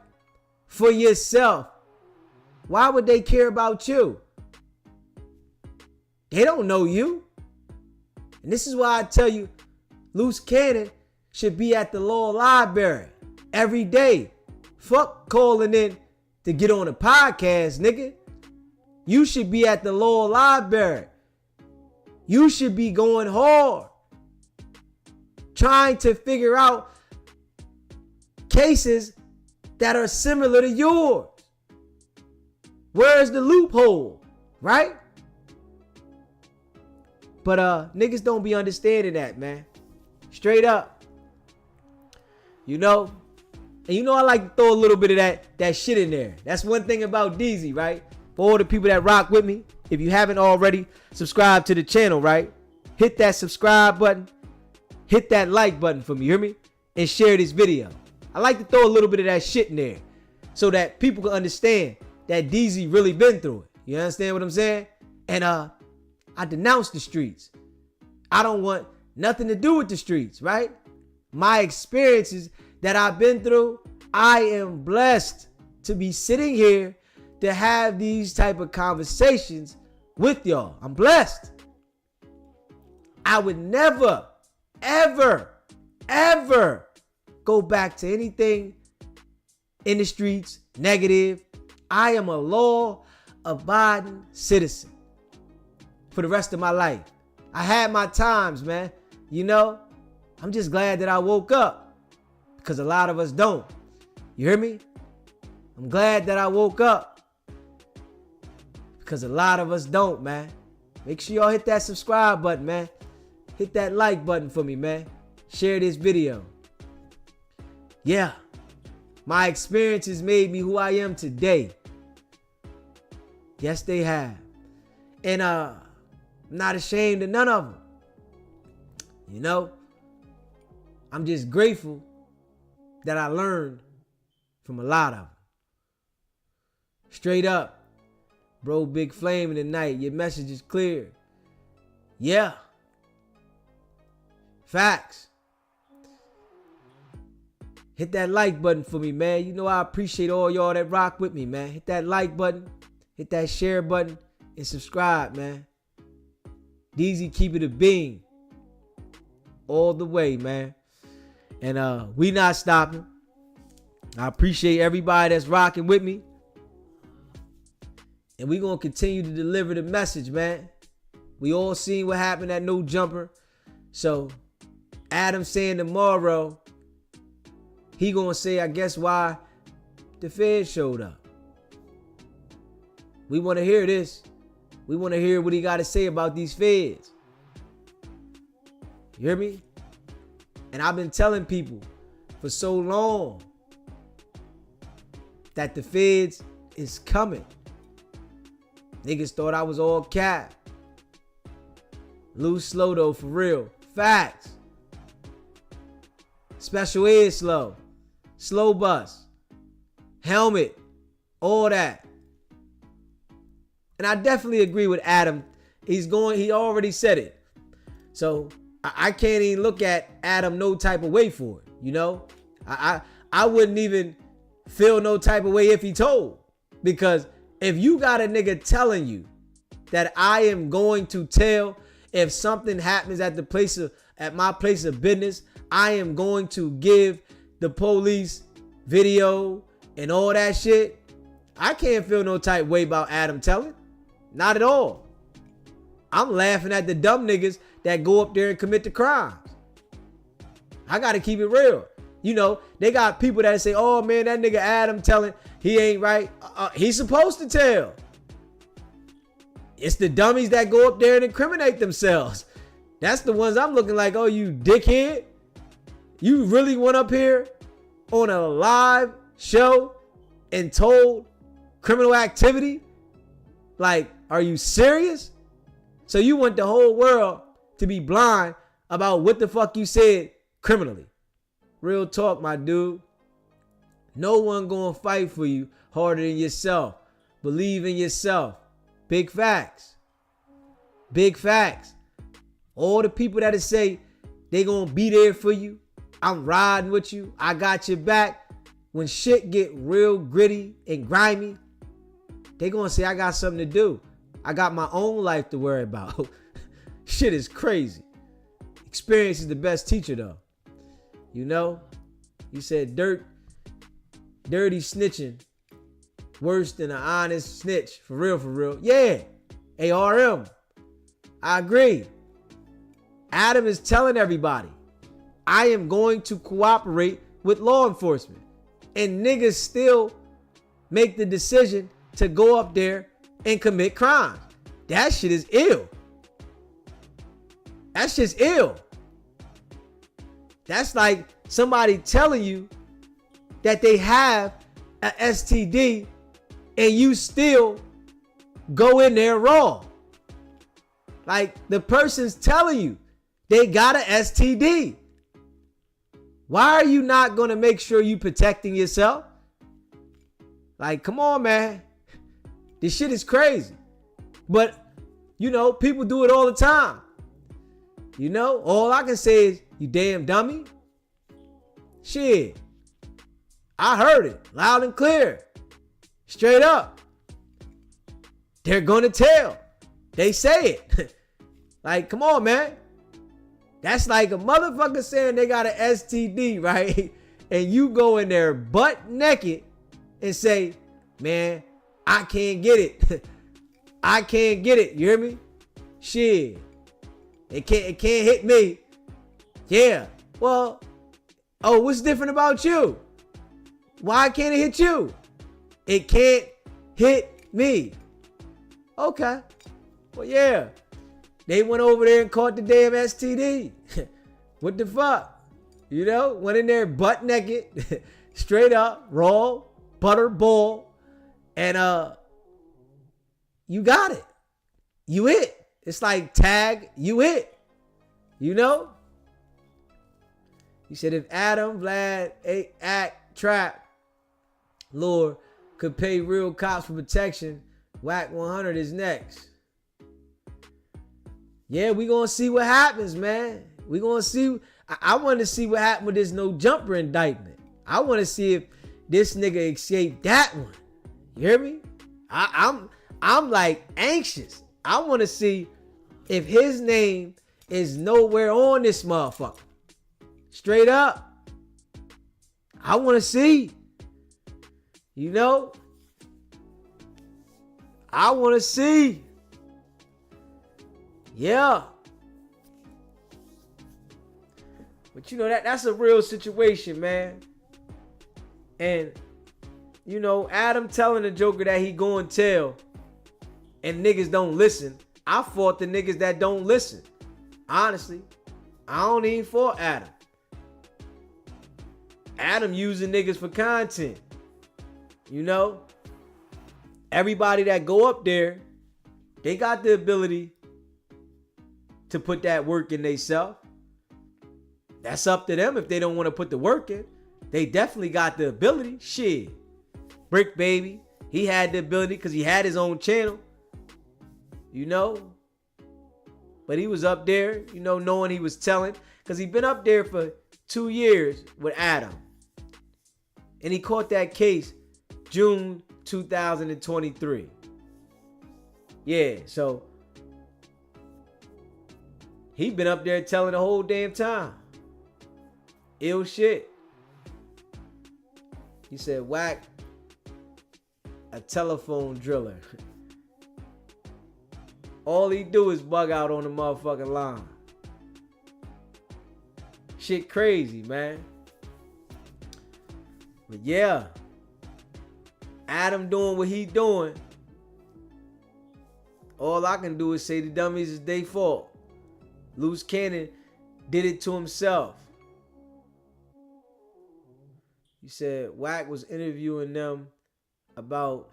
for yourself, why would they care about you? They don't know you. And this is why I tell you, Luce Cannon should be at the law library every day. Fuck calling in to get on a podcast, nigga. You should be at the law library. You should be going hard, trying to figure out cases that are similar to yours. Where's the loophole, right? But niggas don't be understanding that, man. Straight up. You know? And you know I like to throw a little bit of that shit in there. That's one thing about DZ, right? For all the people that rock with me, if you haven't already subscribed to the channel, right? Hit that subscribe button. Hit that like button for me, you hear me? And share this video. I like to throw a little bit of that shit in there so that people can understand that DZ really been through it. You understand what I'm saying? And I denounce the streets. I don't want nothing to do with the streets, right? My experiences that I've been through, I am blessed to be sitting here to have these type of conversations with y'all. I'm blessed. I would never, ever, ever go back to anything in the streets negative. I am a law-abiding citizen for the rest of my life. I had my times, man. You know, I'm just glad that I woke up because a lot of us don't. You hear me? I'm glad that I woke up because a lot of us don't, man. Make sure y'all hit that subscribe button, man. Hit that like button for me, man. Share this video. Yeah, my experiences made me who I am today. Yes, they have. And I'm not ashamed of none of them. You know, I'm just grateful that I learned from a lot of them. Straight up, bro, Big Flame in the night. Your message is clear. Yeah. Facts. Hit that like button for me, man. You know I appreciate all y'all that rock with me, man. Hit that like button, hit that share button, and subscribe, man. DZ keep it a bean. All the way, man. And we not stopping. I appreciate everybody that's rocking with me. And we gonna continue to deliver the message, man. We all seen what happened at No Jumper. So Adam saying tomorrow, he gonna say, I guess, why the Fed showed up. We wanna hear this. We wanna hear what he gotta say about these Feds. You hear me? And I've been telling people for so long that the Feds is coming. Niggas thought I was all cap. Luce slow though, for real. Facts. Special ed slow. Slow bus. Helmet. All that. And I definitely agree with Adam. He already said it. So I can't even look at Adam no type of way for it. You know? I wouldn't even feel no type of way if he told. Because if you got a nigga telling you that I am going to tell if something happens at my place of business, I am going to give the police video and all that shit, I can't feel no type way about Adam telling. Not at all. I'm laughing at the dumb niggas that go up there and commit the crimes. I gotta keep it real. You know, they got people that say, oh man, that nigga Adam telling, he ain't right. He's supposed to tell. It's the dummies that go up there and incriminate themselves. That's the ones I'm looking like, oh, you dickhead. You really went up here on a live show and told criminal activity? Like, are you serious? So you want the whole world to be blind about what the fuck you said criminally. Real talk, my dude. No one gonna fight for you harder than yourself. Believe in yourself. Big facts. Big facts. All the people that say they gonna be there for you. I'm riding with you. I got your back. When shit get real gritty and grimy, they gonna say I got something to do. I got my own life to worry about. Shit is crazy. Experience is the best teacher though. You know? You said dirty snitching worse than an honest snitch. For real, for real. Yeah. ARM. I agree. Adam is telling everybody, I am going to cooperate with law enforcement. And niggas still make the decision to go up there and commit crimes. That shit is ill. That's just ill. That's like somebody telling you that they have a STD and you still go in there raw. Like the person's telling you they got a STD. Why are you not going to make sure you protecting yourself? Like, come on, man. This shit is crazy. But, you know, people do it all the time. You know, all I can say is, you damn dummy. Shit. I heard it loud and clear. Straight up. They're going to tell. They say it. Like, come on, man. That's like a motherfucker saying they got an STD, right? And you go in there butt naked and say, man, I can't get it. I can't get it. You hear me? Shit. It can't hit me. Yeah. Well, oh, what's different about you? Why can't it hit you? It can't hit me. Okay. Well, yeah. They went over there and caught the damn STD. What the fuck? You know, went in there butt naked, straight up, raw, butter ball, and you got it. You hit. It's like tag, you hit. You know? He said if Adam, Vlad, Act, Trap, Lure could pay real cops for protection, Wack 100 is next. Yeah, we gonna see what happens, man. We gonna see. I want to see what happened with this no jumper indictment. I want to see if this nigga escaped that one. You hear me? I'm like anxious. I want to see if his name is nowhere on this motherfucker. Straight up. I want to see. You know? I want to see. Yeah. But you know that's a real situation, man. And you know, Adam telling the Joker that he go and tell and niggas don't listen. I fought the niggas that don't listen. Honestly, I don't even fought Adam. Adam using niggas for content. You know? Everybody that go up there, they got the ability to put that work in theyself. That's up to them if they don't want to put the work in. They definitely got the ability. Shit. Brick Baby, he had the ability because he had his own channel. You know? But he was up there, you know, knowing he was telling. Because he been up there for 2 years with Adam. And he caught that case June 2023. Yeah, so he been up there telling the whole damn time. Ill shit. He said, Wack, a telephone driller. All he do is bug out on the motherfucking line. Shit crazy, man. But yeah, Adam doing what he doing. All I can do is say the dummies is their fault. Luce Cannon did it to himself. He said Wack was interviewing them about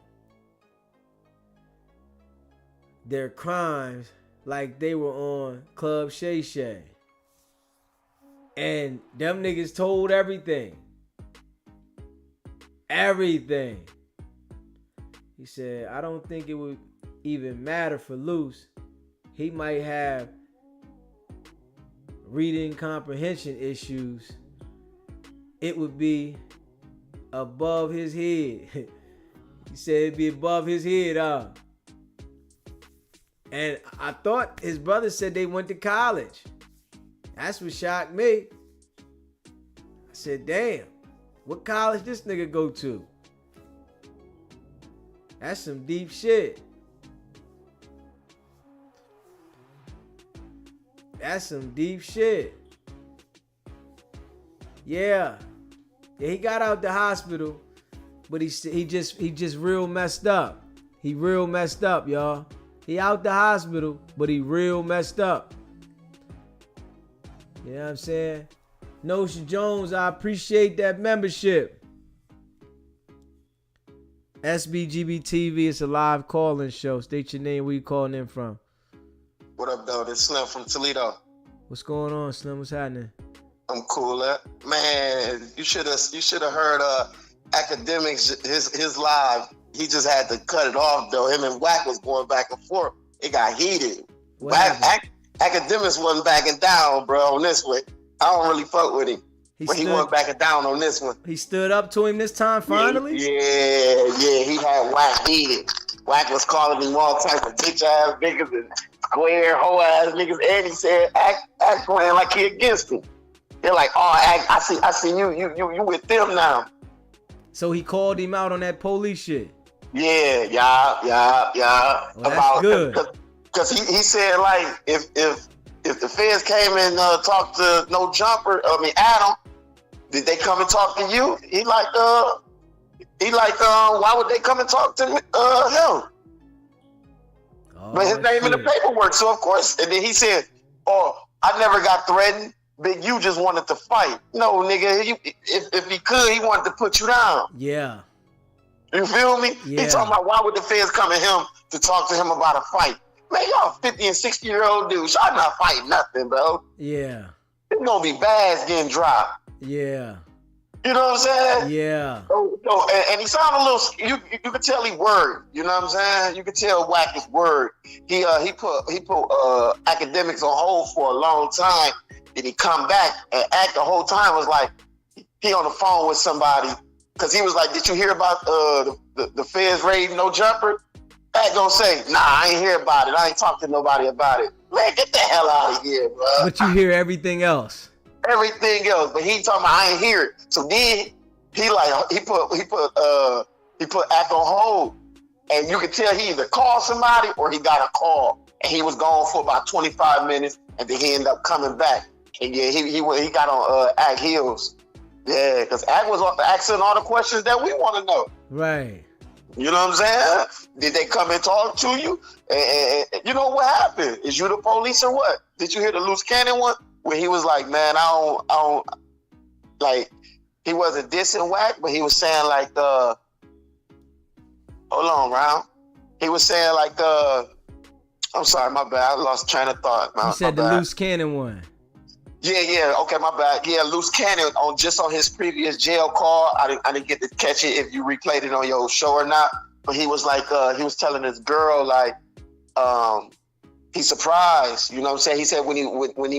their crimes like they were on Club Shay Shay. And them niggas told everything. Everything. He said, I don't think it would even matter for Luce. He might have reading comprehension issues. It would be above his head. He said it'd be above his head. And I thought his brother said they went to college. That's what shocked me. I said, damn, what college this nigga go to? That's some deep shit. That's some deep shit. Yeah. Yeah, he got out the hospital, but he just real messed up. He real messed up, y'all. He out the hospital, but he real messed up. You know what I'm saying? Nosha Jones, I appreciate that membership. SBGB TV, it's a live call-in show. State your name, where you calling in from. What up, though? This Slim from Toledo. What's going on, Slim? What's happening? I'm cool. Man, you should have heard Academics his live. He just had to cut it off though. Him and Wack was going back and forth. It got heated. Academics wasn't backing down, bro, on this one. I don't really fuck with him. He wasn't backing down on this one. He stood up to him this time finally? Yeah, he had Wack heated. Wack was calling him all types of bitch ass niggas and square hoe ass niggas, and he said act playing like he against him. They're like, oh, Act, I see you with them now. So he called him out on that police shit. Yeah. Well, that's good. Because he said like if the feds came and talked to No Jumper, Adam, did they come and talk to you? He like why would they come and talk to him? Oh, but his name in the paperwork, so of course. And then he said, oh, I never got threatened. But you just wanted to fight. No, nigga, if he could, he wanted to put you down. Yeah. You feel me? Yeah. He talking about why would the feds come to him to talk to him about a fight? Man, y'all 50 and 60-year-old dudes. Y'all not fighting nothing, bro. Yeah. it's gonna be bags getting dropped. Yeah. You know what I'm saying? Yeah. And he sounded a little. You could tell he worried. You know what I'm saying? You could tell Wack is worried. He put academics on hold for a long time. Then he come back and act the whole time was like he on the phone with somebody because he was like, "Did you hear about the feds raiding No Jumper?" Wack gonna say, "Nah, I ain't hear about it. I ain't talked to nobody about it." Man, get the hell out of here, bro. But you hear everything else. Everything else, but he talking about I ain't hear it. So then he put Act on hold, and you could tell he either called somebody or he got a call, and he was gone for about 25 minutes, and then he ended up coming back. And yeah, he got on Act heels, yeah, because Act was asking all the questions that we want to know. Right. You know what I'm saying? Did they come and talk to you? And you know what happened? Is you the police or what? Did you hear the Luce Cannon one? Where he was like, man, I don't, like, he wasn't dissing Wack, but he was saying like, hold on, Round. He was saying like, I'm sorry, my bad. I lost train of thought. You said the Luce Cannon one. Yeah, okay, my bad. Yeah, Luce Cannon on his previous jail call. I didn't get to catch it if you replayed it on your show or not. But he was like, he was telling this girl like, he's surprised, you know what I'm saying? He said when he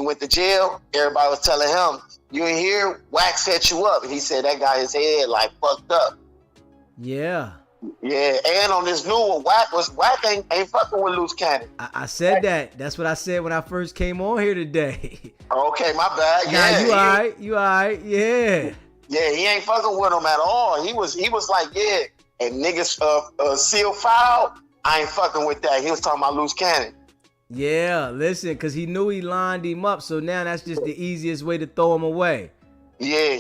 went to jail, everybody was telling him, "You ain't here, Wack set you up." And he said that got his head like fucked up. Yeah. Yeah, and on this new one, Wack ain't fucking with Luce Cannon. I said that. That's what I said when I first came on here today. Okay, my bad. Yeah, nah, you alright, yeah. Yeah, he ain't fucking with him at all. He was like, yeah, and niggas seal file, I ain't fucking with that. He was talking about Luce Cannon. Yeah, listen, because he knew he lined him up, so now that's just the easiest way to throw him away. Yeah.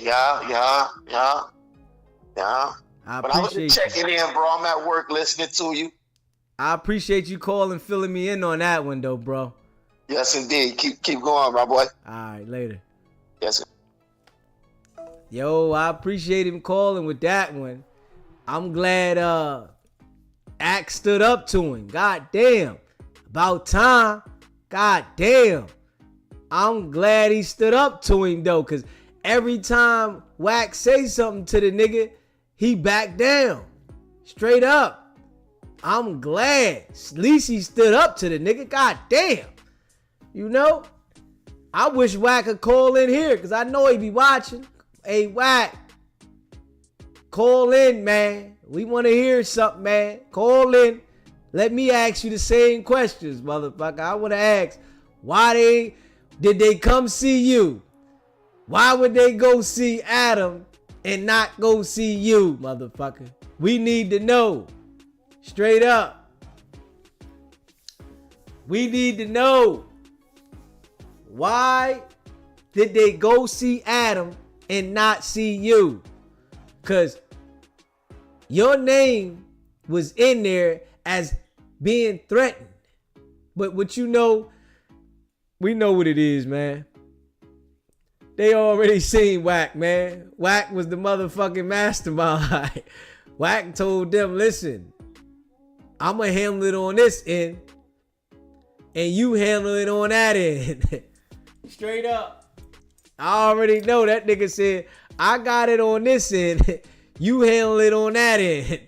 I But I was just checking in, bro. I'm at work listening to you. I appreciate you calling, filling me in on that one, though, bro. Yes, indeed. Keep going, my boy. All right, later. Yes, sir. Yo, I appreciate him calling with that one. I'm glad Act stood up to him. God damn. About time. God damn. I'm glad he stood up to him, though, because every time Wack say something to the nigga, he backed down. Straight up. I'm glad. At least he stood up to the nigga. God damn. You know? I wish Wack could call in here, because I know he be watching. Hey, Wack. Call in, man. We want to hear something, man. Call in. Let me ask you the same questions, motherfucker. I want to ask, did they come see you? Why would they go see Adam and not go see you, motherfucker? We need to know. Straight up. We need to know. Why did they go see Adam and not see you? Because your name was in there as being threatened. But what you know, we know what it is, man. They already seen Wack, man. Wack was the motherfucking mastermind. Wack told them, listen, I'm going to handle it on this end, and you handle it on that end. Straight up. I already know that nigga said, I got it on this end, you handle it on that end.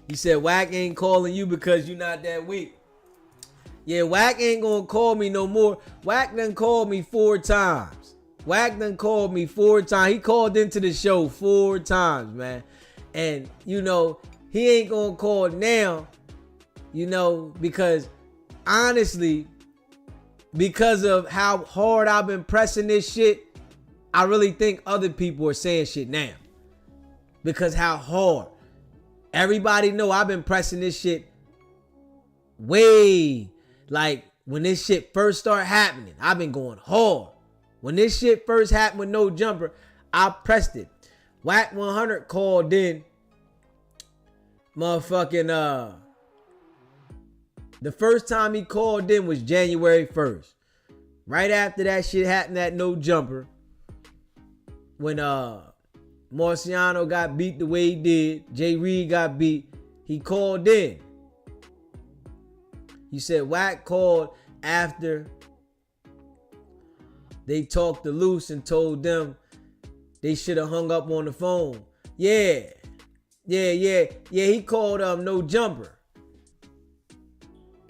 He said, Wack ain't calling you because you not that weak. Yeah, Wack ain't gonna call me no more. Wack done called me 4 times. Wack done called me 4 times. He called into the show 4 times, man. And, you know, he ain't gonna call now, you know, because honestly, because of how hard I've been pressing this shit, I really think other people are saying shit now. Because how hard. Everybody know I've been pressing this shit way, like when this shit first started happening, I've been going hard. When this shit first happened with No Jumper, I pressed it. Wack 100 called in. Motherfucking, the first time he called in was January 1st. Right after that shit happened at No Jumper. When, Marciano got beat the way he did. Jay Reed got beat. He called in. You said Wack called after they talked to Luce and told them they should have hung up on the phone. Yeah. He called No Jumper.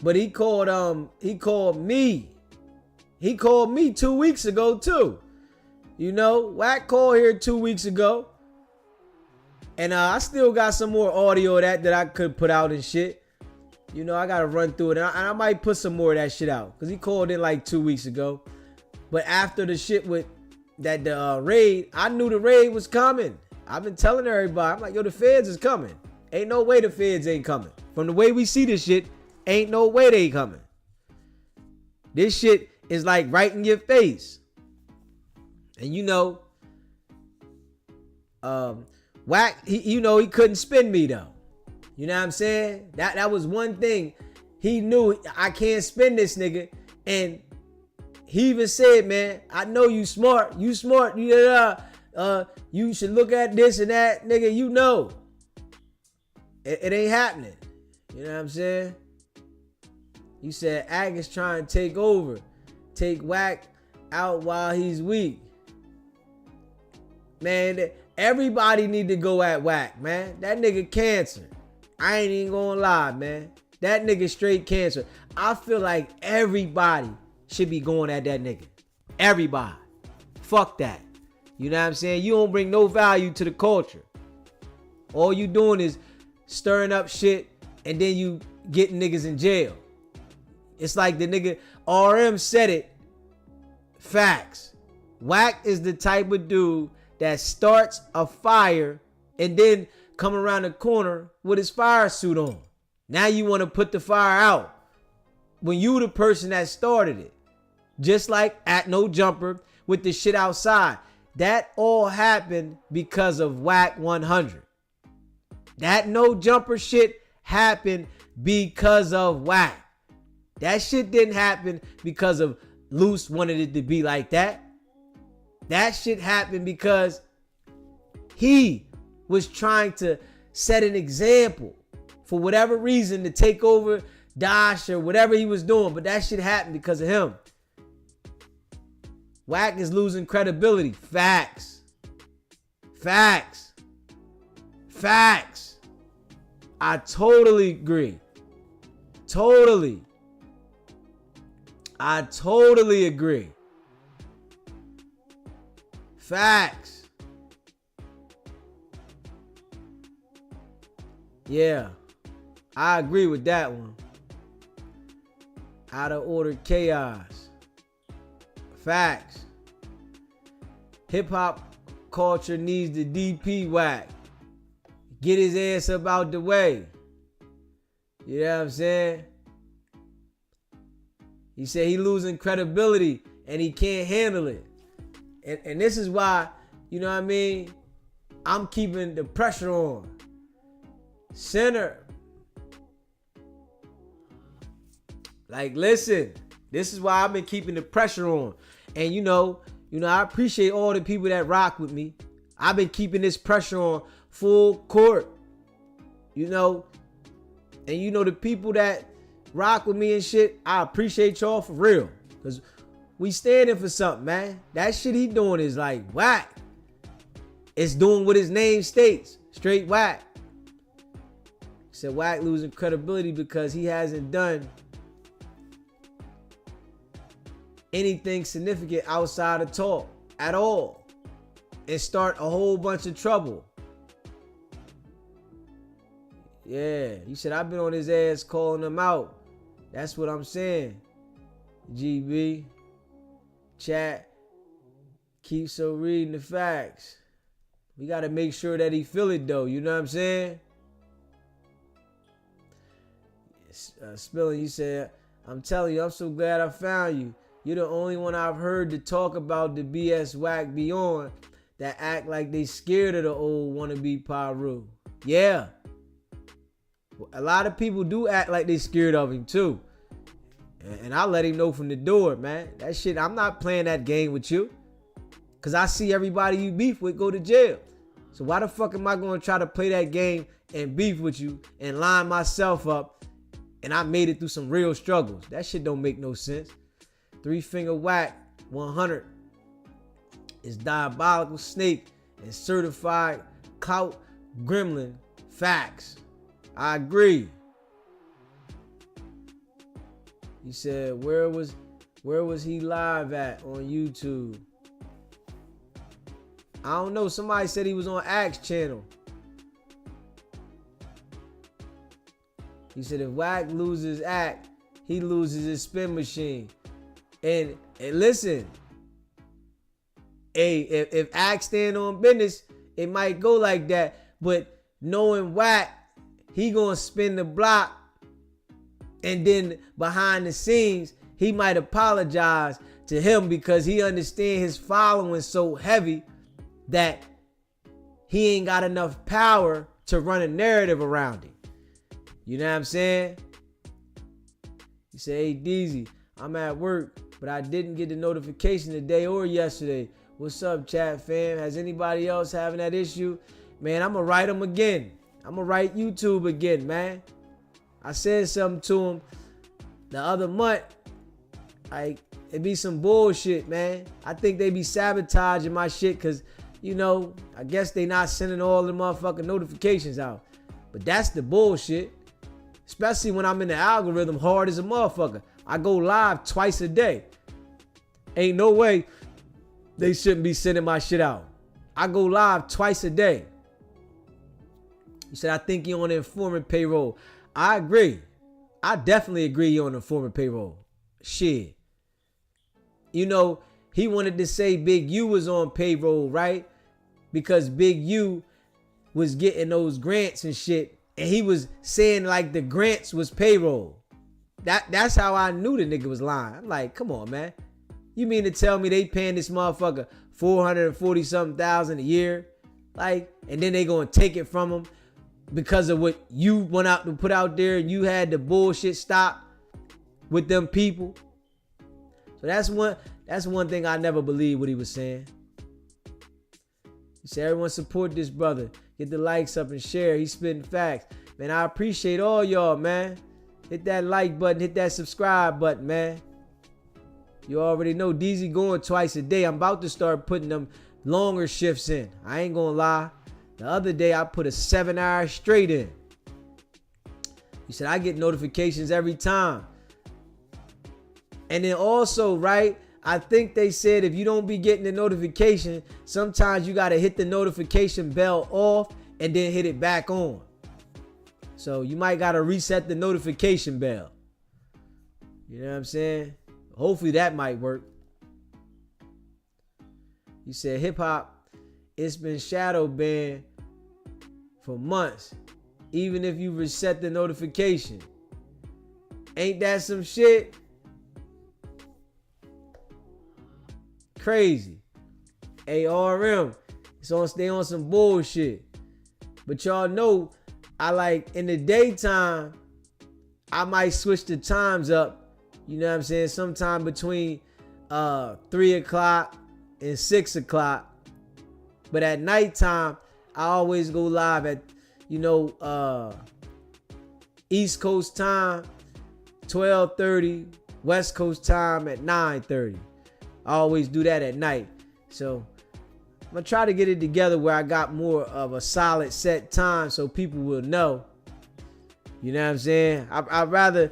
But he called me. He called me 2 weeks ago too. You know, Wack called here 2 weeks ago. And I still got some more audio of that I could put out and shit. You know, I gotta run through it. And I might put some more of that shit out. Because he called in like 2 weeks ago. But after the shit with the raid, I knew the raid was coming. I've been telling everybody. I'm like, yo, the feds is coming. Ain't no way the feds ain't coming. From the way we see this shit, ain't no way they coming. This shit is like right in your face. And you know, Wack, he couldn't spin me though. You know what I'm saying? That was one thing. He knew I can't spin this nigga. And he even said, man, I know you smart. You smart. You should look at this and that, nigga. You know. It ain't happening. You know what I'm saying? You said Ag is trying to take over. Take Wack out while he's weak. Man, everybody need to go at Wack, man. That nigga cancer. I ain't even gonna lie, man. That nigga straight cancer. I feel like everybody should be going at that nigga. Everybody. Fuck that. You know what I'm saying? You don't bring no value to the culture. All you doing is stirring up shit and then you getting niggas in jail. It's like the nigga RM said it. Facts. Wack is the type of dude that starts a fire and then come around the corner with his fire suit on. Now you want to put the fire out when you the person that started it. Just like at No Jumper with the shit outside. That all happened because of Wack 100. That No Jumper shit happened because of Wack. That shit didn't happen because of Luce wanted it to be like that. That shit happened because he was trying to set an example for whatever reason to take over Dash or whatever he was doing. But that shit happened because of him. Wack is losing credibility. Facts. Facts. Facts. I totally agree. Totally. I totally agree. Facts. Yeah. I agree with that one. Out of order chaos. Facts. Hip hop culture needs the DP Wack. Get his ass up out the way. You know what I'm saying? He said he losing credibility and he can't handle it. And this is why, you know what I mean? I'm keeping the pressure on. Center. Like, listen, this is why I've been keeping the pressure on. And you know, I appreciate all the people that rock with me. I've been keeping this pressure on full court. You know, and you know the people that rock with me and shit, I appreciate y'all for real. Cause we standing for something, man. That shit he doing is like Wack. It's doing what his name states. Straight Wack. He said Wack losing credibility because he hasn't done anything significant outside of talk at all and start a whole bunch of trouble. Yeah, you said I've been on his ass calling him out. That's what I'm saying. GB. Chat. Keep so reading the facts. We got to make sure that he feel it though. You know what I'm saying? Spilling, you said, I'm telling you, I'm so glad I found you. You're the only one I've heard to talk about the BS Wack be on that act like they scared of the old wannabe Pyru. Yeah. A lot of people do act like they scared of him too. And I let him know from the door, man. That shit, I'm not playing that game with you. Cause I see everybody you beef with go to jail. So why the fuck am I gonna try to play that game and beef with you and line myself up and I made it through some real struggles. That shit don't make no sense. 3-finger Wack 100 is diabolical snake and certified clout gremlin. Facts. I agree. He said, where was he live at on YouTube? I don't know. Somebody said he was on Axe channel. He said if Wack loses Act, he loses his spin machine. And listen, hey, if Act stand on business, it might go like that. But knowing Wack, he gonna spin the block, and then behind the scenes, he might apologize to him because he understand his following so heavy that he ain't got enough power to run a narrative around it. You know what I'm saying? He said, hey, DZ, I'm at work, but I didn't get the notification today or yesterday. What's up, chat fam? Has anybody else having that issue? Man, I'm going to write them again. I'm going to write YouTube again, man. I said something to him the other month. Like, it be some bullshit, man. I think they be sabotaging my shit because, you know, I guess they not sending all the motherfucking notifications out. But that's the bullshit. Especially when I'm in the algorithm hard as a motherfucker. I go live twice a day. Ain't no way they shouldn't be sending my shit out. I go live twice a day. He said, I think you're on the informant payroll. I agree. I definitely agree you're on the informant payroll. Shit. You know, he wanted to say Big U was on payroll, right? Because Big U was getting those grants and shit. And he was saying like the grants was payroll. That's how I knew the nigga was lying. I'm like, come on, man. You mean to tell me they paying this motherfucker $440,000 a year? Like, and then they gonna take it from him because of what you went out to put out there and you had the bullshit stop with them people. So that's one thing I never believed what he was saying. He said, everyone support this brother. Get the likes up and share. He's spitting facts. Man, I appreciate all y'all, man. Hit that like button. Hit that subscribe button, man. You already know DZ going twice a day. I'm about to start putting them longer shifts in. I ain't gonna lie. The other day, I put a 7-hour straight in. He said, I get notifications every time. And then also, right, I think they said if you don't be getting the notification, sometimes you got to hit the notification bell off and then hit it back on. So you might got to reset the notification bell. You know what I'm saying? Hopefully that might work. He said hip hop, it's been shadow banned for months, even if you reset the notification. Ain't that some shit? Crazy. ARM, they on some bullshit. But y'all know, I like in the daytime, I might switch the times up. You know what I'm saying? Sometime between 3 o'clock and 6 o'clock. But at nighttime, I always go live at, East Coast time, 12:30, West Coast time at 9:30. I always do that at night. So I'm going to try to get it together where I got more of a solid set time so people will know. You know what I'm saying? I'd rather,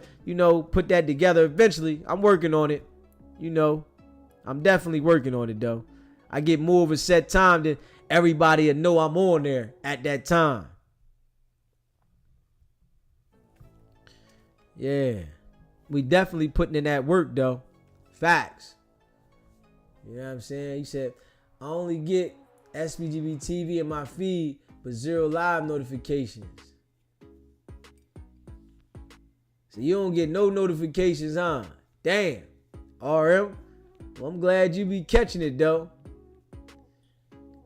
put that together eventually. I'm working on it. I'm definitely working on it, though. I get more of a set time than everybody will know I'm on there at that time. Yeah. We definitely putting in that work, though. Facts. You know what I'm saying? He said, I only get SBGB TV in my feed, but 0 live notifications. So you don't get no notifications, huh? Damn. RM. Well, I'm glad you be catching it, though.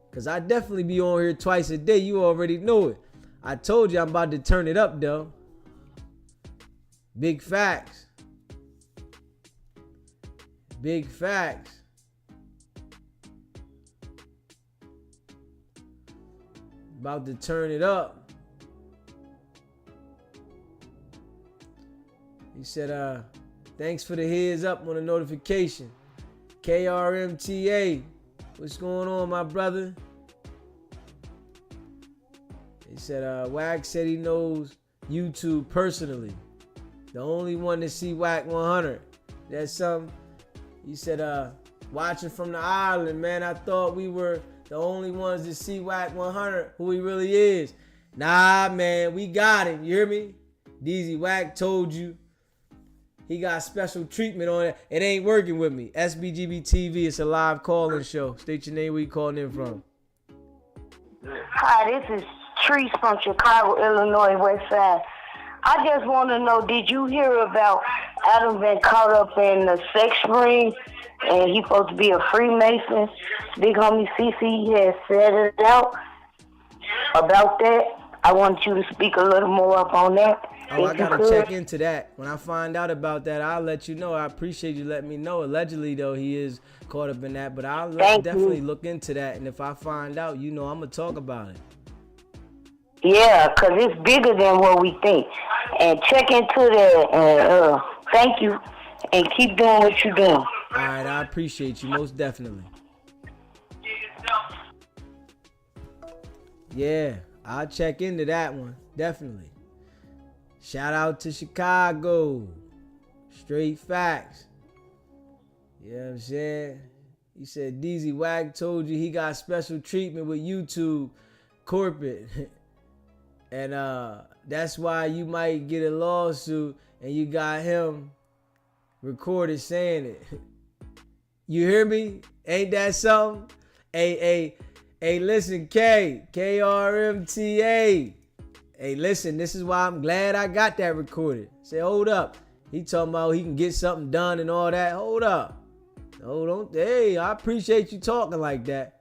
Because I definitely be on here twice a day. You already know it. I told you I'm about to turn it up, though. Big facts. Big facts. About to turn it up. He said, thanks for the heads up on the notification. KRMTA, what's going on, my brother? He said, Wack said he knows YouTube personally. The only one to see Wack 100. That's something. He said, watching from the island, man, I thought we were the only ones to see Wack 100, who he really is. Nah, man, we got him. You hear me? DZ Wack told you he got special treatment on it. It ain't working with me. SBGB TV, it's a live call-in show. State your name, where you calling in from. Hi, this is Treese from Chicago, Illinois, West Side. I just want to know, did you hear about Adam been caught up in the sex ring and he's supposed to be a Freemason? Big homie CC has said it out about that. I want you to speak a little more up on that. Oh, I gotta check into that. When I find out about that, I'll let you know. I appreciate you letting me know. Allegedly, though, he is caught up in that, but I'll definitely look into that. And if I find out, I'm gonna talk about it. Yeah, because it's bigger than what we think. And check into that. And thank you. And keep doing what you're doing. All right, I appreciate you, most definitely. Yeah, I'll check into that one, definitely. Shout out to Chicago. Straight facts. You know what I'm saying? He said DZ Wack told you he got special treatment with YouTube corporate. And that's why you might get a lawsuit and you got him recorded saying it. You hear me? Ain't that something? Hey, listen, KRMTA. Hey, listen, this is why I'm glad I got that recorded. Say, hold up. He talking about he can get something done and all that. Hold up. Hold on. Hey, I appreciate you talking like that.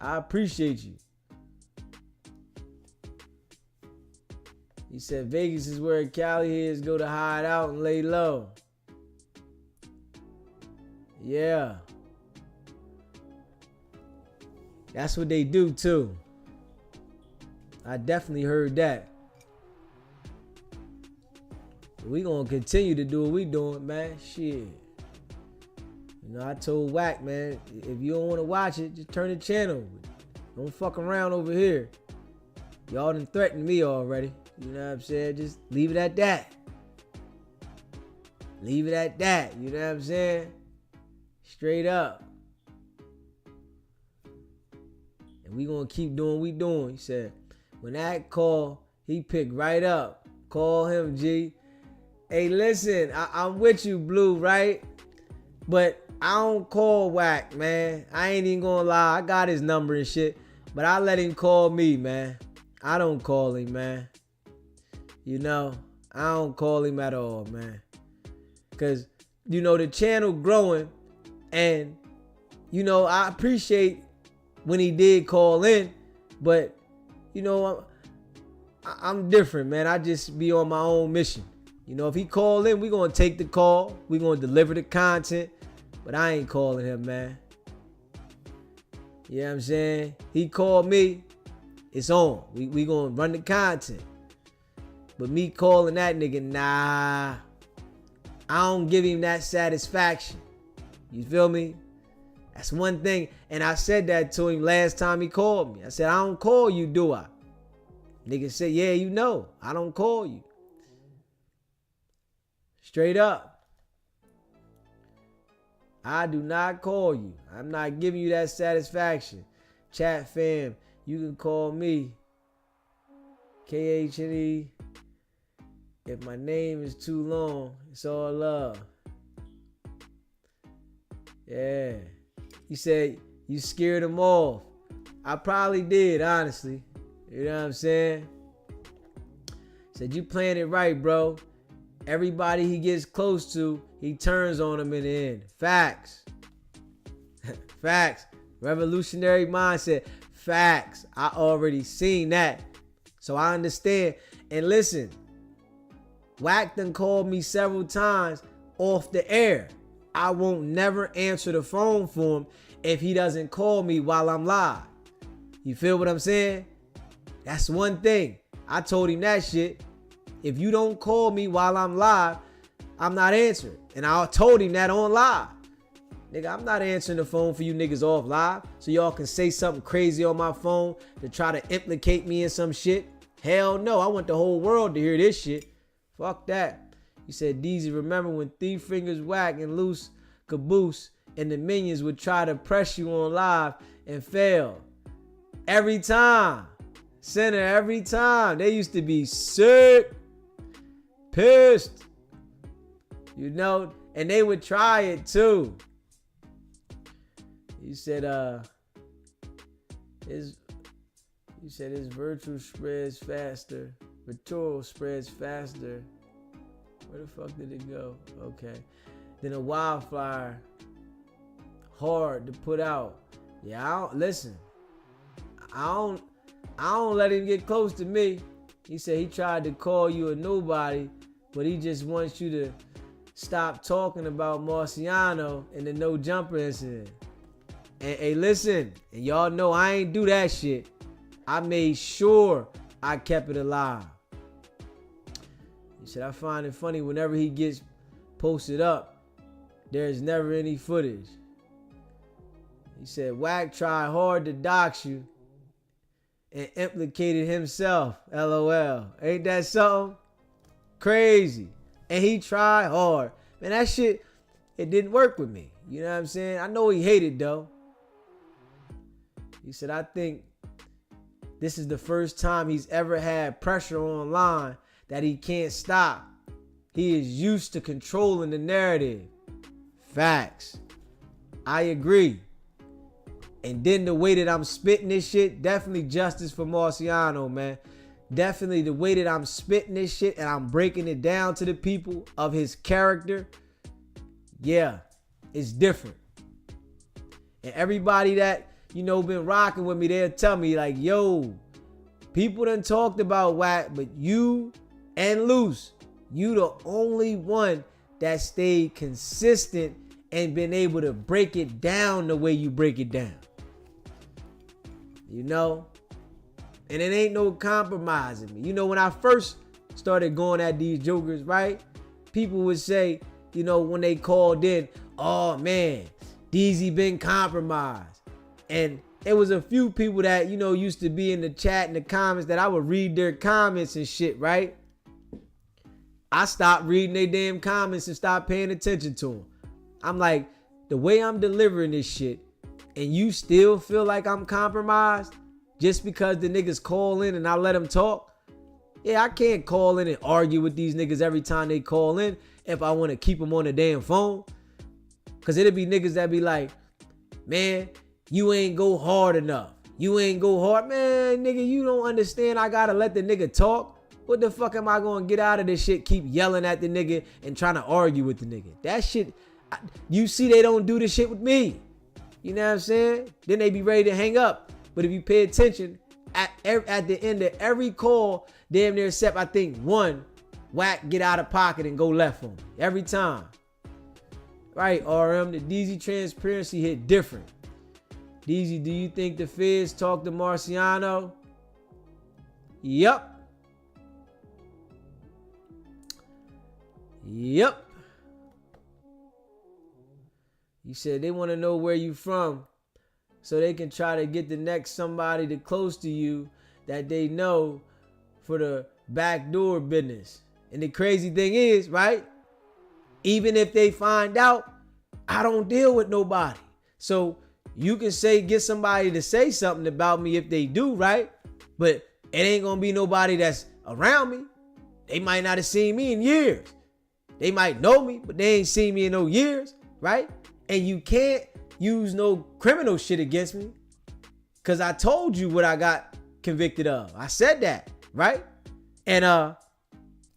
I appreciate you. He said Vegas is where Cali heads go to hide out and lay low. Yeah. That's what they do too. I definitely heard that. We gonna continue to do what we doing, man. Shit. I told Wack, man, if you don't want to watch it, just turn the channel. Don't fuck around over here. Y'all done threatened me already. You know what I'm saying? Just leave it at that. Leave it at that. You know what I'm saying? Straight up. And we gonna keep doing what we doing. He said, when that call, he picked right up. Call him, G. Hey, listen, I'm with you, Blue, right? But I don't call Wack, man. I ain't even gonna lie. I got his number and shit. But I let him call me, man. I don't call him, man. I don't call him at all, man. Because, the channel growing. And, I appreciate when he did call in. But, I'm different, man. I just be on my own mission. If he call in, we going to take the call. We going to deliver the content. But I ain't calling him, man. You know what I'm saying? He called me. It's on. We going to run the content. But me calling that nigga, nah. I don't give him that satisfaction. You feel me? That's one thing. And I said that to him last time he called me. I said, I don't call you, do I? Nigga said, yeah, I don't call you. Straight up. I do not call you. I'm not giving you that satisfaction. Chat fam, you can call me KHNE. If my name is too long, it's all love. Yeah. You said you scared them off. I probably did, honestly. You know what I'm saying? Said you playing it right, bro. Everybody he gets close to, he turns on them in the end. Facts. Facts. Revolutionary mindset. Facts. I already seen that. So I understand. And listen, Wack done called me several times off the air. I won't never answer the phone for him if he doesn't call me while I'm live. You feel what I'm saying? That's one thing. I told him that shit. If you don't call me while I'm live, I'm not answering. And I told him that on live. Nigga, I'm not answering the phone for you niggas off live so y'all can say something crazy on my phone to try to implicate me in some shit. Hell no, I want the whole world to hear this shit. Fuck that. He said, DZ, remember when Three Fingers Wack and Luce Caboose and the Minions would try to press you on live and fail? Every time. Center, every time. They used to be sick. Pissed. You know? And they would try it too. He said, his virtual spreads faster. Virtual spreads faster. Where the fuck did it go? Okay. Then a wildfire. Hard to put out. Yeah, I don't let him get close to me. He said he tried to call you a nobody, but he just wants you to stop talking about Marciano and the no jumper incident. And hey, listen, and y'all know I ain't do that shit. I made sure I kept it alive. He said, I find it funny whenever he gets posted up, there's never any footage. He said, Wack tried hard to dox you and implicated himself. LOL. Ain't that something? Crazy. And he tried hard. Man, that shit, it didn't work with me. You know what I'm saying? I know he hated though. He said, I think this is the first time he's ever had pressure online that he can't stop. He is used to controlling the narrative. Facts. I agree. And then the way that I'm spitting this shit, definitely justice for Marciano, man. Definitely the way that I'm spitting this shit and I'm breaking it down to the people of his character. Yeah, it's different. And everybody that, you know, been rocking with me, they'll tell me like, yo, people done talked about Wack, but you and Luce, you the only one that stayed consistent and been able to break it down the way you break it down. You know? And it ain't no compromising me. You know, when I first started going at these jokers, right? People would say, you know, when they called in, oh man, DZ been compromised. And it was a few people that, you know, used to be in the chat and the comments that I would read their comments and shit, right? I stopped reading their damn comments and stopped paying attention to them. I'm like, the way I'm delivering this shit, and you still feel like I'm compromised just because the niggas call in and I let them talk? Yeah, I can't call in and argue with these niggas every time they call in if I want to keep them on the damn phone. Because it'll be niggas that be like, man, you ain't go hard enough. You ain't go hard. Man, nigga, you don't understand. I gotta let the nigga talk. What the fuck am I gonna get out of this shit? Keep yelling at the nigga and trying to argue with the nigga. That shit, you see they don't do this shit with me. You know what I'm saying? Then they be ready to hang up. But if you pay attention, at the end of every call, damn near except I think one, Wack get out of pocket and go left on me. Every time. Right, RM, the DZ transparency hit different. DZ, do you think the feds talk to Marciano? Yep. Yep. You said they want to know where you from so they can try to get the next somebody that close to you that they know for the backdoor business. And the crazy thing is, right? Even if they find out, I don't deal with nobody. So you can say, get somebody to say something about me if they do, right? But it ain't gonna be nobody that's around me. They might not have seen me in years. They might know me, but they ain't seen me in no years, right? And you can't use no criminal shit against me because I told you what I got convicted of. I said that, right? And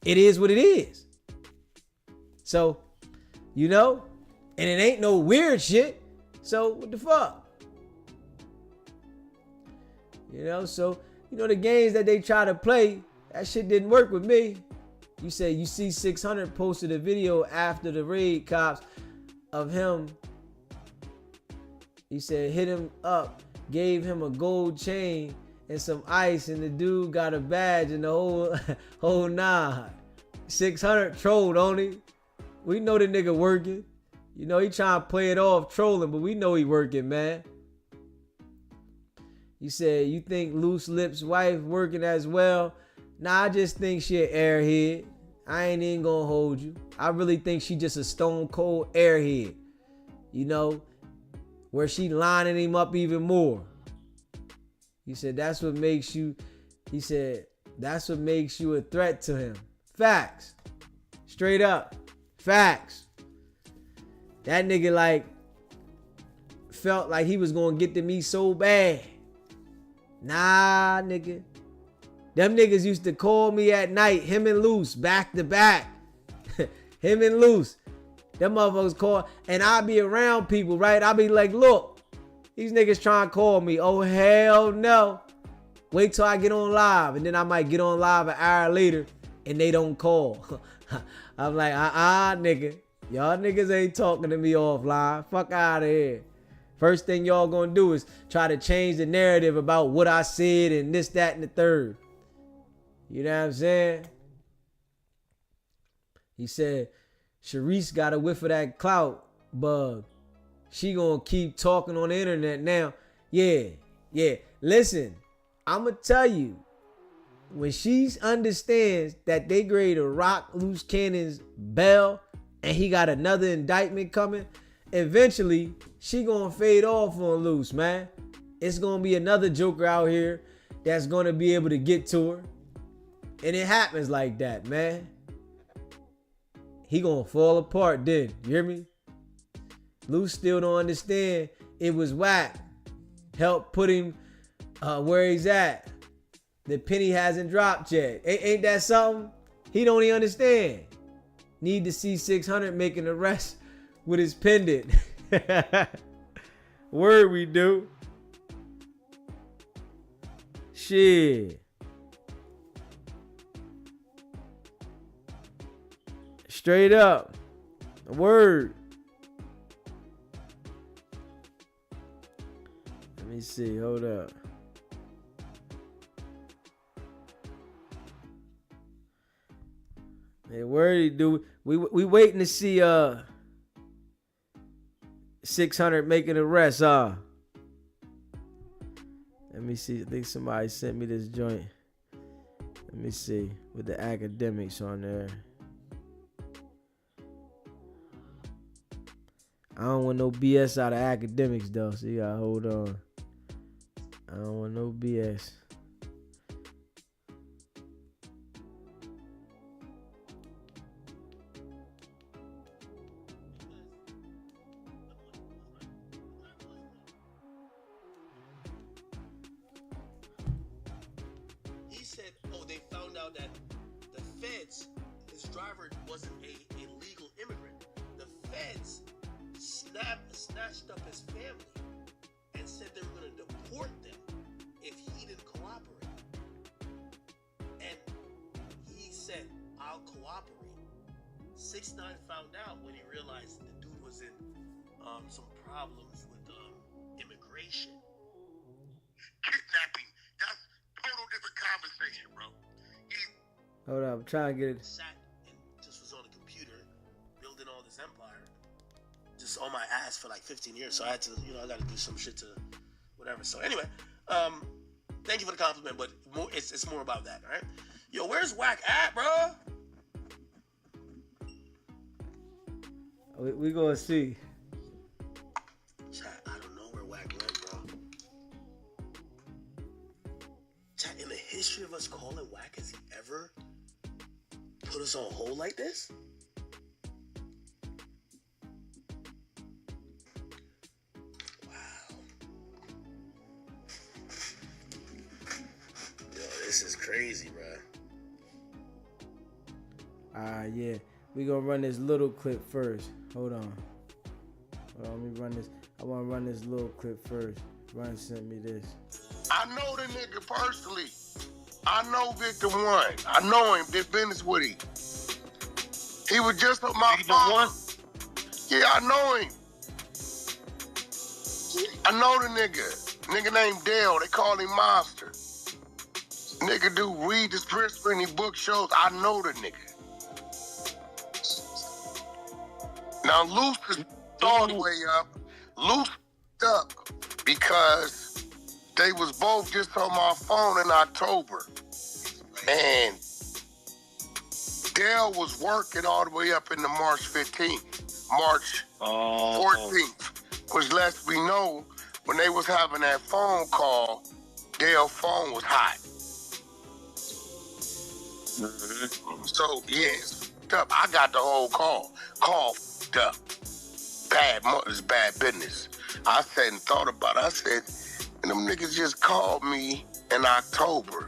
it is what it is. So, you know, and it ain't no weird shit. So what the fuck? You know, so, you know, the games that they try to play, that shit didn't work with me. You say you see 600 posted a video after the raid cops of him. He said hit him up, gave him a gold chain and some ice, and the dude got a badge and the whole nine. 600 trolled, don't he? We know the nigga working. You know, he trying to play it off trolling, but we know he working, man. You said, you think Loose Lips' wife working as well? Nah, I just think she an airhead. I ain't even gonna hold you. I really think she just a stone cold airhead. You know, where she lining him up even more. He said, that's what makes you, he said, that's what makes you a threat to him. Facts. Straight up. Facts. That nigga like felt like he was gonna get to me so bad. Nah, nigga. Them niggas used to call me at night, him and Luce, back to back. Him and Luce. Them motherfuckers call, and I be around people, right? I be like, look, these niggas trying to call me. Oh, hell no. Wait till I get on live, and then I might get on live an hour later, and they don't call. I'm like, nigga. Y'all niggas ain't talking to me offline. Fuck out of here. First thing y'all gonna do is try to change the narrative about what I said and this, that, and the third. You know what I'm saying? He said, Sharice got a whiff of that clout bug. She gonna keep talking on the internet now. Yeah. Listen, I'ma tell you, when she understands that they grade to rock Loose Cannon's bell and he got another indictment coming, eventually she gonna fade off on Loose, man. It's gonna be another joker out here that's gonna be able to get to her. And it happens like that, man. He gonna fall apart then. You hear me? Luce still don't understand it was Wack. Help put him where he's at. The penny hasn't dropped yet. Ain't that something? He don't even understand. Need to see 600 making the rest with his pendant. Word we do. Shit. Straight up. Word. Let me see. Hold up. Hey, word he do. We waiting to see 600 making a rest, Let me see. I think somebody sent me this joint. Let me see. With the academics on there. I don't want no BS out of academics though, so you gotta hold on. I don't want no BS. He said, they found out that the feds, his driver wasn't a legal immigrant. The feds snatched up his family and said they were going to deport them if he didn't cooperate. And he said, I'll cooperate. 6ix9ine found out when he realized the dude was in some problems with immigration. Kidnapping. That's total different conversation, bro. Hold up, I'm trying to get it. Sat and just was on a computer building all this empire. Just on my ass for like 15 years. So I had to, I got to do some shit to whatever. So anyway, thank you for the compliment, but it's more about that, all right? Yo, where's Wack at, bro? We gonna see. Chat, I don't know where Wack went, bro. Chat, in the history of us calling Wack, has he ever put us on hold like this? This is crazy, bro. Yeah. We gonna run this little clip first. Hold on. Let me run this. I wanna run this little clip first. Run sent me this. I know the nigga personally. I know Victim 1. I know him. Did business with him. He was just on my phone. Yeah, I know him. I know the nigga. Nigga named Dale. They call him Monster. Nigga do read the scripts for any book shows. I know the nigga. Now Luce is all the way up. Luce up because they was both just on my phone in October. And Dale was working all the way up into March 15th, March 14th, which lets me know when they was having that phone call, Dale's phone was hot. So, yes, I got the whole call. Call up. It's bad business. I said and thought about it. I said, and them niggas just called me in October.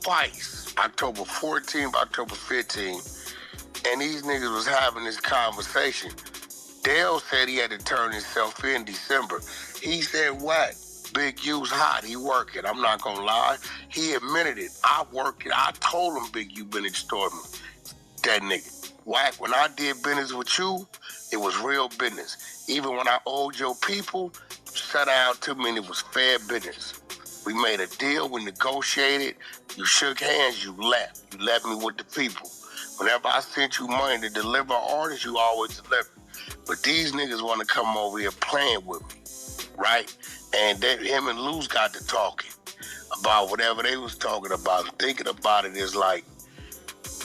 Twice. October 14th, October 15th. And these niggas was having this conversation. Dale said he had to turn himself in December. He said, what? Big U's hot. He working. I'm not gonna lie. He admitted it. I work it. I told him Big U been extorting me. That nigga. Wack, when I did business with you, it was real business. Even when I owed your people, set out to me and it was fair business. We made a deal, we negotiated, you shook hands, you left. You left me with the people. Whenever I sent you money to deliver orders, you always deliver. But these niggas want to come over here playing with me, right? And him and Luce got to talking about whatever they was talking about. Thinking about it is like,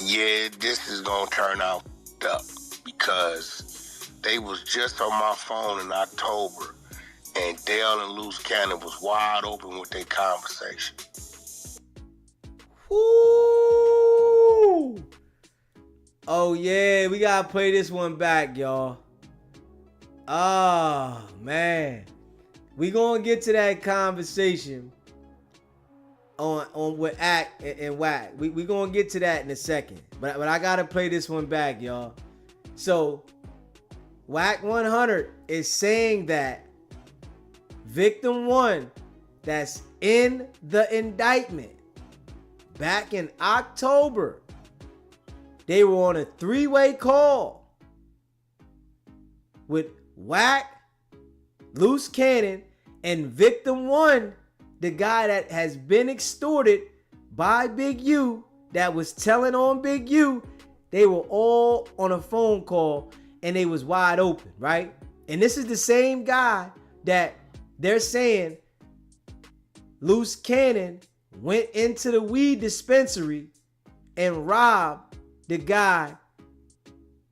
yeah, this is going to turn out up because they was just on my phone in October and Dale and Luce Cannon was wide open with their conversation. Ooh. Oh, yeah, we got to play this one back, y'all. Oh, man. We going to get to that conversation on with Act and Wack. We going to get to that in a second. But I got to play this one back, y'all. So, Wack 100 is saying that Victim 1 that's in the indictment back in October, they were on a three-way call with Wack, Luce Cannon, and Victim 1, the guy that has been extorted by Big U, that was telling on Big U. They were all on a phone call and they was wide open, right? And this is the same guy that they're saying Luce Cannon went into the weed dispensary and robbed the guy,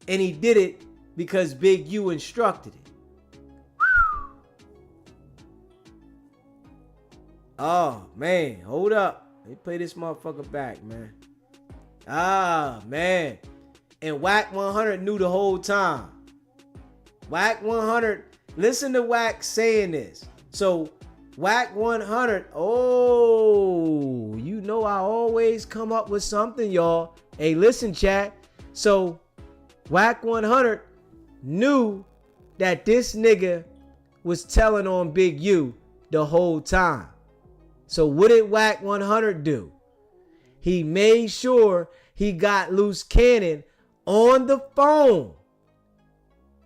and he did it because Big U instructed it. Oh, man. Hold up. Let me play this motherfucker back, man. Ah, man. And Wack 100 knew the whole time. Wack 100, listen to Wack saying this. So, Wack 100, oh, you know I always come up with something, y'all. Hey, listen, chat. So, Wack 100 knew that this nigga was telling on Big U the whole time. So what did Wack 100 do? He made sure he got Luce Cannon on the phone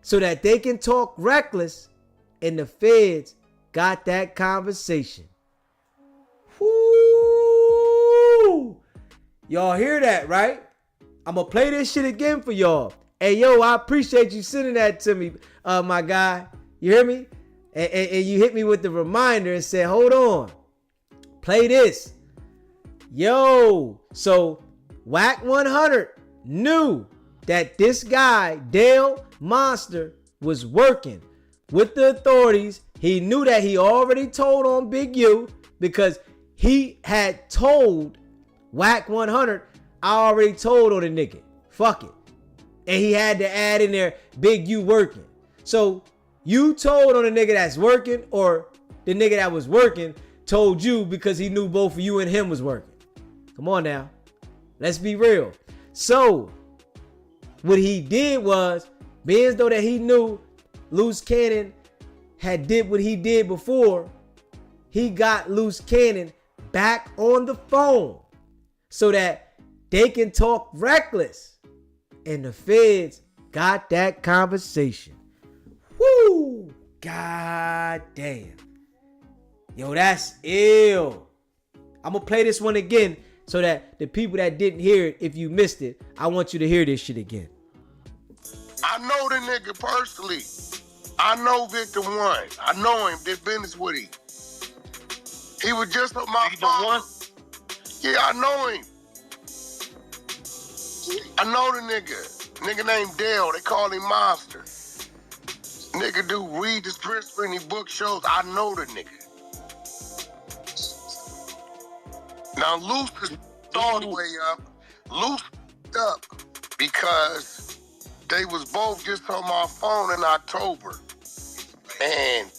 so that they can talk reckless, and the feds got that conversation. Woo! Y'all hear that, right? I'm gonna play this shit again for y'all. Hey, yo, I appreciate you sending that to me, my guy. You hear me? And you hit me with the reminder and said, hold on. Play this. Yo, so Wack 100 knew that this guy, Dale Monster, was working with the authorities. He knew that he already told on Big U because he had told Wack 100, I already told on the nigga. Fuck it. And he had to add in there Big U working. So you told on the nigga that's working, or the nigga that was working told you because he knew both of you and him was working. Come on now. Let's be real. So what he did was, being as though that he knew Luce Cannon had did what he did before, he got Luce Cannon back on the phone so that they can talk reckless. And the feds got that conversation. Woo! God damn. Yo, that's ill. I'm gonna play this one again so that the people that didn't hear it, if you missed it, I want you to hear this shit again. I know the nigga personally. I know Victor 1. I know him, did business with him. He was just on my phone. Yeah, I know him. I know the nigga. Nigga named Dale. They call him Monster. Nigga do read the scripts when he book shows. I know the nigga. Now Luce is all the way up. Luce up because they was both just on my phone in October. And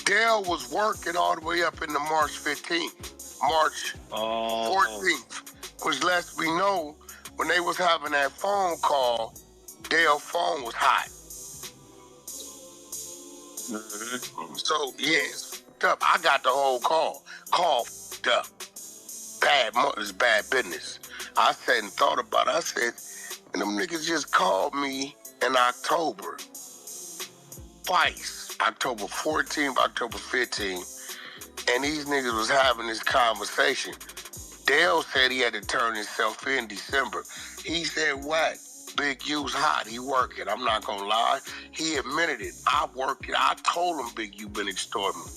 Dale was working all the way up into March 15th, March 14th, which lets me know when they was having that phone call, Dale's phone was hot. So, yeah, it's up. I got the whole call. Call up. It's bad business. I sat and thought about it. I said, and them niggas just called me in October. Twice. October 14th, October 15th. And these niggas was having this conversation. Dale said he had to turn himself in December. He said, what? Big U's hot. He working. I'm not gonna lie. He admitted it. I work it. I told him Big U been extorting me.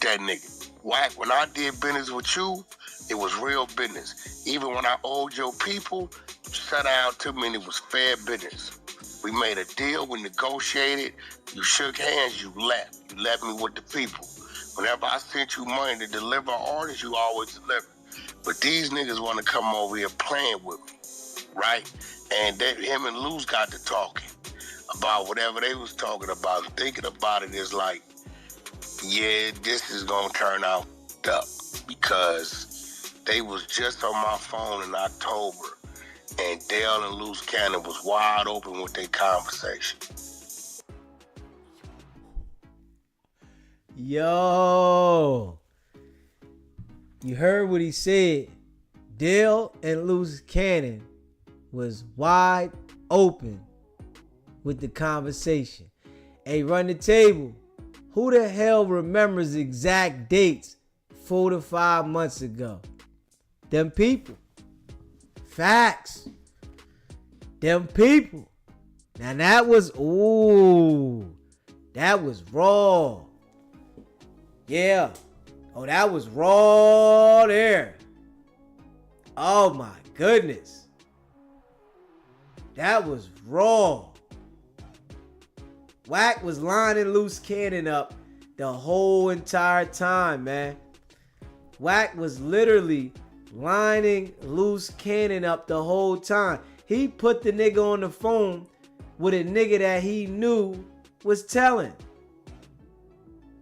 That nigga. Wack, when I did business with you, it was real business. Even when I owed your people, you sat out to me and it was fair business. We made a deal, we negotiated, you shook hands, you left. You left me with the people. Whenever I sent you money to deliver orders, you always deliver. But these niggas want to come over here playing with me, right? And him and Luce got to talking about whatever they was talking about. Thinking about it is like, yeah, this is going to turn out up because they was just on my phone in October and Dale and Luce Cannon was wide open with their conversation. Yo, you heard what he said. Dale and Luce Cannon was wide open with the conversation. Hey, run the table. Who the hell remembers exact dates 4 to 5 months ago? Them people. Facts. Them people. Now that was, that was raw. Yeah. Oh, that was raw there. Oh my goodness. That was raw. Wack was lining Luce Cannon up the whole entire time, man. Wack was literally lining Luce Cannon up the whole time. He put the nigga on the phone with a nigga that he knew was telling.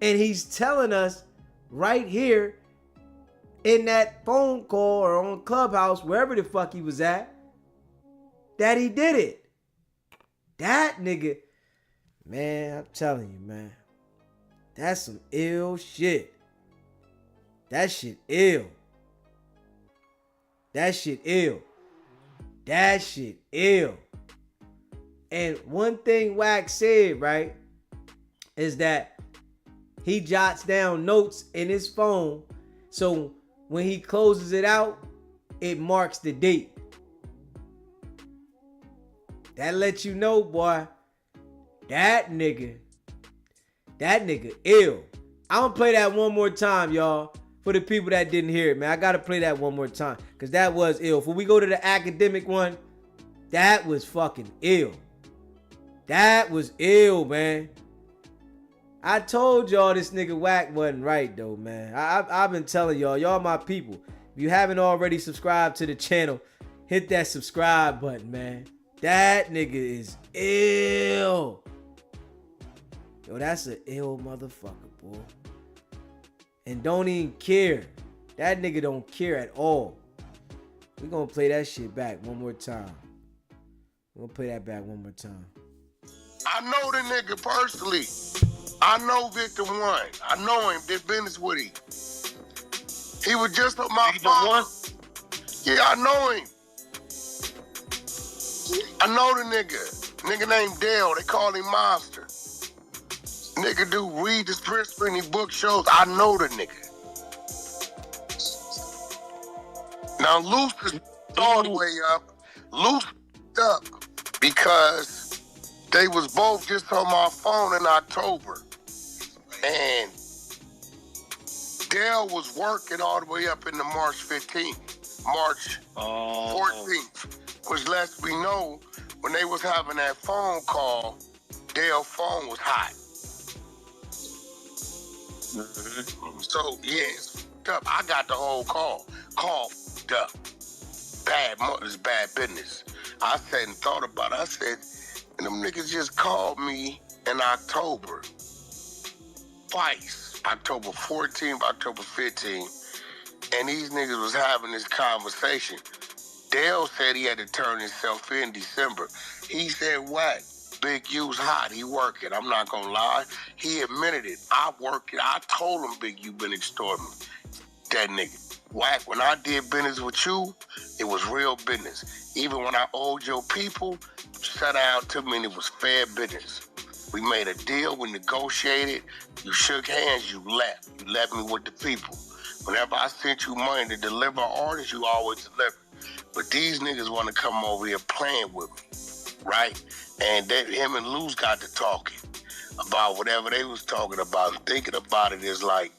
And he's telling us right here in that phone call or on Clubhouse, wherever the fuck he was at, that he did it. That nigga, man, I'm telling you, man, that's some ill shit. That shit ill. That shit ill. That shit ill. And one thing Wack said, right, is that he jots down notes in his phone. So when he closes it out, it marks the date. That lets you know, boy, that nigga ill. I'm gonna play that one more time, y'all. For the people that didn't hear it, man. I gotta play that one more time. Because that was ill. Before we go to the academic one, that was fucking ill. That was ill, man. I told y'all this nigga Wack wasn't right, though, man. I've been telling y'all my people. If you haven't already subscribed to the channel, hit that subscribe button, man. That nigga is ill. Yo, that's an ill motherfucker, boy. And don't even care. That nigga don't care at all. We're gonna play that shit back one more time. We're gonna play that back one more time. I know the nigga personally. I know Victor 1. I know him, did business with him. He was just on my phone. Yeah, I know him. I know the nigga. Nigga named Dale. They call him Monster. Nigga do read the scripts when he book shows. I know the nigga. Now Luce is all the way up. Luce up because they was both just on my phone in October. And Dale was working all the way up into March 15th, March 14th, which lets me know when they was having that phone call, Dale's phone was hot. So, yes, I got the whole call. Call f***ed up. It's bad business. I said and thought about it. I said, and them niggas just called me in October. Twice. October 14th, October 15th. And these niggas was having this conversation. Dale said he had to turn himself in December. He said, what? Big U's hot. He working. I'm not gonna lie. He admitted it. I work it. I told him Big U been extorting me. That nigga. Wack, when I did business with you, it was real business. Even when I owed your people, shut out to me and it was fair business. We made a deal, we negotiated, you shook hands, you left. You left me with the people. Whenever I sent you money to deliver orders, you always deliver. But these niggas want to come over here playing with me, right? And him and Luce got to talking about whatever they was talking about. And thinking about it is like,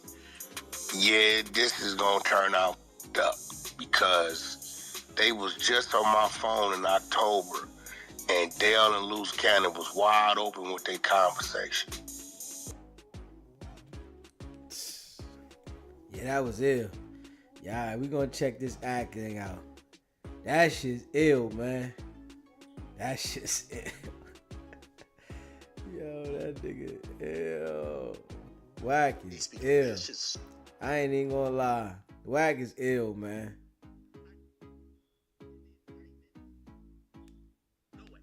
yeah, this is going to turn out up because they was just on my phone in October and Dale and Luce Cannon was wide open with their conversation. Yeah, that was ill. Yeah, we gonna check this act thing out. That shit's ill, man. That shit's ill. Yo, that nigga ill. Wack is ill. I ain't even gonna lie. Wack is ill, man. No way.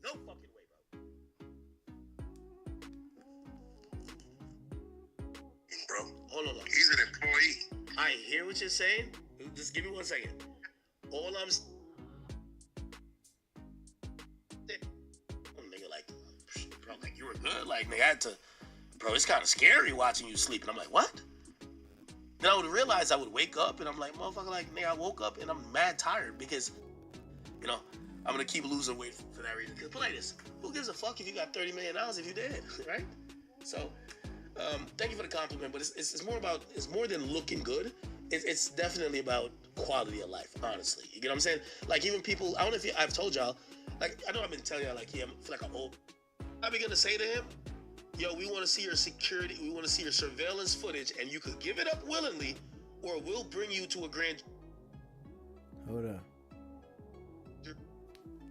No fucking way, bro. Hold on. He's an employee. I hear what you're saying. Just give me 1 second. All I'm nigga, like, bro, like you were good. Like, nigga, I had to, bro, it's kind of scary watching you sleep. And I'm like, what? Then I would realize I would wake up and I'm like, motherfucker, like, nigga, I woke up and I'm mad tired because, you know, I'm gonna keep losing weight for that reason. Cause put like this, who gives a fuck if you got 30 million if you dead, right? So, thank you for the compliment, but it's more than looking good. It's definitely about quality of life, honestly. You get what I'm saying? Like even people, I don't know if I've told y'all, like I know I've been telling y'all, like yeah, I feel like I'm old. I be gonna say to him, yo, we want to see your security, we want to see your surveillance footage, and you could give it up willingly, or we'll bring you to a grand. Hold up.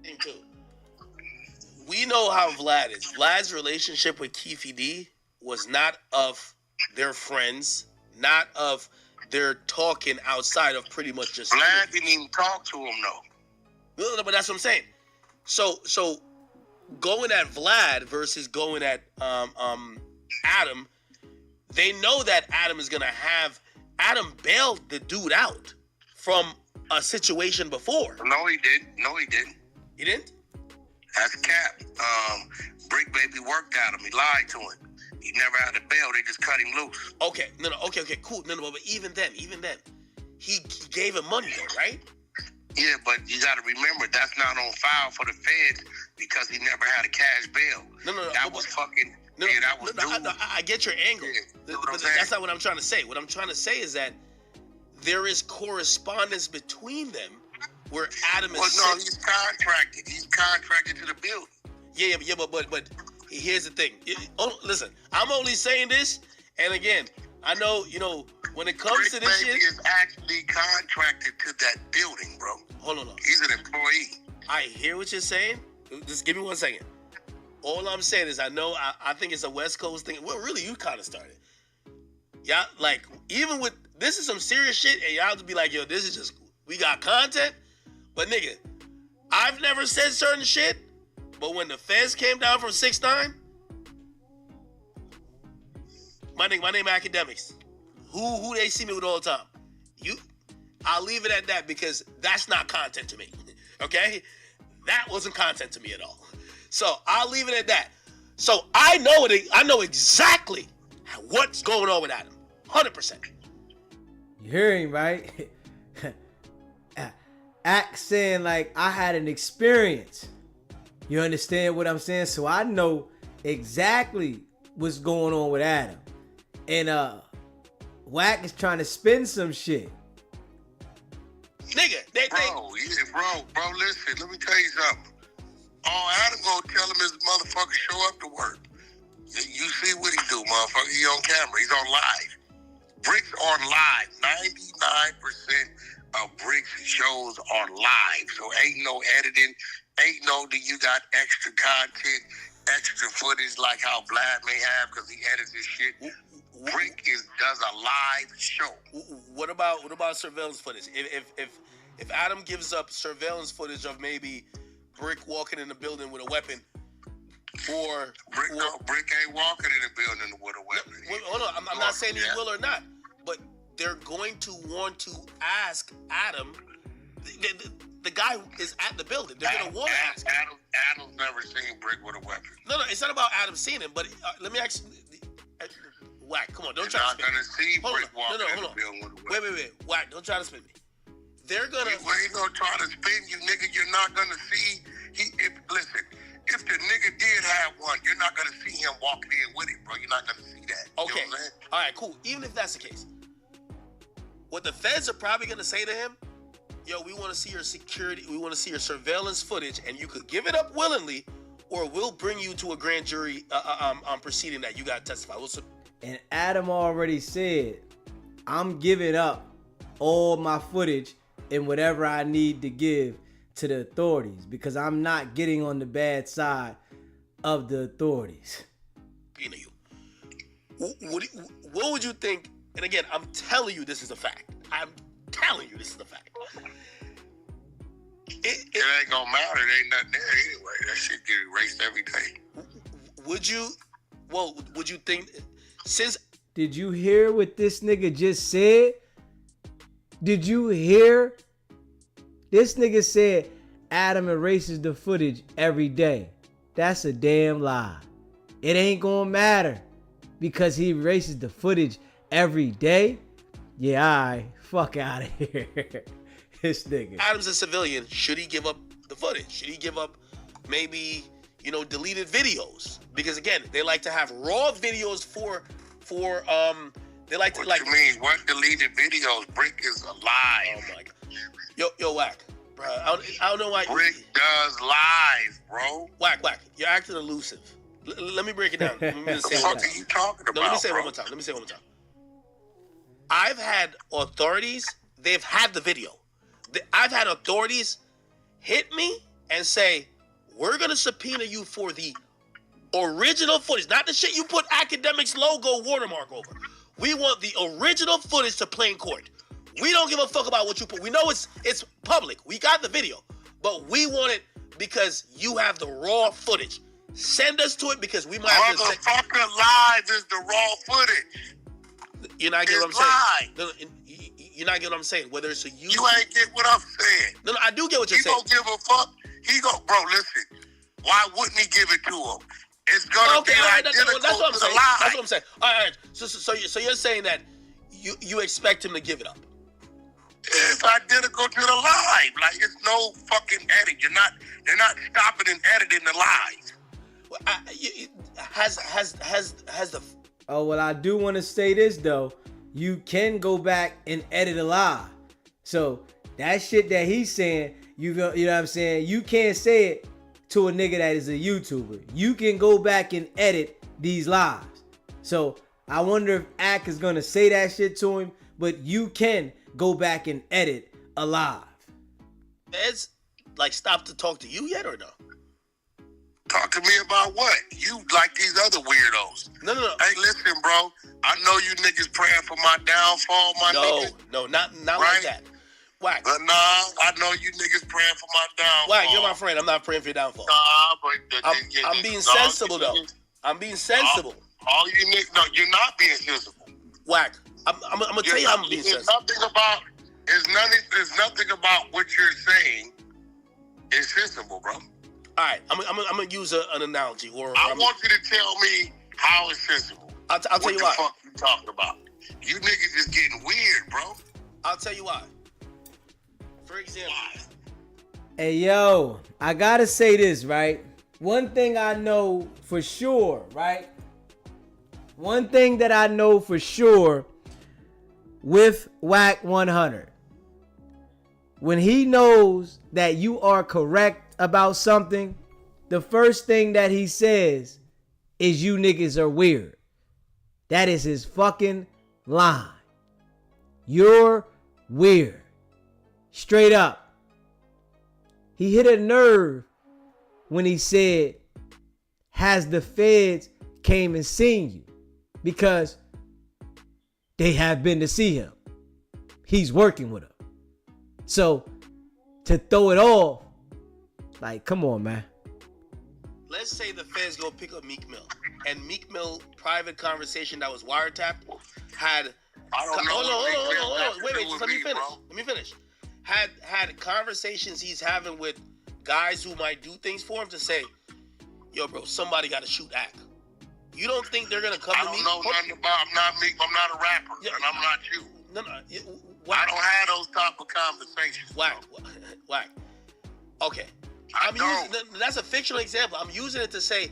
Thing too. We know how Vlad is. Vlad's relationship with Keefy D was not of their friends, not of their talking outside of pretty much just. Vlad didn't even talk to him though. No, but that's what I'm saying. So going at Vlad versus going at Adam, they know that Adam is gonna have. Adam bailed the dude out from a situation before. No, he didn't. He didn't? That's cap. Brick Baby worked at him. He lied to him. He never had a bail. They just cut him loose. Okay. Okay, cool. No, but even then, he gave him money though, right? Yeah, but you got to remember, that's not on file for the feds because he never had a cash bail. No. That was fucking... No, yeah, that was I get your angle. Yeah, but that's not what I'm trying to say. What I'm trying to say is that there is correspondence between them where Adam is... Well, no, he's contracted. He's contracted to the building. Yeah, but here's the thing. Listen, I'm only saying this, and again, I know, when it comes to this Baby shit... is actually contracted to that building, bro. Hold on. He's an employee. I hear what you're saying. Just give me 1 second. All I'm saying is I think it's a West Coast thing. Well, really, you kind of started. Yeah, like, even with... This is some serious shit, and y'all to be like, yo, this is just... We got content, but nigga, I've never said certain shit, but when the feds came down from 6ix9ine, my name Academics. Who they see me with all the time? I'll leave it at that because that's not content to me. Okay? That wasn't content to me at all. So I'll leave it at that. So I know exactly what's going on with Adam. 100%. You hear him, right? Act saying like I had an experience. You understand what I'm saying? So I know exactly what's going on with Adam. And Wack is trying to spin some shit. Nigga, Bro, listen, let me tell you something. Adam gonna tell him his motherfucker show up to work. You see what he do, motherfucker. He on camera. He's on live. Bricks on live. 99% of Bricks shows are live. So ain't no editing. Ain't no that you got extra content, extra footage like how Vlad may have because he edits his shit. Brick does a live show. What about surveillance footage? If Adam gives up surveillance footage of maybe Brick walking in the building with a weapon, or Brick ain't walking in the building with a weapon. Hold on, I'm not saying he will or not, but they're going to want to ask Adam. The guy is at the building. They're going to want to ask him. Adam's never seen Brick with a weapon. No, it's not about Adam seeing him, but let me ask Wack, come on, don't try to spin me. You're not going to see Brick walking in the building with a weapon. Wait. Wack, don't try to spin me. They're going to... Well, he's going to try to spin you, nigga. You're not going to see... Listen, if the nigga did have one, you're not going to see him walking in with it, bro. You're not going to see that. Okay. You know what I'm saying? All right, cool. Even if that's the case, what the feds are probably going to say to him, yo, we want to see your security, we want to see your surveillance footage, and you could give it up willingly, or we'll bring you to a grand jury proceeding that you got to testify. And Adam already said, I'm giving up all my footage and whatever I need to give to the authorities because I'm not getting on the bad side of the authorities. What would you think? And again, I'm telling you this is a fact. I'm telling you this is a fact. It ain't gonna matter. There ain't nothing there anyway. That shit get erased every day. Would you think since... Did you hear what this nigga just said? Did you hear? This nigga said Adam erases the footage every day. That's a damn lie. It ain't gonna matter because he erases the footage every day. Yeah, alright. Fuck out of here. This nigga. Adam's a civilian. Should he give up the footage? Should he give up maybe, deleted videos? Because again, they like to have raw videos for they like to What you mean? What deleted videos? Brick is alive. Oh my god. Yo, Wack. Bro, I don't know why. Brick does live, bro. Wack. You're acting elusive. Let me break it down. Let me What the fuck are you talking about? Let me say it one more time. I've had authorities, they've had the video. I've had authorities hit me and say, we're going to subpoena you for the original footage, not the shit you put Academics logo watermark over. We want the original footage to play in court. We don't give a fuck about what you put. We know it's public. We got the video, but we want it because you have the raw footage. Send us to it because we might have to... Motherfucker, live is the raw footage. You're not getting what I'm saying. No, you're not getting what I'm saying. Whether it's a you ain't get what I'm saying. No, I do get what you're saying. He don't give a fuck. Bro, listen. Why wouldn't he give it to him? It's gonna be identical that's what I'm to saying. the lie. That's what I'm saying. All right. So you're saying that you expect him to give it up? It's identical to the live. Like it's no fucking edit. They're not stopping and editing the live. Has the... Oh, well, I do want to say this, though. You can go back and edit a live. So, that shit that he's saying, you know what I'm saying? You can't say it to a nigga that is a YouTuber. You can go back and edit these lives. So, I wonder if Ack is going to say that shit to him, but you can go back and edit a live. Feds, stop to talk to you yet or no? Talk to me about what? You like these other weirdos. No. Hey, listen, bro. I know you niggas praying for my downfall, nigga. No, not right? like that. Wack. But nah, I know you niggas praying for my downfall. Wack, you're my friend. I'm not praying for your downfall. Nah, but... I'm being sensible, though. I'm being sensible. All you niggas... No, you're not being sensible. Wack, I'm going to tell you I'm being sensible. There's nothing about what you're saying is sensible, bro. All right, I'm gonna use an analogy. I want you to tell me how it's sensible. I'll tell you why. What the fuck you talking about? You niggas is getting weird, bro. I'll tell you why. For example, Hey, yo, I gotta say this, right? One thing I know for sure, right? One thing that I know for sure with Wack 100, when he knows that you are correct about something, the first thing that he says is you niggas are weird. That is his fucking line. You're weird. Straight up. He hit a nerve when he said, has the feds came and seen you? Because they have been to see him. He's working with them. So to throw it off, like, come on, man. Let's say the feds go pick up Meek Mill, and Meek Mill private conversation that was wiretapped had. I don't know. Hold on. Wait, just let me finish. Let me finish. Had conversations he's having with guys who might do things for him to say, yo, bro, somebody got to shoot Ack. You don't think they're gonna come to me? I don't know nothing about. I'm not Meek. I'm not a rapper, Yeah. and I'm not you. No. I don't have those type of conversations. Wack. Okay. That's a fictional example. I'm using it to say,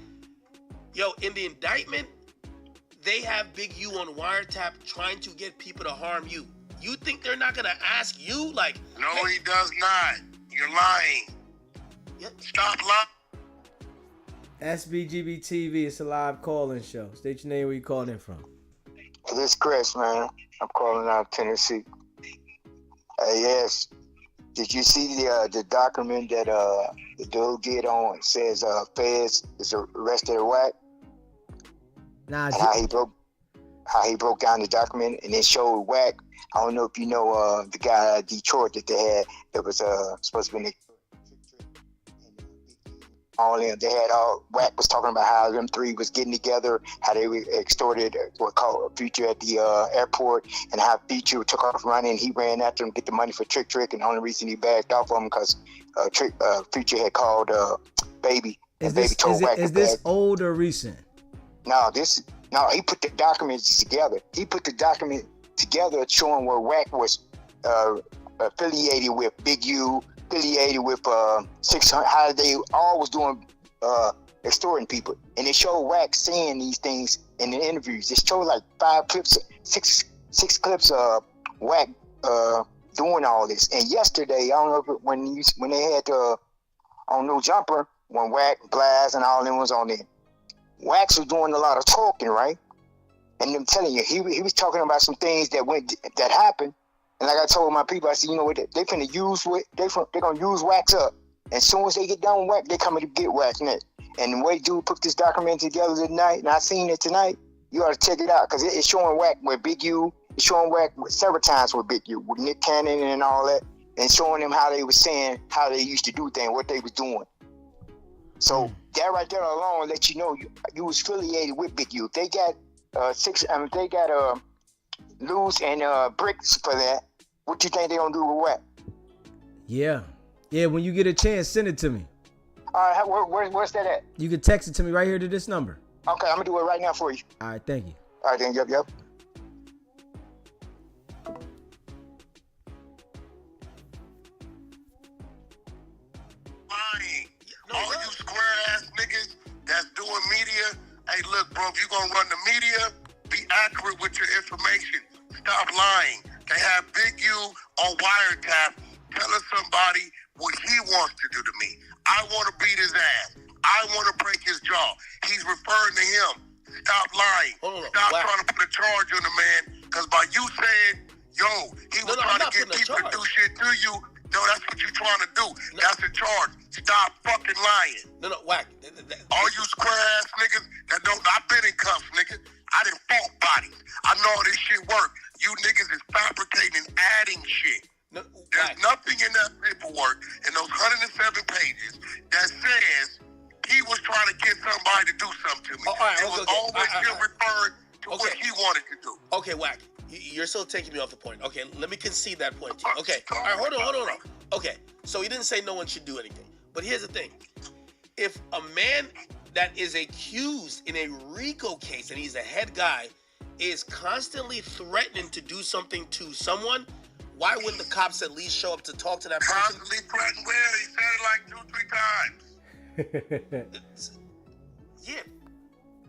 yo, in the indictment, they have Big U on wiretap trying to get people to harm you. You think they're not gonna ask you, like? No, hey, he does not. You're lying. Yep. Stop lying. SBGB TV, it's a live call-in show. State your name, where you calling in from. This is Chris, man. I'm calling out of Tennessee. Yes. Did you see the document that the dude get on? It says feds is arrested at Wack. Nah, And how he broke down the document and it showed Wack. I don't know if you know the guy out of Detroit that they had that was supposed to be all in. They had Wack was talking about how them three was getting together, how they extorted what called Future at the airport, and how Future took off running. He ran after him to get the money for Trick, and the only reason he backed off of him because Future had called Baby, and Baby told Wack. Is this old or recent? No, he put the documents together. He put the document together showing where Wack was affiliated with Big U, affiliated with 600, how they all was doing extorting people. And it showed Wack saying these things in the interviews. It showed like six clips of Wack doing all this. And yesterday, I don't know if when they had on No Jumper, when Wack, Blast, and all them was on there, Wax was doing a lot of talking, right? And I'm telling you, he was talking about some things that happened. And like I told my people, I said, you know what, they finna use they're gonna use Wax up. And as soon as they get done with Wax, they coming to get Wax next. And the way dude put this document together tonight, and I seen it tonight, you ought to check it out, because it's showing Wax with Big U, it's showing Wax several times with Big U, with Nick Cannon and all that, and showing them how they was saying how they used to do things, what they was doing. So that right there alone let you know you was affiliated with Big U. They got Luce and Bricks for that. What you think they gonna do with what? Yeah, when you get a chance, send it to me. All right, where's that at? You can text it to me right here to this number. Okay, I'm gonna do it right now for you. All right, thank you. All right, then, yep. Lying. All you square ass niggas that's doing media, hey, look, bro, if you gonna run the media, be accurate with your information. Stop lying. They have Big U on wiretap telling somebody what he wants to do to me. I want to beat his ass. I want to break his jaw. He's referring to him. Stop lying. Stop trying to put a charge on the man, because by you saying, yo, he was trying to get people to do shit to you, no, that's what you're trying to do. No. That's a charge. Stop fucking lying. No, Wack. All you square ass niggas that don't, I've been in cuffs, nigga. I done fought bodies. I know how this shit work. You niggas is fabricating and adding shit. No, there's nothing in that paperwork, in those 107 pages, that says he was trying to get somebody to do something to me. It was always him referring to what he wanted to do. Okay, Wack. You're still taking me off the point. Okay, let me concede that point to you. Okay, all right, hold on. Okay, so he didn't say no one should do anything. But here's the thing. If a man that is accused in a RICO case, and he's a head guy, is constantly threatening to do something to someone, why wouldn't the cops at least show up to talk to that person? Constantly threatening where? He said it Yeah.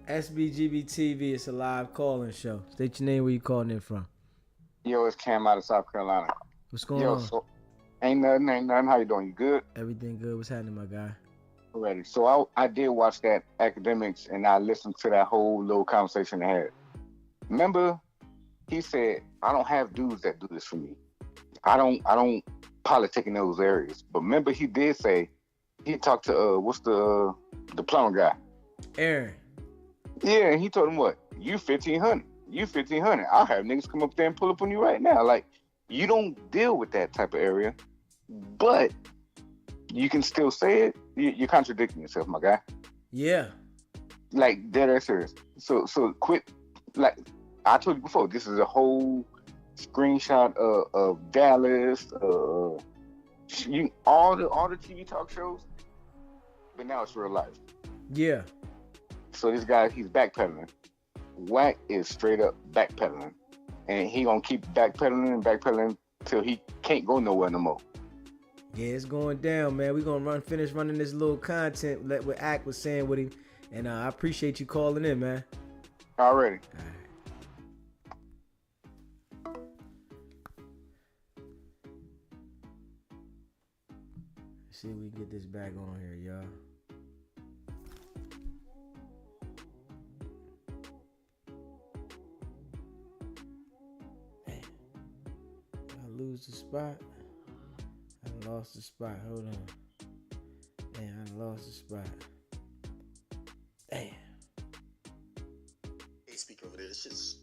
SBGB TV, it's a live calling show. State your name, where you calling in from. Yo, it's Cam out of South Carolina. What's going Yo, on? so ain't nothing. How you doing? You good? Everything good? What's happening, my guy? Ready. So I did watch that academics and I listened to that whole little conversation they had. Remember, he said, I don't have dudes that do this for me. I don't politic in those areas. But remember, he did say he talked to what's the plumber guy? Aaron. Yeah, and he told him what? You 1,500. You 1,500. I'll have niggas come up there and pull up on you right now. Like, you don't deal with that type of area, but you can still say it. You're contradicting yourself, my guy. Yeah. Like, dead serious. So quit. Like I told you before, this is a whole screenshot of Dallas, all the TV talk shows, but now it's real life. Yeah. So this guy, he's backpedaling. Wack is straight up backpedaling, and he gonna keep backpedaling till he can't go nowhere no more. Yeah, it's going down, man. We're gonna finish running this little content that what Ack was saying with him, and I appreciate you calling in, man. Already. All right. See if we can get this back on here, y'all. Man, I lose the spot. I lost the spot. Hold on. Man, I lost the spot. Damn. Hey, speaker over there. This shit's...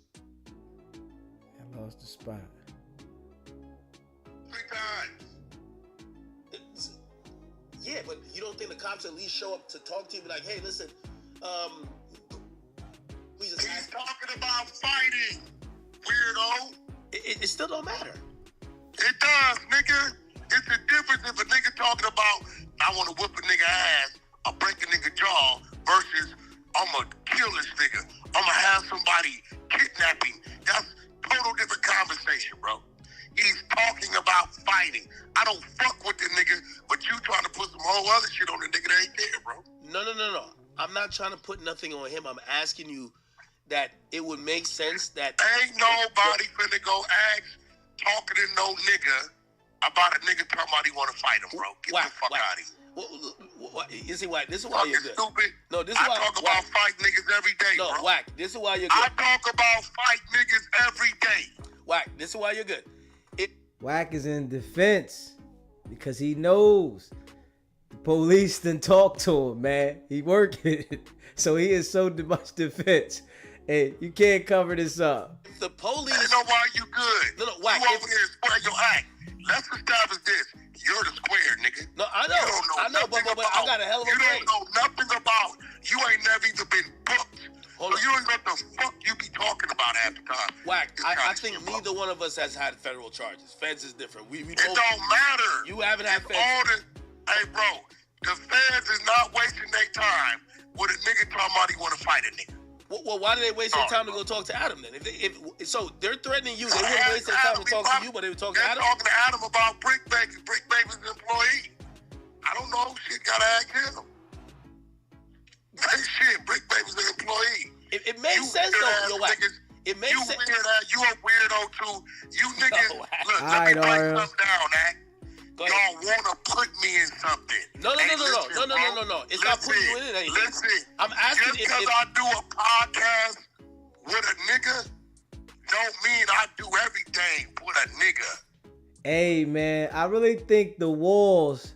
I lost the spot. 3 times. Yeah, but you don't think the cops at least show up to talk to you, be like, hey, listen, we just He's talking about fighting, weirdo. It still don't matter. It does, nigga. It's a difference if a nigga talking about, I want to whip a nigga ass or break a nigga jaw versus I'm going to kill this nigga. I'm going to have somebody kidnapping. That's total different conversation, bro. He's talking about fighting. I don't fuck with the nigga, but you trying to put some whole other shit on the nigga that ain't there, bro. No. I'm not trying to put nothing on him. I'm asking you that it would make sense that... Ain't nobody finna go ask talking to no nigga about a nigga talking about he want to fight him, bro. Get the fuck out of here. You see why? This is why you're good. Stupid. No, this is why... I talk about fight niggas every day, no, bro. Wack, this is why you're good. I talk about fight niggas every day. Wack, this is why you're good. Wack is in defense because he knows the police done talk to him, man. He working. So he is so much defense. Hey, you can't cover this up. If the police... I know why you good. No, Wack. You over here square your act. Let's establish this. You're the square, nigga. No, I know. You don't know I know, but I got a hell of a You brain. don't know nothing about... You ain't never even been booked. Hold so on. you don't know what the fuck you be talking about half the time. Wack, I think neither one of us has had federal charges. Feds is different. We It both, don't matter. You haven't had It's feds. all hey, bro, the feds is not wasting their time with a nigga talking about he want to fight a nigga. Well, why did they waste their time to go talk to Adam then? So they're threatening you. They wouldn't waste their time to talk to you, but they would talk to Adam? They're talking to Adam about Brick Baby. Brick Baby's an employee. I don't know. Shit, gotta ask him. Shit, Brick Baby's an employee. It makes sense though, yo, Wack. It makes sense. You a weirdo too. You niggas, No, look, All let right, me break Ariel. something down, Act. Go ahead. Y'all wanna put me in something. No. It's not putting you in anything. Listen, I'm asking just because I do a podcast with a nigga, don't mean I do everything with a nigga. Hey, man, I really think the walls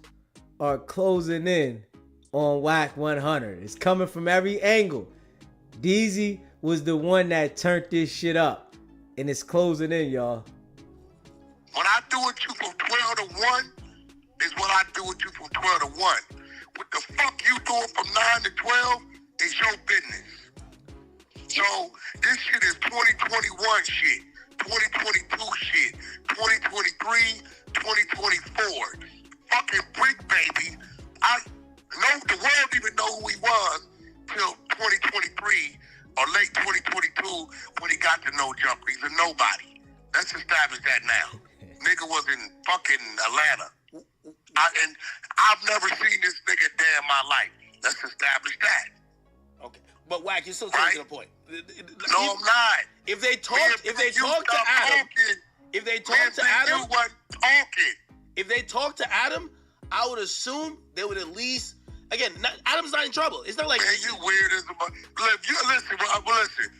are closing in on Wack 100. It's coming from every angle. DZ was the one that turned this shit up, and it's closing in, y'all. When I do it you from 12 to 1 is what I do with you from 12 to 1. What the fuck you doing from 9 to 12 is your business. So this shit is 2021 shit, 2022 shit, 2023, 2024. Fucking Brick Baby. I know the world didn't even know who he was till 2023 or late 2022 when he got to No Jumper. He's a nobody. Let's establish that now. Nigga was in fucking Atlanta. And I've never seen this nigga day in my life. Let's establish that. Okay, but Wack, you're still Right? taking a point. No, I'm not. If they talk, You to Adam, if they talk to Adam, you wasn't talking. if they talk to Adam, I would assume they would at least. Again, Adam's not in trouble. It's not like Man, you weird as a mother. Listen.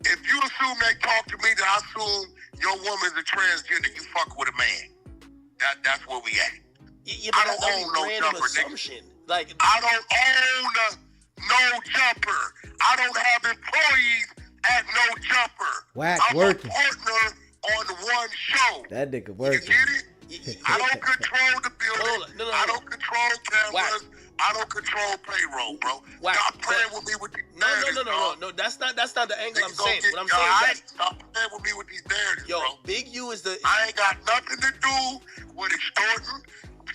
If you assume they talk to me, then I assume your woman's a transgender. You fuck with a man. That's where we at. Yeah, I but don't own no random jumper, assumption. Like I don't own no jumper. I don't have employees at no jumper. Wack I'm working. a partner on one show. That nigga You working. get it? I don't control the building. No. I don't control cameras. Wack. I don't control payroll, bro. Wack, Stop playing with me with these narratives, No. That's not the angle I'm saying. What I'm Yo, saying is that, stop playing with me with these narratives, yo, bro. Big U is the. I ain't got nothing to do with extorting,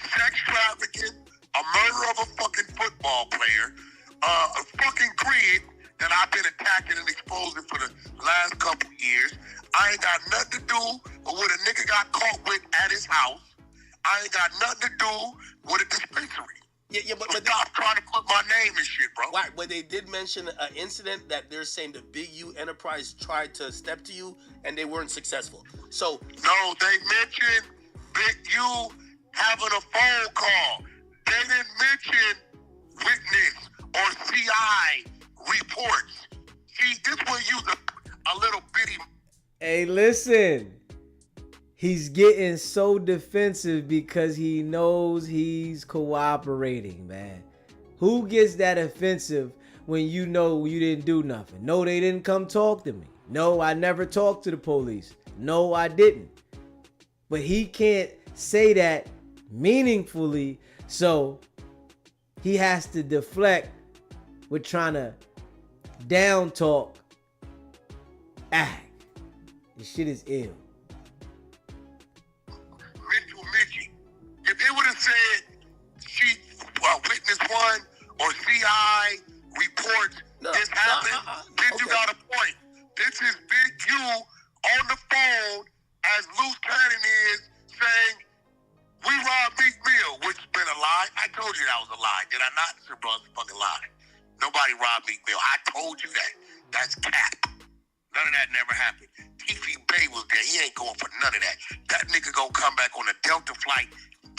sex trafficking, a murder of a fucking football player, a fucking grid that I've been attacking and exposing for the last couple years. I ain't got nothing to do with what a nigga got caught with at his house. I ain't got nothing to do with a dispensary. Yeah, but Stop trying to put my name in shit, bro. Why? But they did mention an incident that they're saying the Big U Enterprise tried to step to you and they weren't successful. So No, they mentioned Big U having a phone call. They didn't mention witness or CI reports. See, this will use a little bitty. Hey, listen. He's getting so defensive because he knows he's cooperating, man. Who gets that offensive when you know you didn't do nothing? No, they didn't come talk to me. No, I never talked to the police. No, I didn't. But he can't say that meaningfully, so he has to deflect with trying to down talk. This shit is ill. Mitchie. If it would have said she witness one or CI reports this happened, then you got a point. This is Big U on the phone as Luce Cannon is saying, we robbed Meek Mill, which has been a lie. I told you that was a lie. Did I not? It's a fucking lie. Nobody robbed Meek Mill. I told you that. That's cap. None of that never happened. T.F. Bay was there. He ain't going for none of that. That nigga gonna come back on a Delta flight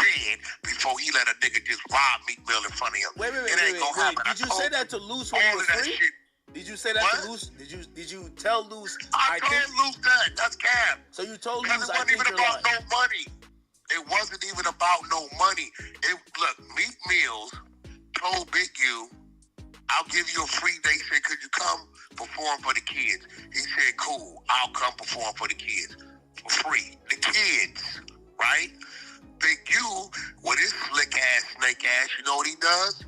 dead before he let a nigga just rob Meek Mill in front of him. Wait. It ain't gonna happen. Did you say that to Luce when he all was of that free? shit. Did you say that to Luce? Did you tell Luce? I told Luce that. That's cap. So you told Because Luce it I wasn't think even you're about lying. no money. It wasn't even about no money. Look, Meek Mills told Big U, I'll give you a free day. He said, could you come perform for the kids? He said, cool, I'll come perform for the kids for free. The kids, right? Big U, with his slick ass, snake ass, you know what he does?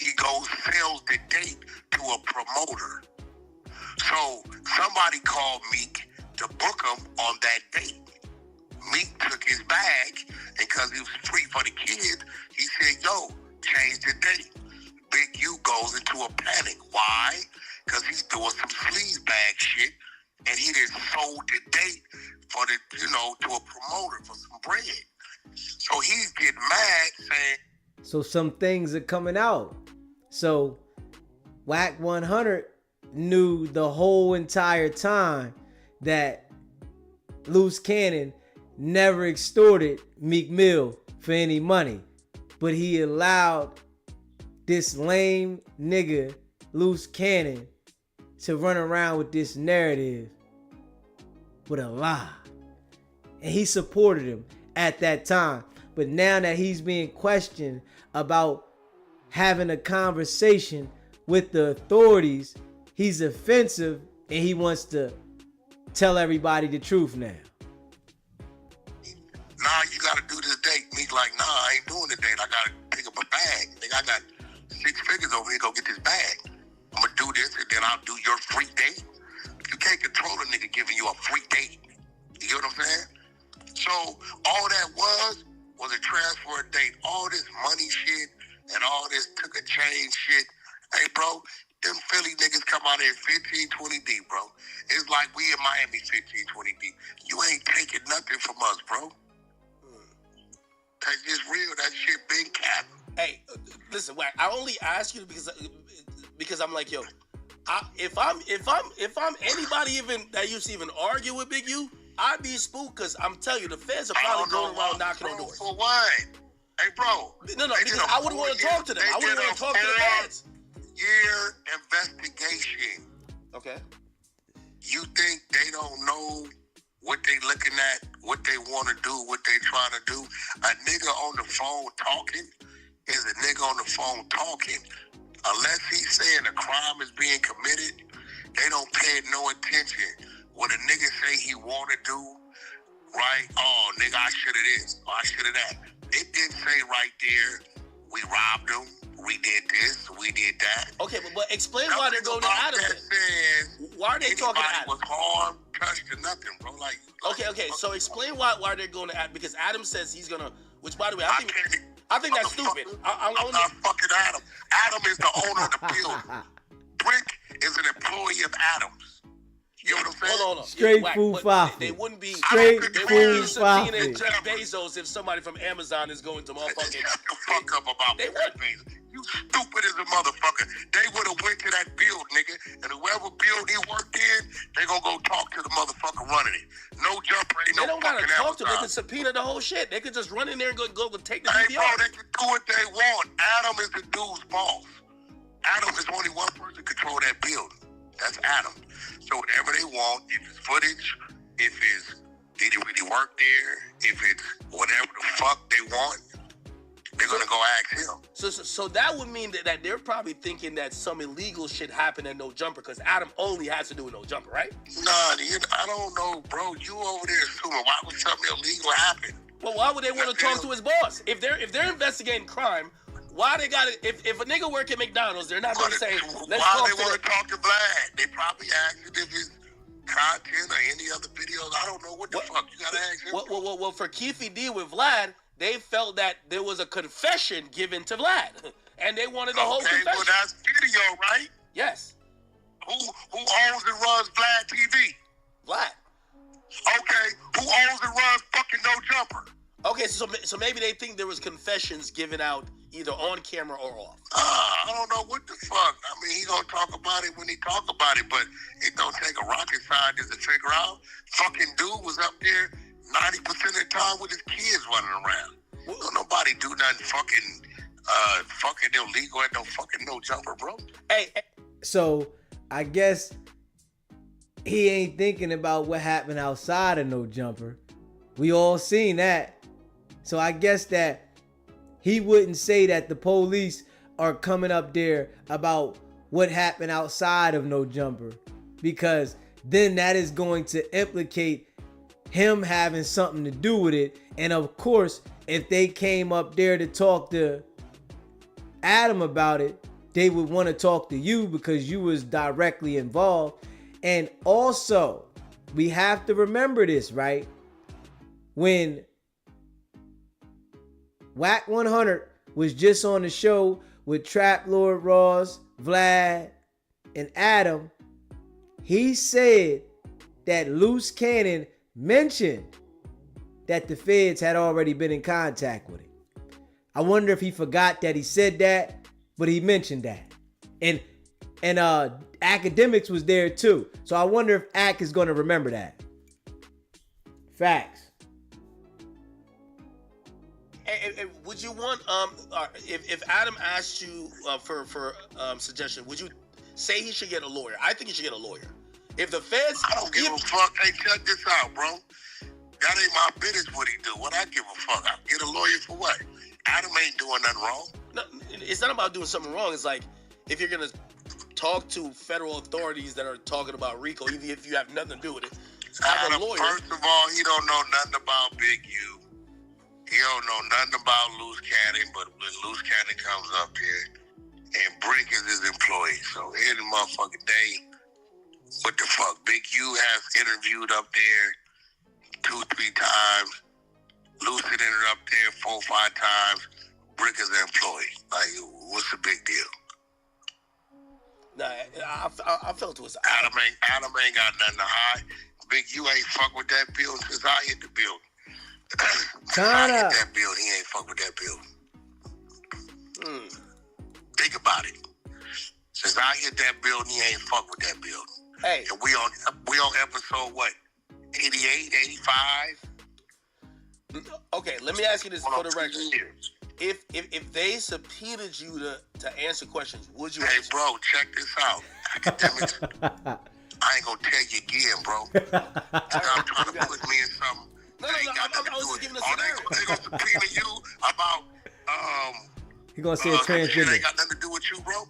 He goes, sells the date to a promoter. So somebody called Meek to book him on that date. Meek took his bag, and because he was free for the kids, he said, yo, change the date. Big U goes into a panic. Why? Because he's doing some sleaze bag shit, and he just sold the date for the, to a promoter for some bread. So he's getting mad, saying, So some things are coming out. So Wack 100 knew the whole entire time that Luce Cannon never extorted Meek Mill for any money, but he allowed this lame nigga Luce Cannon to run around with this narrative with a lie, and he supported him at that time. But now that he's being questioned about having a conversation with the authorities, he's offensive and he wants to tell everybody the truth now. Nah, you gotta do this date. Meek like, nah, I ain't doing the date. I gotta pick up a bag. Nigga, I got 6 figures over here. Go get this bag. I'm gonna do this and then I'll do your free date. You can't control a nigga giving you a free date. You get what I'm saying? So all that was a transfer date. All this money shit and all this took a change shit. Hey, bro, them Philly niggas come out here 15, 20 deep, bro. It's like we in Miami 15, 20 deep. You ain't taking nothing from us, bro. Cause it's real. That shit been cap. Hey, listen, Wack, I only ask you because I'm like, yo, if I'm anybody even that used to even argue with Big U, I'd be spooked because I'm telling you, the feds are probably going around knocking on doors. For what? Hey, bro. No, because I wouldn't want to talk to them. I wouldn't want to talk to the feds. Year investigation. Okay. You think they don't know what they looking at, what they want to do, what they trying to do? A nigga on the phone talking is a nigga on the phone talking. Unless he's saying a crime is being committed, they don't pay no attention. What a nigga say he want to do, right? Oh, nigga, I should have this, or I should have that. It didn't say right there, we robbed them, we did this, we did that. Okay, but explain why they're going to Adam then. Why are they talking to Adam? Was harmed, touched, or nothing, bro. Okay. So explain why they're going to Adam, because Adam says he's gonna. Which, by the way, I think that's stupid. I'm not fucking Adam. Adam is the owner of the building. Brick is an employee of Adams. You know what I'm saying? Hold on. Straight food profit. They wouldn't be food subpoenaing Jeff Bezos if somebody from Amazon is going to motherfucking. Shut the fuck up about Jeff Bezos. You stupid as a motherfucker. They would have went to that build, nigga, and whoever build he worked in, they gonna go talk to the motherfucker running it. No jumper, ain't no fucking Amazon. They don't gotta talk to them. They can subpoena the whole shit. They could just run in there and go take the DVR. Bro, they can do what they want. Adam is the dude's boss. Adam is only one person control that building. That's Adam. So whatever they want, if it's footage, if it's did he really work there, if it's whatever the fuck they want, they're gonna go ask him. So that would mean that they're probably thinking that some illegal shit happened at No Jumper because Adam only has to do with No Jumper, right? Nah, I don't know, bro. You over there assuming why would something illegal happen? Well, why would they want to talk to his boss if they're investigating crime? Why they got it? If a nigga work at McDonald's, they're not going to say, let's why talk they want to talk to Vlad? They probably asked him if it's content or any other videos. I don't know what the fuck. You got to ask him. Well, for Keefy D with Vlad, they felt that there was a confession given to Vlad. And they wanted the whole confession. Well, that's video, right? Yes. Who owns and runs Vlad TV? Vlad. Okay. Who owns and runs fucking No Jumper? Okay, so maybe they think there was confessions given out either on camera or off. I don't know what the fuck. I mean, he gonna talk about it when he talk about it, but it don't take a rocket scientist to figure out. Fucking dude was up there 90% of the time with his kids running around. Don't nobody do nothing fucking illegal at no fucking No Jumper, bro. Hey. So I guess he ain't thinking about what happened outside of No Jumper. We all seen that. So I guess that he wouldn't say that the police are coming up there about what happened outside of No Jumper, because then that is going to implicate him having something to do with it. And of course, if they came up there to talk to Adam about it, they would want to talk to you because you was directly involved. And also, we have to remember this, right? When Wack 100 was just on the show with Trap Lord Ross, Vlad, and Adam, he said that Luce Cannon mentioned that the feds had already been in contact with him. I wonder if he forgot that he said that, but he mentioned that. And Academics was there too. So I wonder if Ack is going to remember that. Facts. And would you want if Adam asked you for suggestion, would you say he should get a lawyer? I think he should get a lawyer. If the feds, I don't give a fuck. Hey, check this out, bro. That ain't my business what he do. What I give a fuck. I get a lawyer for what? Adam ain't doing nothing wrong. No, it's not about doing something wrong. It's like if you're gonna talk to federal authorities that are talking about RICO, even if you have nothing to do with it, have a lawyer. First of all, he don't know nothing about Big U. He don't know nothing about Luce Cannon, but when Luce Cannon comes up here, and Brick is his employee, so any motherfucking day, what the fuck? Big U has interviewed up there 2-3 times. Luce entered up there 4-5 times. Brick is an employee. Like, what's the big deal? Nah, I felt it was Adam ain't got nothing to hide. Big U ain't fuck with that building since I hit the building. Since I hit that building, he ain't fuck with that building. Think about it. Since I hit that building, he ain't fuck with that building. Hey. And we on episode what? 88, 85? Okay, let me ask you this for the record. If they subpoenaed you to answer questions, would you answer? Hey, bro, check this out. Academics, I ain't gonna tell you again, bro. Stop trying to put me in something. No, I was just giving a scenario. They gonna subpoena you about He gonna say a shit transgender. ain't got nothing to do with you, bro.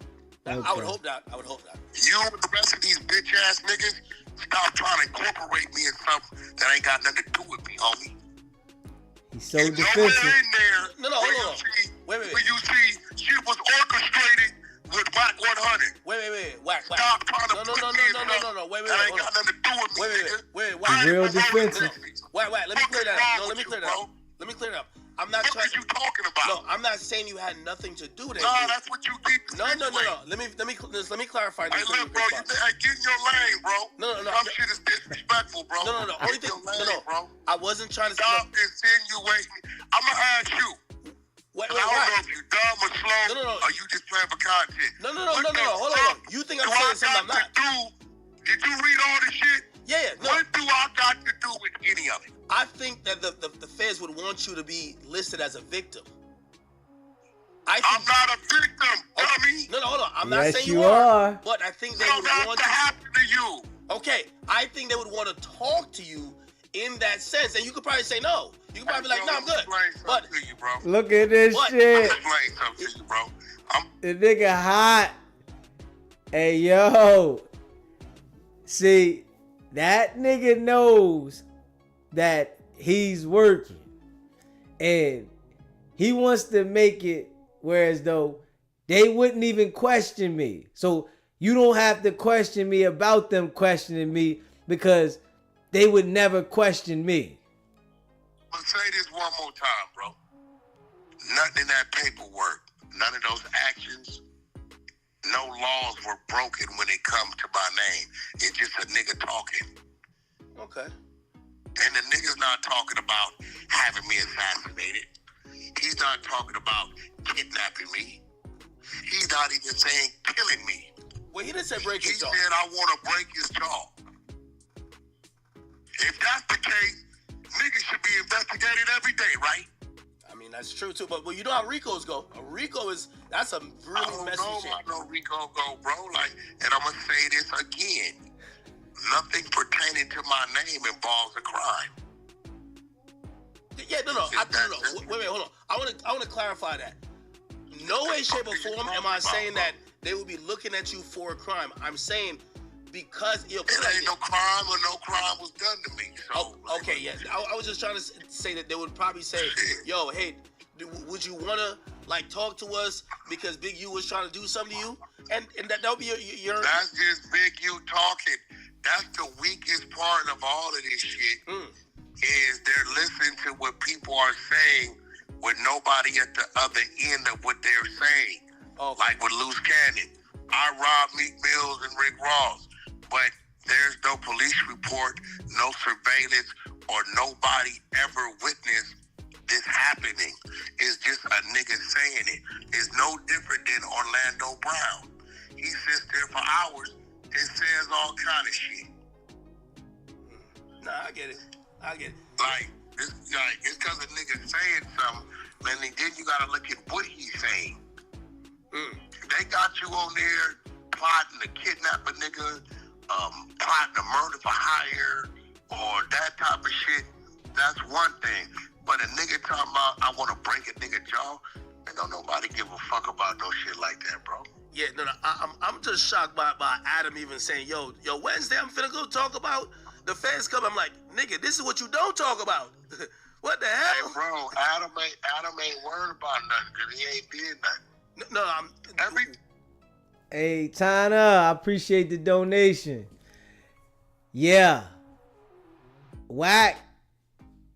Okay. I would hope not. You and the rest of these bitch ass niggas, stop trying to incorporate me in something that ain't got nothing to do with me, homie. He's so There's defensive. nowhere in there No, hold on. Wait. where you see shit was orchestrated with Wack 100. Wait. Wack. Stop trying to No. put me in something Wait. that ain't got nothing to do with me, nigga. Wait. He's real defensive. Wait. Let me clear that up. No, let me clear that up. Let me clear it up. I'm not What trying. are you talking about? No, I'm not saying you had nothing to do with it. No, that's what you keep saying. No. Let me clarify this. Hey, look, bro, you get in your lane, bro. No. Some shit is disrespectful, bro. No. Only Get thing, your lane, bro. I wasn't trying to. Stop insinuating. I'm gonna ask you. Wait, I don't know if you dumb or slow, No. or you just playing for content. No. What the Hold fuck on. You think I'm do I saying something I'm got not? to do? Did you read all this shit? Yeah. No. What do I got to do with any of it? I think that the feds would want you to be listed as a victim. I'm not a victim, dummy. No, hold on. I'm not Yes, saying you are. but I think they So would that's want to happen to you. Okay, I think they would want to talk to you in that sense, and you could probably say no. You could probably be like, "No, I'm good." But to you, bro. Look at this What? shit. Explain something to you, bro. The nigga hot. Hey, yo. See, that nigga knows that he's working. And he wants to make it whereas though they wouldn't even question me. So you don't have to question me about them questioning me because they would never question me. I'm gonna say this one more time, bro. Nothing in that paperwork, none of those actions, no laws were broken when it comes to my name. It's just a nigga talking. okay. And the nigga's not talking about having me assassinated. He's not talking about kidnapping me. He's not even saying killing me. Well, he didn't say break He his jaw. said, I want to break his jaw. If that's the case, niggas should be investigated every day, right? I mean, that's true too. But you know how Ricos go. A Rico that's a I really don't messy know shit. how no Rico go, bro. Like, and I'm gonna say this again. Nothing pertaining to my name involves a crime. Yeah, no. Wait, hold on. I want to clarify that. No way, shape, or form am I saying that they will be looking at you for a crime. I'm saying because It ain't no crime or no crime was done to me. So, okay, yeah. I was just trying to say that they would probably say, "Yo, hey, would you wanna like talk to us because Big U was trying to do something to you?" And that would be your. That's just Big U talking. That's the weakest part of all of this shit. Is they're listening to what people are saying with nobody at the other end of what they're saying. Okay. Like with Luce Cannon, I robbed Meek Mills and Rick Ross, but there's no police report, no surveillance, or nobody ever witnessed this happening. It's just a nigga saying it. It's no different than Orlando Brown. He sits there for hours and says all kind of shit. Nah, I get it. Like, it's because a nigga saying something, and then you gotta look at what he's saying. They got you on there plotting to kidnap a nigga, plotting to murder for hire, or that type of shit. That's one thing. But a nigga talking about, I want to break a nigga jaw, and don't nobody give a fuck about no shit like that, bro. Yeah, no. I'm just shocked by Adam even saying, yo, Wednesday I'm finna go talk about the feds come. I'm like, nigga, this is what you don't talk about. What the hell? Hey, bro, Adam ain't worried about nothing because he ain't did nothing. Hey, Tana, I appreciate the donation. Yeah. Wack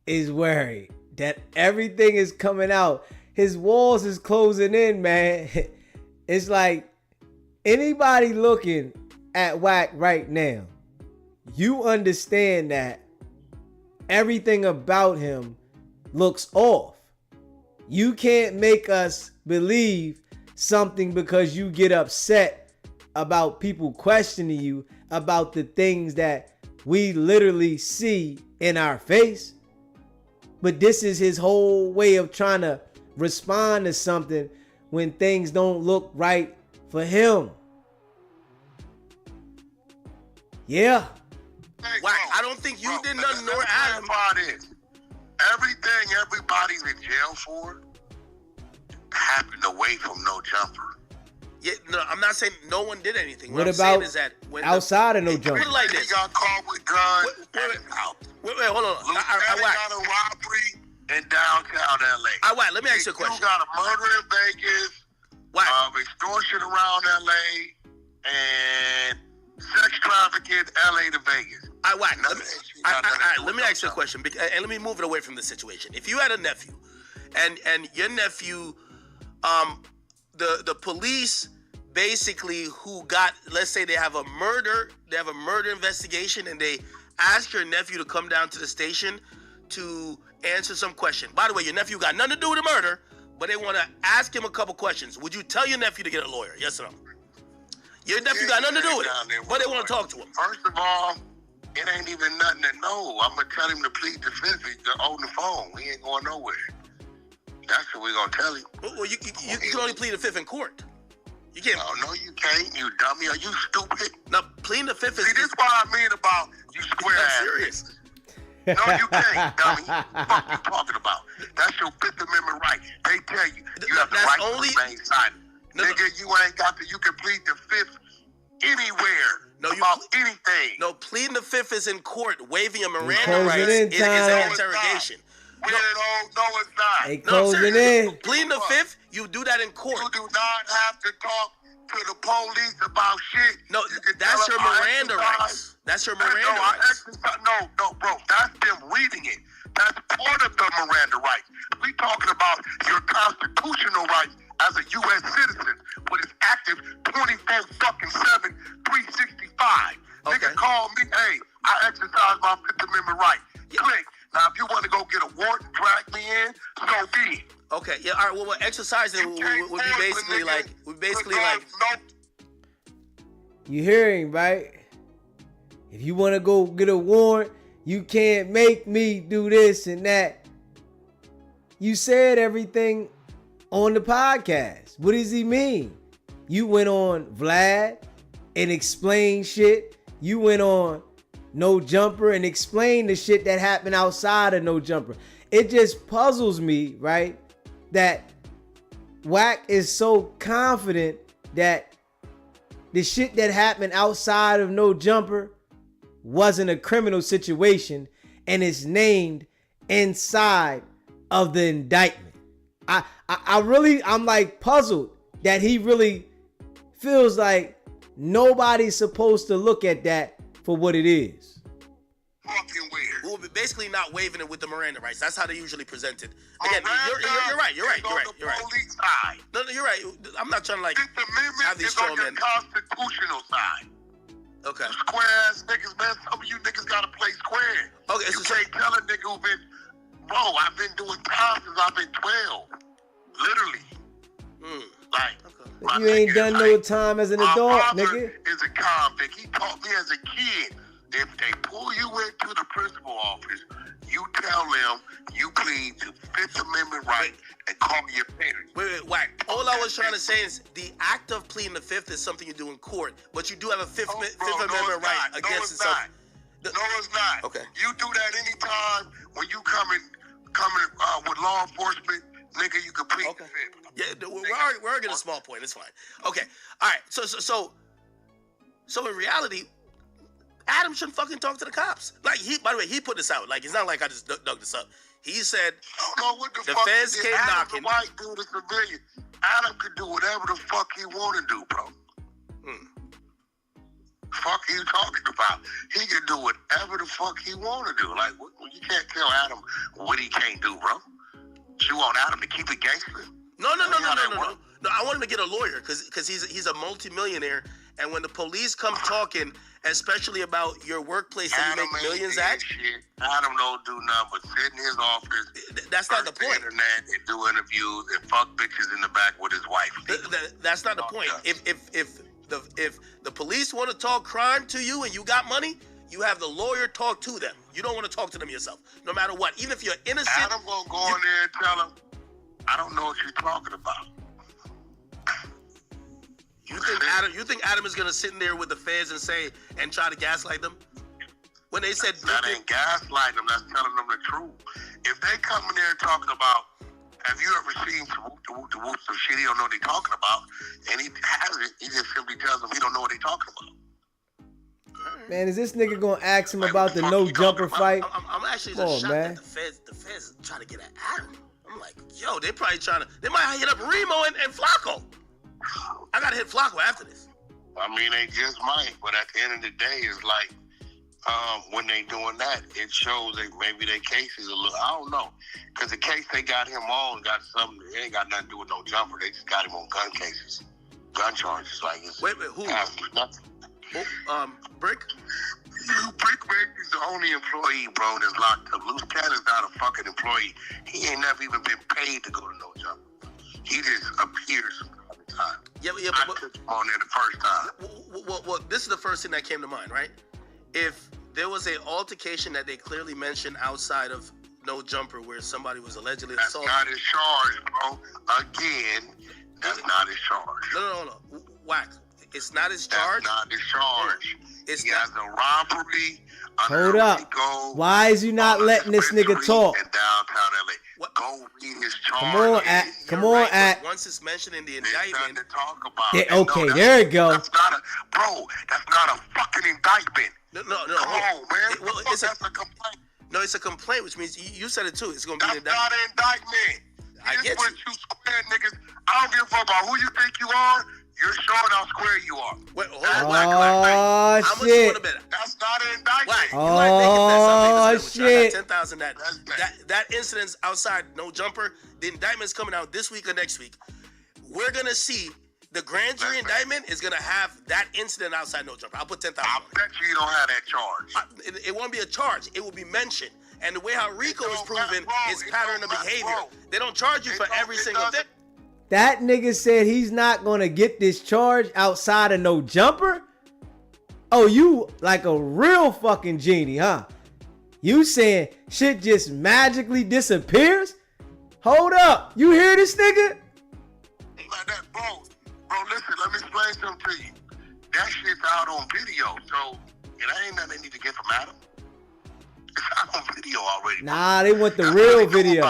is worried that everything is coming out. His walls is closing in, man. It's like anybody looking at Wack right now, you understand that everything about him looks off. You can't make us believe something because you get upset about people questioning you about the things that we literally see in our face. But this is his whole way of trying to respond to something when things don't look right for him. Yeah. Wack, I don't think you did nothing nor Adam. Everything everybody's in jail for happened away from No Jumper. Yeah, no, I'm not saying no one did anything. What I'm about saying is that when outside of No Jumper? Put it like this. He got caught with guns. Wait, hold on. Luce I got a robbery in downtown LA. Wack, let me ask you a question. You got a murder in Vegas, extortion around LA, and sex trafficking LA to Vegas. Wack, let me ask you a question, and let me move it away from the situation. If you had a nephew, and your nephew, the police basically who got, let's say they have a murder investigation, and they ask your nephew to come down to the station to answer some question. By the way, your nephew got nothing to do with the murder, but they want to ask him a couple questions. Would you tell your nephew to get a lawyer? Yes or no? Your nephew got nothing to do with it, but they want to talk to him. First of all, it ain't even nothing to know. I'm going to tell him to plead the fifth on the phone. We ain't going nowhere. That's what we're going to tell him. Well, you can only plead the fifth in court. You can't. No, you can't, you dummy. Are you stupid? No, pleading the fifth is... See, this is what I mean about you square ass. I'm serious. No, you can't, dummy. What you talking about? That's your Fifth Amendment right. They tell you have the right to remain silent. Nigga, you ain't got to... You can plead the fifth anywhere. About anything. No, pleading the fifth is in court. Waiving a Miranda rights is an interrogation. No, it's not. They closing in. Pleading the fifth, you do that in court. You do not have to talk to the police about shit. No, that's your Miranda rights. That's your Miranda rights. No, bro. That's them reading it. That's part of the Miranda rights. We talking about your constitutional rights as a U.S. citizen, when it's active 24/7, 365. Okay. Nigga call me, hey, I exercise my Fifth Amendment right. Click. Now, if you want to go get a warrant and drag me in, so be it. Okay, yeah, all right, well, exercising would be basically like, You hearing, right? If you want to go get a warrant, you can't make me do this and that. You said everything on the podcast. What does he mean? You went on Vlad and explained shit. You went on No Jumper and explained the shit that happened outside of No Jumper. It just puzzles me, right, that Wack is so confident that the shit that happened outside of No Jumper wasn't a criminal situation and it's named inside of the indictment. I'm like puzzled that he really feels like nobody's supposed to look at that for what it is. Fucking weird. Well, basically not waiving it with the Miranda rights. That's how they usually present it. Again, you're right. You're right. Police side. No, you're right. I'm not trying to like have these strong men. Constitutional side. Okay. You square ass niggas, man. Some of you niggas gotta play square. Okay, you can't tell a nigga who been, bro, I've been doing time since I've been 12. Literally. Like, you ain't done no time as an adult, nigga. Is a convict. He taught me as a kid. If they pull you into the principal office, you tell them you plead to Fifth Amendment right and call your parents. Wait, Wack. All I was trying to say is the act of pleading the fifth is something you do in court, but you do have a Fifth Amendment right against itself. No, it's not. Okay. You do that anytime when you coming with law enforcement, nigga. You can plead the fifth. Yeah, we're arguing a small point. It's fine. Okay. All right. So in reality, Adam shouldn't fucking talk to the cops. Like, by the way, he put this out. Like, it's not like I just dug this up. He said the feds came knocking. Adam, white dude, a civilian. Adam could do whatever the fuck he want to do, bro. Fuck are you talking about? He can do whatever the fuck he want to do. Like, you can't tell Adam what he can't do, bro. You want Adam to keep it gangster? No. No, I want him to get a lawyer because he's a multimillionaire. And when the police come talking especially about your workplace that you make millions at. Shit. Adam don't do nothing but sit in his office. That's not the point. Internet and do interviews and fuck bitches in the back with his wife. That's not the point. If the police want to talk crime to you and you got money, you have the lawyer talk to them. You don't want to talk to them yourself, no matter what. Even if you're innocent. Adam gonna go in there and tell him, I don't know what you're talking about. You think Adam is gonna sit in there with the feds and try to gaslight them? When they said that ain't gaslighting them, that's telling them the truth. If they come in there talking about, have you ever seen some shit he don't know what they talking about, and he has it, he just simply tells them he don't know what they talking about. Man, is this nigga gonna ask him about the no jumper fight? I'm actually just shocked that the feds trying to get at Adam. I'm like, yo, they might hit up Remo and Flacco. I gotta hit Flacco after this. I mean, they just might, but at the end of the day, it's like, when they doing that, it shows that maybe their case is a little, I don't know. Because the case they got him on got something, it ain't got nothing to do with no jumper. They just got him on gun cases. Gun charges. Like, it's wait, who? Nothing. Brick? Brick is the only employee, bro, that's locked up. Luce is not a fucking employee. He ain't never even been paid to go to no jumper. He just appears from time to time. Yeah, I took him on there the first time. Well, this is the first thing that came to mind, right? If there was an altercation that they clearly mentioned outside of no jumper where somebody was allegedly assaulted. That's not his charge, bro. Again, that's not his charge. No. Wack. It's not his charge. That's not his charge. He has a robbery. Hold up. Why is you not letting this nigga talk? In downtown LA. Go read his charge. Come on, Act. Once it's mentioned in the indictment. To talk about. Yeah, okay, there you go. That's not a fucking indictment. No. Come on, man. Well, that's a complaint. No, it's a complaint, which means you said it too. It's gonna be an indictment. That's not an indictment. I get you. You square niggas. I don't give a fuck about who you think you are. You're showing how square you are. Wait, hold on. Oh, shit. That's not an indictment. Oh, shit. 10,000. That incident's outside no jumper. The indictment's coming out this week or next week. We're going to see the grand jury indictment is going to have that incident outside no jumper. I'll put 10,000. I bet you don't have that charge. It won't be a charge. It will be mentioned. And the way how RICO is proven is pattern of behavior. They don't charge you for every single thing. That nigga said he's not gonna get this charge outside of no jumper? Oh, you like a real fucking genie, huh? You saying shit just magically disappears? Hold up. You hear this nigga? Like that, bro, listen, let me explain something to you. That shit's out on video, so it ain't nothing they need to get from Adam. It's out on video already. Nah, they want the real video.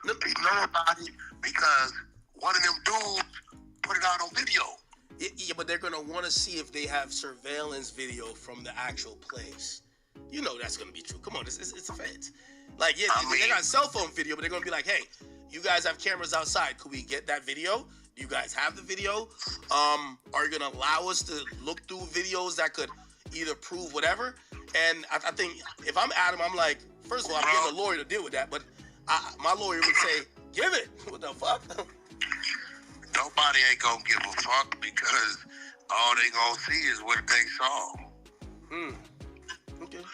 They know about it because one of them dudes put it out on video. Yeah, but they're gonna want to see if they have surveillance video from the actual place. You know that's gonna be true. Come on, it's a feds. Like, yeah, they got cell phone video, but they're gonna be like, hey, you guys have cameras outside. Could we get that video? Do you guys have the video? Are you gonna allow us to look through videos that could either prove whatever? And I think if I'm Adam, I'm like, first of all, I'm getting a lawyer to deal with that, but my lawyer would say, give it. What the fuck? Nobody ain't gonna give a fuck because all they gonna see is what they saw. Okay.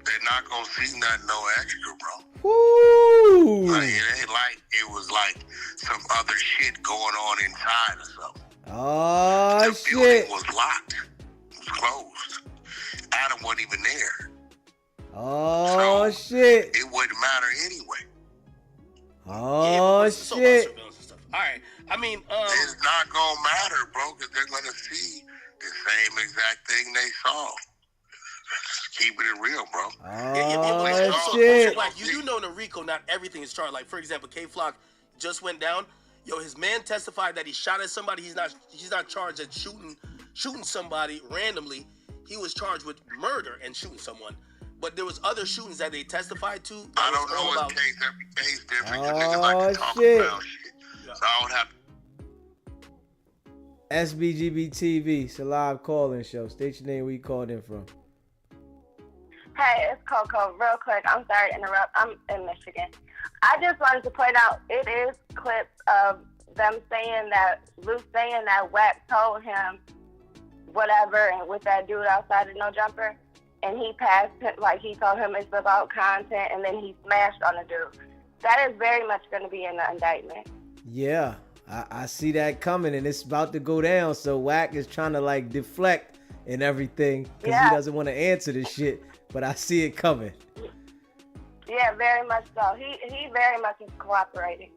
They're not gonna see nothing no extra, bro. Woo! Like, it ain't like it was like some other shit going on inside or something. Oh, the building shit. was locked. It was closed. Adam wasn't even there. Oh, so shit. It wouldn't matter anyway. Oh, yeah, shit. All right. I mean, it's not gonna matter, bro, because they're gonna see the same exact thing they saw. Just keeping it real, bro. Oh, shit. Like, you do know in the RICO, not everything is charged. Like, for example, K-Flock just went down. Yo, his man testified that he shot at somebody. He's not charged at shooting somebody randomly. He was charged with murder and shooting someone. But there was other shootings that they testified to. I don't know what case. Every case different. Oh, niggas like to talk shit. about shit. So I don't have. SBGB TV, it's a live call-in show. State your name, where you called in from. Hey, it's Coco. Real quick, I'm sorry to interrupt. I'm in Michigan. I just wanted to point out, it is clips of them saying that, Luce saying that Wack told him whatever and with that dude outside of No Jumper, and he passed it, like he told him it's about content, and then he smashed on the dude. That is very much going to be in the indictment. Yeah, I see that coming, and it's about to go down. So Wack is trying to like deflect and everything because he doesn't want to answer this shit, but I see it coming. Yeah, very much so. He very much is cooperating.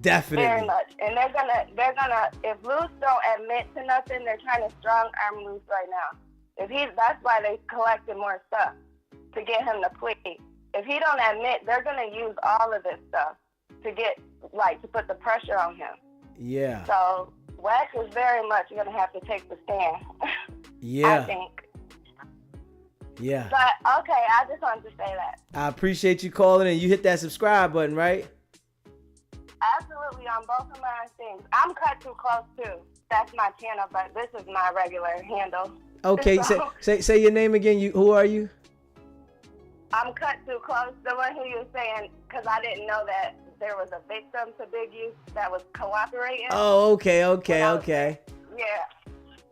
Definitely. Very much. And they're gonna if Luce don't admit to nothing, they're trying to strong arm Luce right now. That's why they collected more stuff to get him to plead. If he don't admit, they're gonna use all of this stuff to get to put the pressure on him. Yeah. So Wack is very much gonna have to take the stand. Yeah. I think. Yeah. But okay, I just wanted to say that. I appreciate you calling, and you hit that subscribe button, right? Absolutely, on both of my things. I'm cut too close too. That's my channel, but this is my regular handle. Okay, So, say your name again. Who are you? I'm cut too close. The one who you were saying, because I didn't know that there was a victim to Big U that was cooperating. Oh, okay.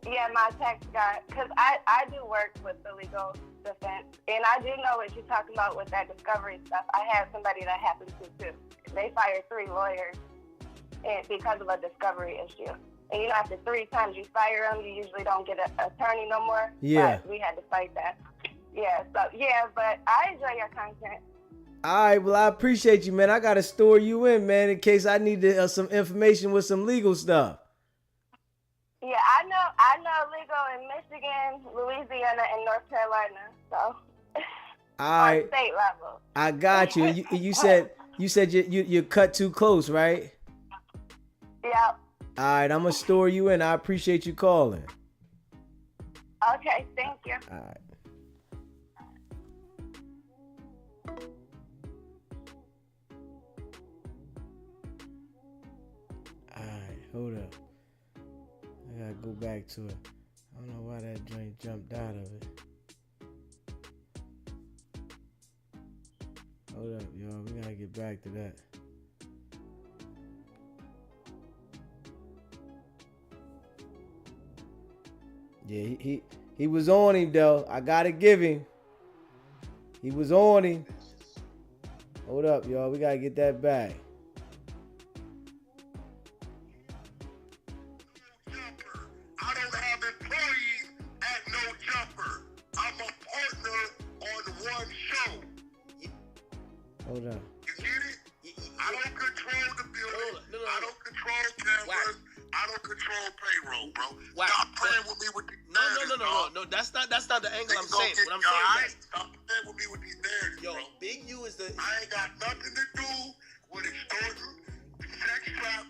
Yeah, my text got, because I do work with the legal defense, and I do know what you're talking about with that discovery stuff. I have somebody that happens to too. They fired 3 lawyers because of a discovery issue. And you know, after 3 times you fire them, you usually don't get an attorney no more. Yeah. But we had to fight that. Yeah, so, yeah, but I enjoy your content. All right, well, I appreciate you, man. I got to store you in, man, in case I need some information with some legal stuff. Yeah, I know legal in Michigan, Louisiana, and North Carolina. So, all right. On state level. I got you. You said you're cut too close, right? Yep. All right, I'm gonna store you in. I appreciate you calling. Okay, thank you. All right. All right, hold up. I gotta go back to it. I don't know why that joint jumped out of it. Hold up, y'all. We gotta get back to that. Yeah, he was on him though. I gotta give him. He was on him. Hold up, y'all. We gotta get that back. I don't have employees at No Jumper. I'm a partner on one show. Hold up. You get it? I don't control the building. No. I don't control cameras. Wack. I don't control payroll, bro. Wack. Stop playing with me with these narratives, No. That's not the angle I'm saying. What I'm Yo, saying I is, ain't stop playing with me with these narratives, yo, bro. Big U is the. I ain't got nothing to do with extortion, sex trap.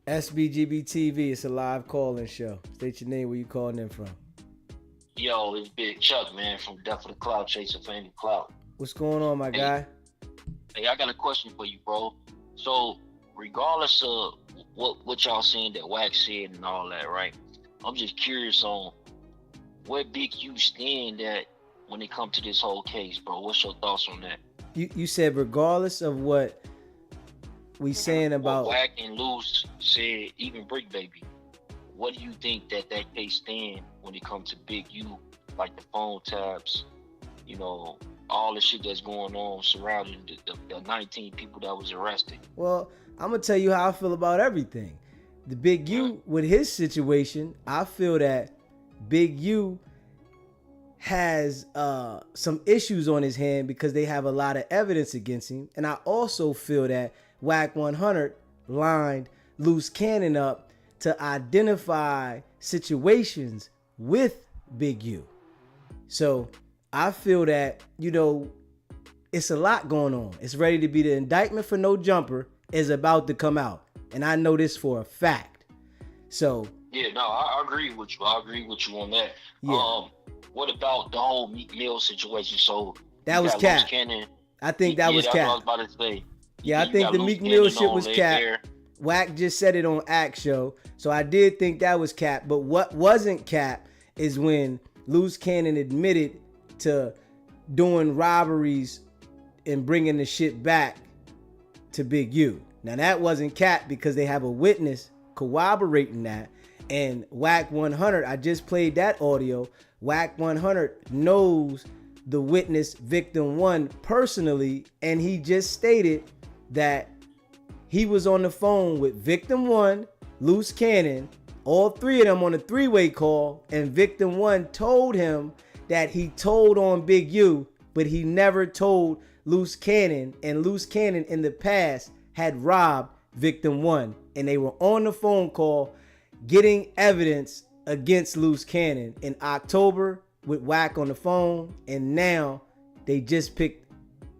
SBGB TV. It's a live call-in show. State your name. Where you calling in from? Yo, it's Big Chuck, man, from Death of the Cloud Chaser, Fame Cloud. What's going on, my guy? Hey, I got a question for you, bro. So, regardless of what y'all saying that Wax said and all that, right? I'm just curious on where Big U stand at when it comes to this whole case, bro. What's your thoughts on that? You said regardless of what we saying about Wack and Luce said, even Brick Baby. What do you think that case stand when it comes to Big U, like the phone taps, you know, all the shit that's going on surrounding the 19 people that was arrested? Well, I'm gonna tell you how I feel about everything. The Big U with his situation, I feel that Big U has some issues on his hand because they have a lot of evidence against him, and I also feel that Wack 100 lined Luce Cannon up to identify situations with Big U. So I feel that, you know, it's a lot going on. It's ready to be the indictment for No Jumper is about to come out. And I know this for a fact. So yeah, no, I agree with you. I agree with you on that. Yeah. What about the whole Meek Mill situation? So that was cap. I think that was cap. That's what I was about to say. Yeah, I think the Meek Mill shit was cap. Wack just said it on Act Show. So I did think that was cap. But what wasn't cap is when Luce Cannon admitted to doing robberies and bringing the shit back to Big U. Now that wasn't cap because they have a witness corroborating that. And Wack 100, I just played that audio. Wack 100 knows the witness victim 1 personally, and he just stated that he was on the phone with victim 1, Luce Cannon, all three of them on a three-way call, and victim 1 told him that he told on Big U, but he never told Luce Cannon, and Luce Cannon in the past had robbed victim 1, and they were on the phone call getting evidence against Luce Cannon in October with Wack on the phone, and now they just picked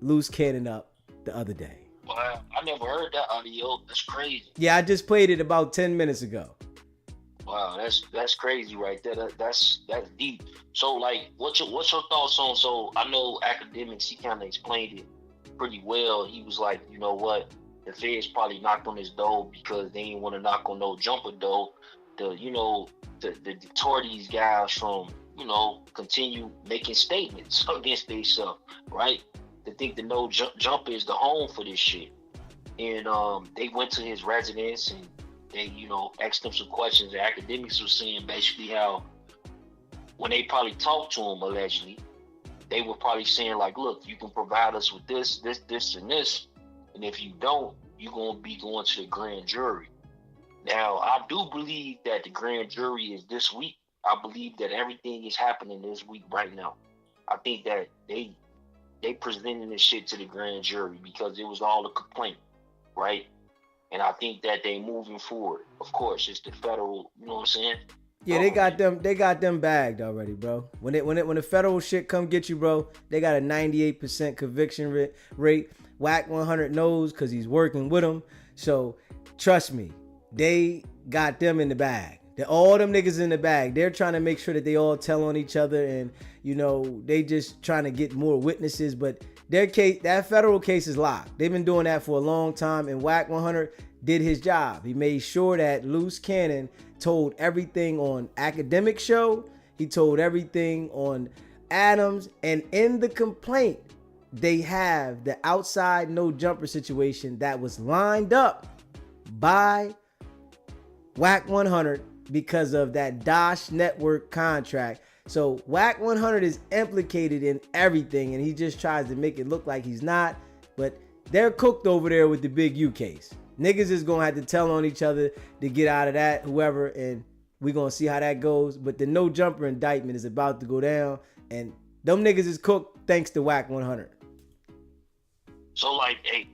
Luce Cannon up the other day. Wow, I never heard that audio. That's crazy. Yeah, I just played it about 10 minutes ago. Wow, that's crazy right there. That's deep. So like, what's your thoughts on? So I know academics. He kind of explained it pretty well. He was like, you know what, the feds probably knocked on his door because they didn't want to knock on no jumper door. To deter these guys from continue making statements against themselves, right? To think the no jumper is the home for this shit. And they went to his residence and they, asked him some questions. The academics were saying basically how when they probably talked to him allegedly, they were probably saying like, look, you can provide us with this, and this. And if you don't, you're going to be going to the grand jury. Now, I do believe that the grand jury is this week. I believe that everything is happening this week right now. I think that they presenting this shit to the grand jury because it was all a complaint, right? And I think that they moving forward. Of course, it's the federal, you know what I'm saying? Yeah, they got them bagged already, bro. When the federal shit come get you, bro, they got a 98% conviction rate. Wack 100 knows because he's working with them. So trust me, they got them in the bag. All them niggas in the bag. They're trying to make sure that they all tell on each other, and they just trying to get more witnesses. But their case, that federal case, is locked. They've been doing that for a long time, and Wack 100 did his job. He made sure that Luce Cannon told everything on Academic Show. He told everything on Adams, and in the complaint, they have the outside no jumper situation that was lined up by Wack 100 because of that Dosh Network contract. So Wack 100 is implicated in everything, and he just tries to make it look like he's not. But they're cooked over there with the Big U case. Niggas is gonna have to tell on each other to get out of that, whoever, and we're gonna see how that goes. But the no jumper indictment is about to go down, and them niggas is cooked thanks to Wack 100. So like, hey,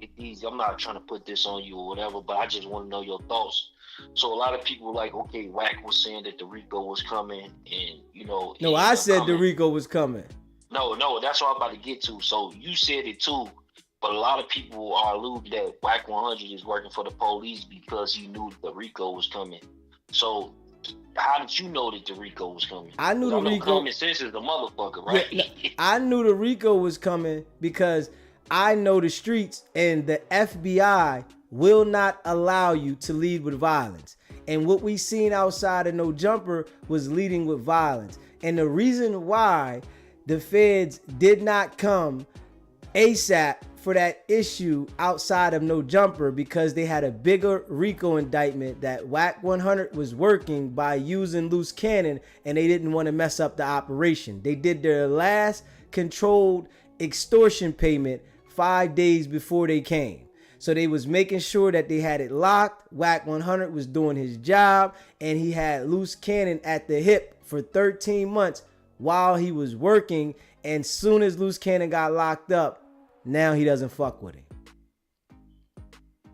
I'm not trying to put this on you or whatever, but I just want to know your thoughts. So a lot of people were like, okay, Wack was saying that the RICO was coming, and No, I said the RICO was coming. No, that's what I'm about to get to. So you said it too, but a lot of people are alluding that Wack 100 is working for the police because he knew the RICO was coming. So how did you know that the RICO was coming? I knew the RICO. Common sense is the motherfucker, right? Yeah, I knew the RICO was coming because I know the streets, and the FBI will not allow you to lead with violence. And what we seen outside of No Jumper was leading with violence. And the reason why the feds did not come ASAP for that issue outside of No Jumper, because they had a bigger RICO indictment that Wack 100 was working by using Luce Cannon, and they didn't want to mess up the operation. They did their last controlled extortion payment 5 days before they came. So they was making sure that they had it locked. Wack 100 was doing his job, and he had Luce Cannon at the hip for 13 months while he was working. And soon as Luce Cannon got locked up, now he doesn't fuck with him.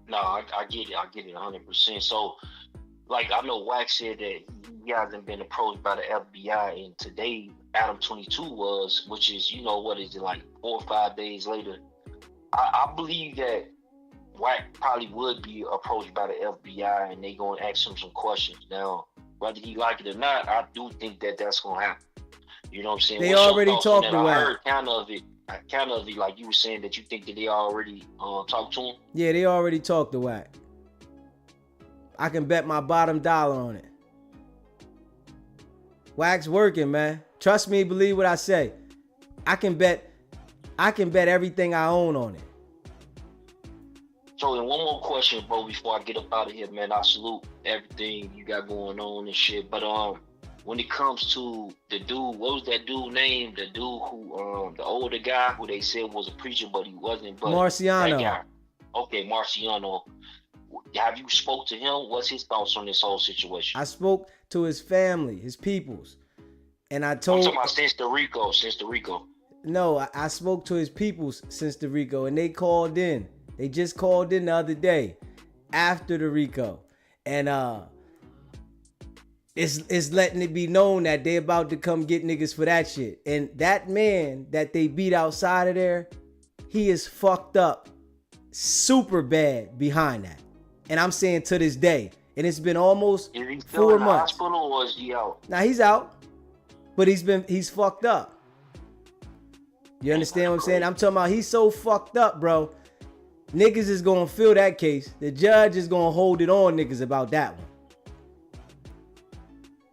No, I get it 100%. So, like, I know Wack said that he hasn't been approached by the FBI, and today Adam 22 was, which is, what is it, like 4 or 5 days later. I believe that Wack probably would be approached by the FBI, and they gonna ask him some questions. Now, whether he like it or not, I do think that that's gonna happen. You know what I'm saying? They already talked to Wack. I Wack. heard kind of it, like you were saying that you think that they already talked to him. Yeah, they already talked to Wack. I can bet my bottom dollar on it. Wack's working, man. Trust me, believe what I say. I can bet everything I own on it. So, and one more question, bro, before I get up out of here, man. I salute everything you got going on and shit. But when it comes to the dude, what was that dude name? The dude who, the older guy who they said was a preacher, but he wasn't. But Marciano. That guy. Okay, Marciano. Have you spoke to him? What's his thoughts on this whole situation? I spoke to his family, his peoples, and I I'm told. talking about since the Rico. No, I spoke to his peoples since the Rico, and they called in. They just called in the other day after the Rico, and it's letting it be known that they about to come get niggas for that shit. And that man that they beat outside of there, he is fucked up super bad behind that. And I'm saying to this day, and it's been almost Is he still 4 in the months. hospital or is he out? Now he's out, but he's fucked up. You understand what I'm saying? I'm talking about he's so fucked up, bro. Niggas is gonna feel that case. The judge is gonna hold it on niggas about that one.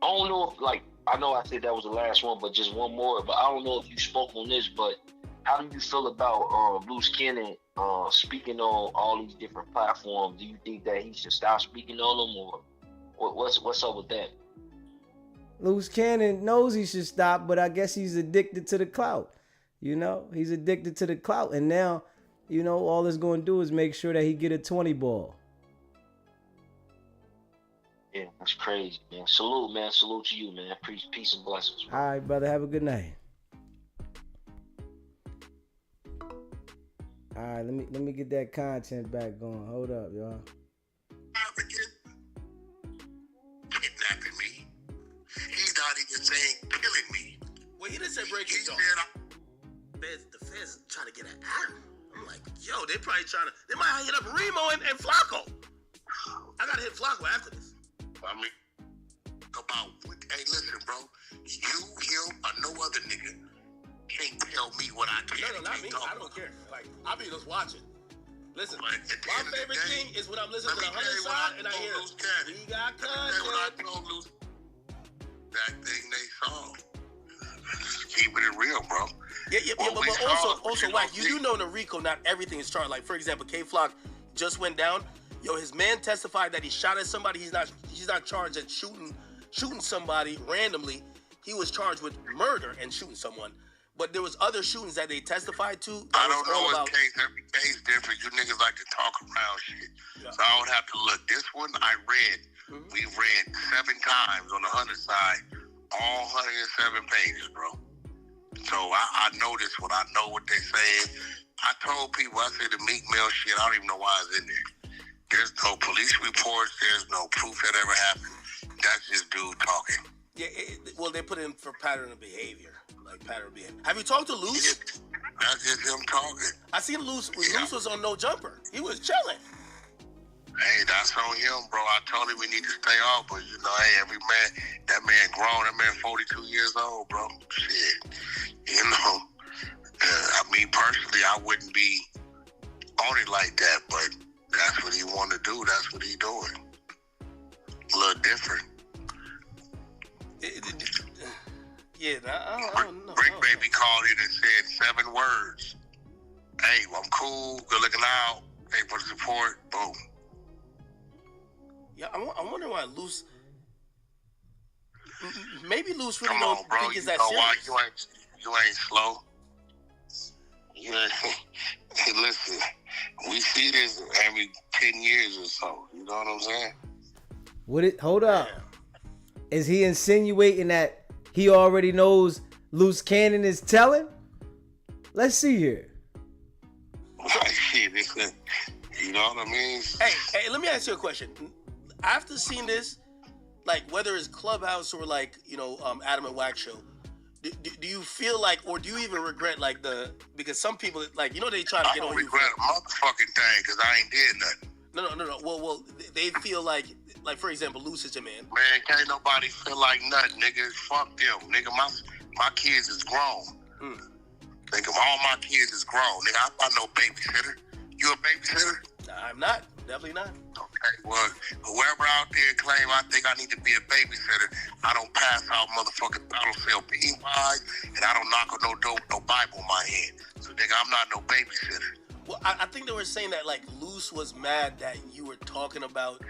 I don't know if, like, I know I said that was the last one, but just one more. But I don't know if you spoke on this, but how do you feel about Luce Cannon speaking on all these different platforms? Do you think that he should stop speaking on them, or what's up with that? Luce Cannon knows he should stop, but I guess he's addicted to the clout. You know, he's addicted to the clout, and now, you know, all it's going to do is make sure that he get a 20 ball. Yeah, that's crazy, man. Salute, man. Salute to you, man. Peace and blessings. All right, brother. Have a good night. All right, let me get that content back going. Hold up, y'all. Kidnapping me. He's not even saying killing me. Well, he didn't say breaking jaw. The feds trying to get at Adam. I'm like, yo, they probably they might hit up Remo and Flacco. I gotta hit Flacco after this. I mean, hey, listen, bro. You, him, or no other nigga can't tell me what I can. No, not me. I don't care. Like, I'll be just watching. Listen, my favorite thing is when I'm listening to the 100 side and I hear, we got content. What I told Luce, that thing they saw. Keeping it real, bro. Yeah, but also, Wack, you do know in the Rico, not everything is charged. Like, for example, K-Flock just went down. Yo, his man testified that he shot at somebody. He's not charged at shooting somebody randomly. He was charged with murder and shooting someone. But there was other shootings that they testified to. I don't know what case. Every case different. You niggas like to talk around shit. Yeah. So I would have to look. This one I read. Mm-hmm. We read 7 times on the 100 side. All 107 pages, bro. So I know this one. I know what they saying. I told people, I said the Meek Mill shit, I don't even know why it's in there. There's no police reports. There's no proof that ever happened. That's just dude talking. Yeah, well, they put in for pattern of behavior. Like pattern of behavior. Have you talked to Luce? That's just him talking. I seen Luce. Yeah. Luce was on No Jumper. He was chilling. Hey, that's on him, bro. I told him we need to stay off, but you know, hey, every man, that man grown. That man 42 years old, bro. Shit. You know, I mean, personally, I wouldn't be on it like that, but that's what he want to do. That's what he doing. A little different. Yeah, I don't know. Brick Baby called in and said 7 words. Hey, I'm cool. Good looking out. Hey, for the support. Boom. Yeah, I'm wondering why Luce. Maybe Luce really Come don't on, bro. think it's that know serious. Why you ain't slow. Hey, listen, we see this every 10 years or so. You know what I'm saying? Hold up. Is he insinuating that he already knows Luce Cannon is telling? Let's see here. You know what I mean? Hey, let me ask you a question. After seeing this, like whether it's Clubhouse or like, you know, Adam and Wack show, do you feel like, or do you even regret like because some people like, you know, they try to get on you. I don't regret a motherfucking thing because I ain't did nothing. No. Well, they feel like for example, Luce is your man. Man, can't nobody feel like nothing, nigga. Fuck them, nigga. My kids is grown. Nigga, all my kids is grown. Nigga, I'm not no babysitter. You a babysitter? I'm not. Definitely not. Okay, well, whoever out there claim I think I need to be a babysitter, I don't pass out motherfucking bottle sale bean pies, and I don't knock on no door with no Bible in my hand. So, nigga, I'm not no babysitter. Well, I think they were saying that like Luce was mad that you were talking about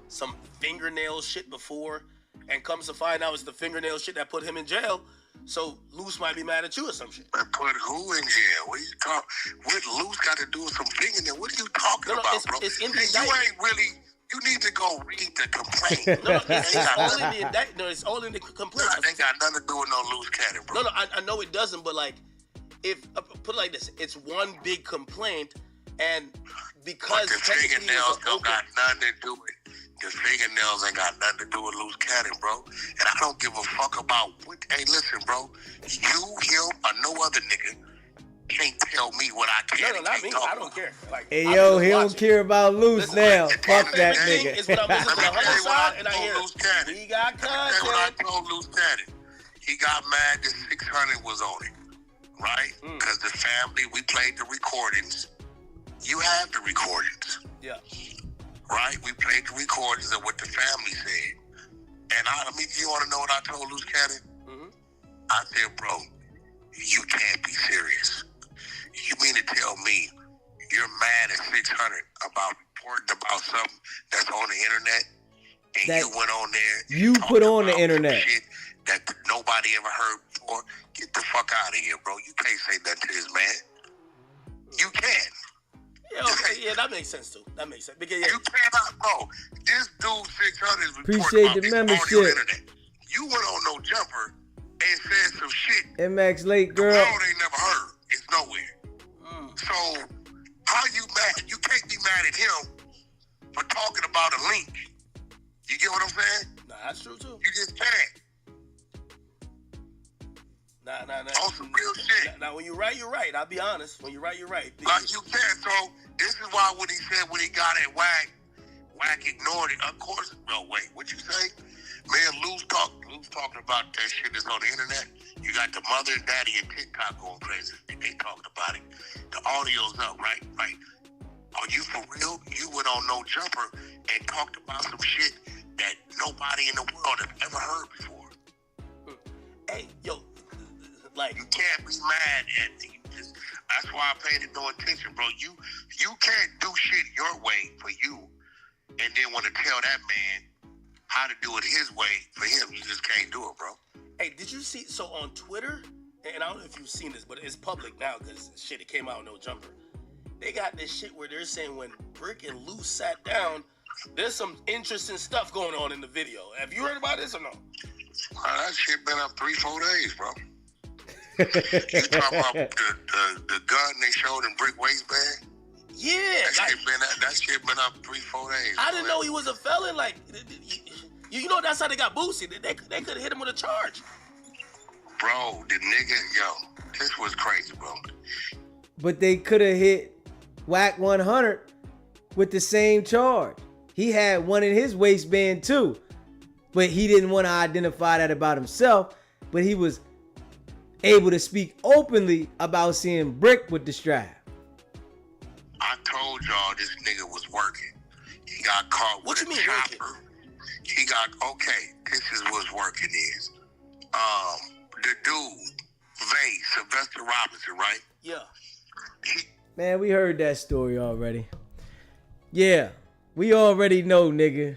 some fingernail shit before, and comes to find out it's the fingernail shit that put him in jail. So Luce might be mad at you or some shit. And put who in jail? What you talk? What Luce got to do with some fingernail? What are you talking about, bro? It's in the You indictment. ain't really. You need to go read the complaint. No, it's all in the indictment. No, it's all in the complaint. Nah, they got nothing to do with no loose cannon, bro. No, I know it doesn't, but like, if put it like this, it's one big complaint, and because But the technically fingernails it's don't got nothing to do with it. The fingernails ain't got nothing to do with loose cannon, bro. And I don't give a fuck about what. Hey, listen, bro. You, him, or no other nigga can't tell me what I can. No, not me. I don't care. Like, Hey, yo, he don't care about Luce now. Listen, Fuck that everything nigga. is when I'm listening to the hundred side, and I hear Loose cannon. he got That's what I content. told Loose Cannon. He got mad that 600 was on it, right? Because the family, we played the recordings. You have the recordings, Yeah. right? We played the recordings of what the family said. And you want to know what I told Loose Cannon? I said, bro, you can't be serious. You mean to tell me you're mad at 600 about reporting about something that's on the internet, and That you went on there. you put on the about internet. shit that nobody ever heard before? Get the fuck out of here, bro. You can't say that to this man. You can. Yeah, okay, yeah, that makes sense too. That makes sense because You cannot, bro. This dude 600 is reporting Appreciate about the this on membership. your internet. You went on no jumper and said some shit MX late the girl. world ain't never heard. It's nowhere. So how you mad? You can't be mad at him for talking about a link. You get what I'm saying? nah, that's true too. You just can't. Nah. On some real shit. Now, when you're right, you're right. I'll be honest. When you're right, you're right. Like you can. So this is why when he said when he got at Wack ignored it. Of course. No, wait. What you say? Man, Luce talking about that shit that's on the internet. You got the mother and daddy and TikTok going crazy. They talking about it. The audio's up, right? Right. Are you for real? You went on No Jumper and talked about some shit that nobody in the world have ever heard before. Hey, yo, like you can't be mad at me. That's why I paid it no attention, bro. You can't do shit your way for you, and then want to tell that man how to do it his way for him. You just can't do it, bro. Hey, did you see? So on Twitter, and I don't know if you've seen this, but it's public now because shit, it came out No Jumper. They got this shit where they're saying when Brick and Luce sat down, there's some interesting stuff going on in the video. Have you heard about this or no? That shit been up 3-4 days, bro. You talking about the gun they showed in Brick waistband? Yeah, that shit been up 3-4 days. I didn't know he was a felon. Like, you know, that's how they got boosted. They could have hit him with a charge. Bro, the nigga, this was crazy, bro. But they could have hit Wack 100 with the same charge. He had one in his waistband too, but he didn't want to identify that about himself. But he was able to speak openly about seeing Brick with the strap. I told y'all this nigga was working. He got caught with a chopper. He got, okay, this is what's working is. The dude, Sylvester Robinson, right? Yeah. Man, we heard that story already. Yeah, we already know, nigga.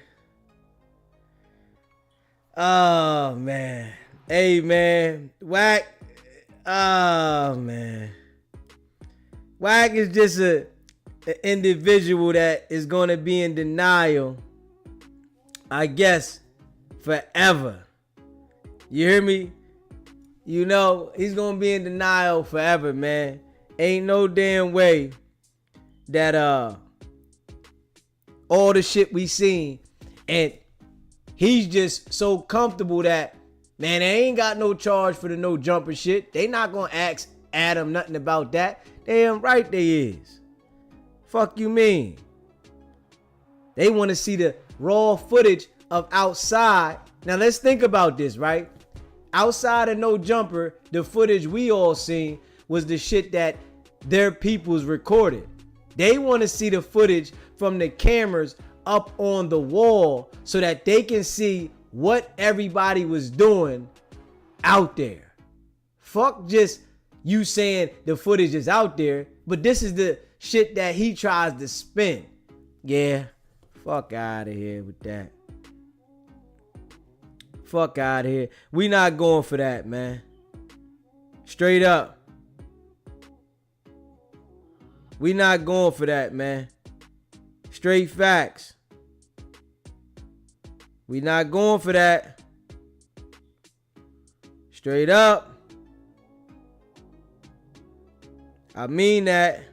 Oh, man. Hey, man. Wack. Oh, man. Wack is just an individual that is going to be in denial, I guess, forever. You hear me? You know, he's going to be in denial forever, man. Ain't no damn way that all the shit we seen, and he's just so comfortable that, man, they ain't got no charge for the No Jumper shit. They not gonna ask Adam nothing about that. Damn right they is. Fuck you mean? They want to see the raw footage of outside. Now let's think about this, right? Outside of No Jumper, the footage we all seen was the shit that their peoples recorded. They want to see the footage from the cameras up on the wall so that they can see what everybody was doing out there. Fuck just you saying the footage is out there, but this is the shit that he tries to spin. Yeah, fuck out of here with that. Fuck out of here. We not going for that, man. Straight up. We not going for that, man. Straight facts. We not going for that. Straight up. I mean that.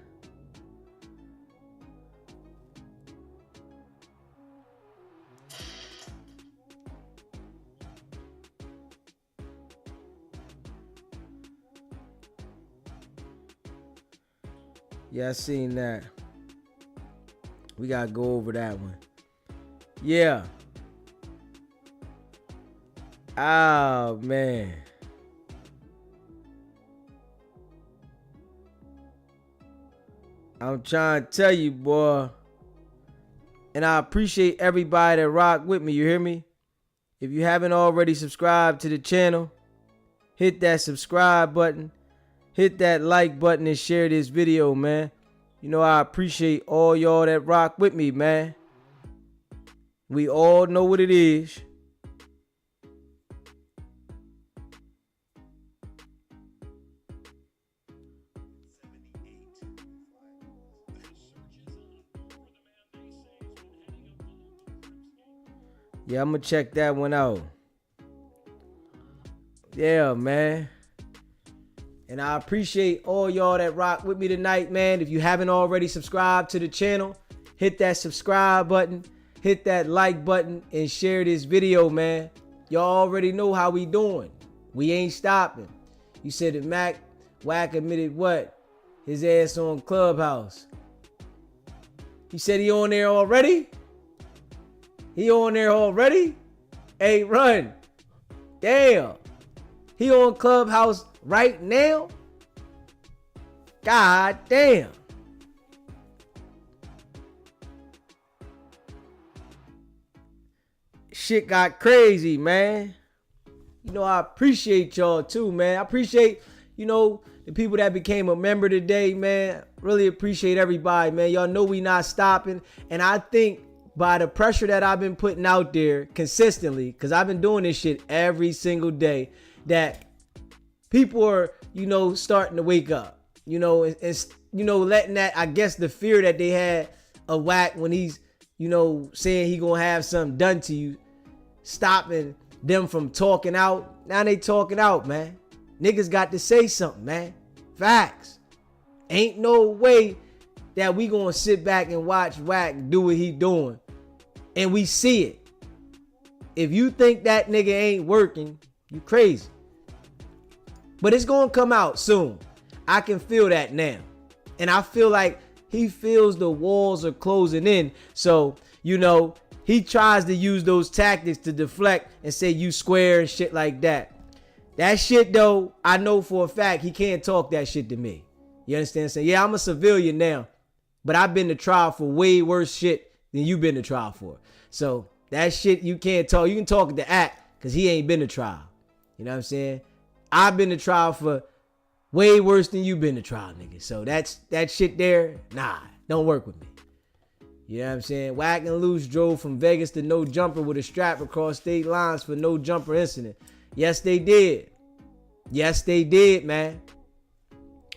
Yeah, I seen that. We gotta go over that one. Yeah. Oh, man. I'm trying to tell you, boy. And I appreciate everybody that rock with me. You hear me? If you haven't already subscribed to the channel, hit that subscribe button. Hit that like button and share this video, man. You know, I appreciate all y'all that rock with me, man. We all know what it is. Yeah, I'm gonna check that one out. Yeah, man. And I appreciate all y'all that rock with me tonight, man. If you haven't already subscribed to the channel, hit that subscribe button, hit that like button, and share this video, man. Y'all already know how we doing. We ain't stopping. You said that Wack admitted what? His ass on Clubhouse. He said he on there already? He on there already? Hey, run. Damn. He on Clubhouse right now? God damn. Shit got crazy, man. You know, I appreciate y'all too, man. I appreciate, you know, the people that became a member today, man. Really appreciate everybody, man. Y'all know we not stopping. And I think by the pressure that I've been putting out there consistently, because I've been doing this shit every single day, that people are, you know, starting to wake up, you know, and you know, letting that, I guess, the fear that they had of Wack when he's, you know, saying he gonna have something done to you, stopping them from talking out. Now they talking out, man. Niggas got to say something, man. Facts. Ain't no way that we gonna sit back and watch Wack do what he doing, and we see it. If you think that nigga ain't working, you crazy. But it's gonna come out soon. I can feel that now. And I feel like he feels the walls are closing in. So, you know, he tries to use those tactics to deflect and say you square and shit like that. That shit, though, I know for a fact he can't talk that shit to me. You understand what I'm saying? Yeah, I'm a civilian now, but I've been to trial for way worse shit than you've been to trial for. So that shit you can't talk. You can talk the act because he ain't been to trial. You know what I'm saying? I've been to trial for way worse than you've been to trial, nigga. So that shit there, nah, don't work with me. You know what I'm saying? Wack and Luce drove from Vegas to No Jumper with a strap across state lines for No Jumper incident. Yes, they did. Yes, they did, man.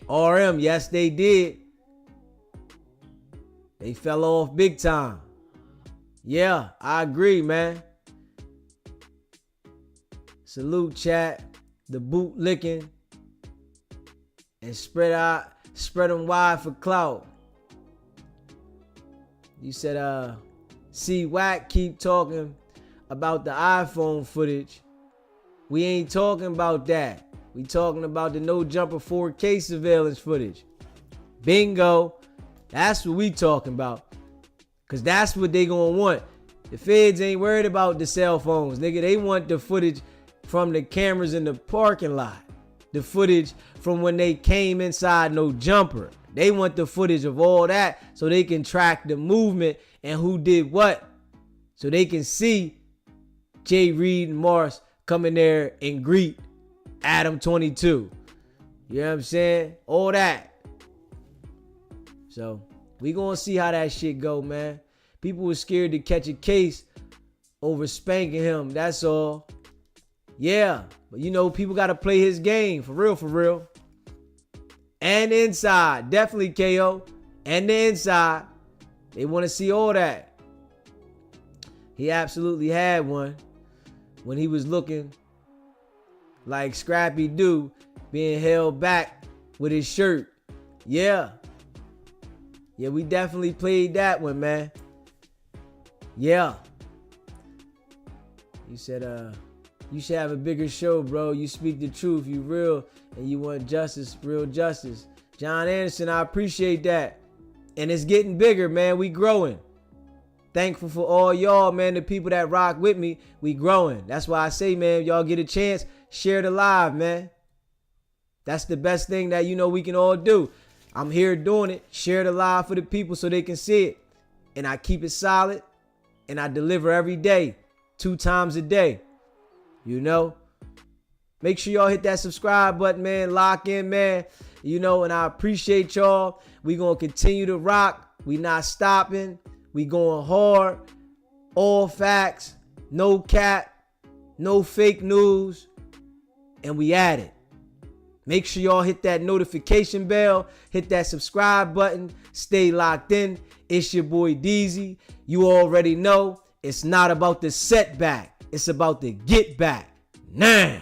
RM, yes, they did. They fell off big time. Yeah, I agree, man. Salute, chat. The boot licking and spread them wide for clout. You said, see Wack keep talking about the iPhone footage. We ain't talking about that. We talking about the No Jumper 4K surveillance footage. Bingo. That's what we talking about. Cause that's what they gonna want. The feds ain't worried about the cell phones, nigga. They want the footage from the cameras in the parking lot. The footage from when they came inside No Jumper. They want the footage of all that so they can track the movement and who did what. So they can see Jay Reed and Morris come in there and greet Adam 22. You know what I'm saying? All that. So we gonna see how that shit go, man. People were scared to catch a case over spanking him. That's all. Yeah, but you know, people gotta play his game for real, for real. And inside, definitely KO. And the inside, they want to see all that. He absolutely had one when he was looking like Scrappy Doo, being held back with his shirt. Yeah. Yeah, we definitely played that one, man. Yeah. You said, you should have a bigger show, bro. You speak the truth, you real, and you want justice, real justice. John Anderson, I appreciate that. And it's getting bigger, man. We growing. Thankful for all y'all, man, the people that rock with me. We growing. That's why I say, man, y'all get a chance, share the live, man. That's the best thing that, you know, we can all do. I'm here doing it. Share the live for the people so they can see it. And I keep it solid. And I deliver every day, 2 times a day. You know? Make sure y'all hit that subscribe button, man. Lock in, man. You know, and I appreciate y'all. We gonna continue to rock. We not stopping. We going hard. All facts. No cap. No fake news. And we at it. Make sure y'all hit that notification bell. Hit that subscribe button. Stay locked in. It's your boy Deezy. You already know it's not about the setback. It's about the get back. Now.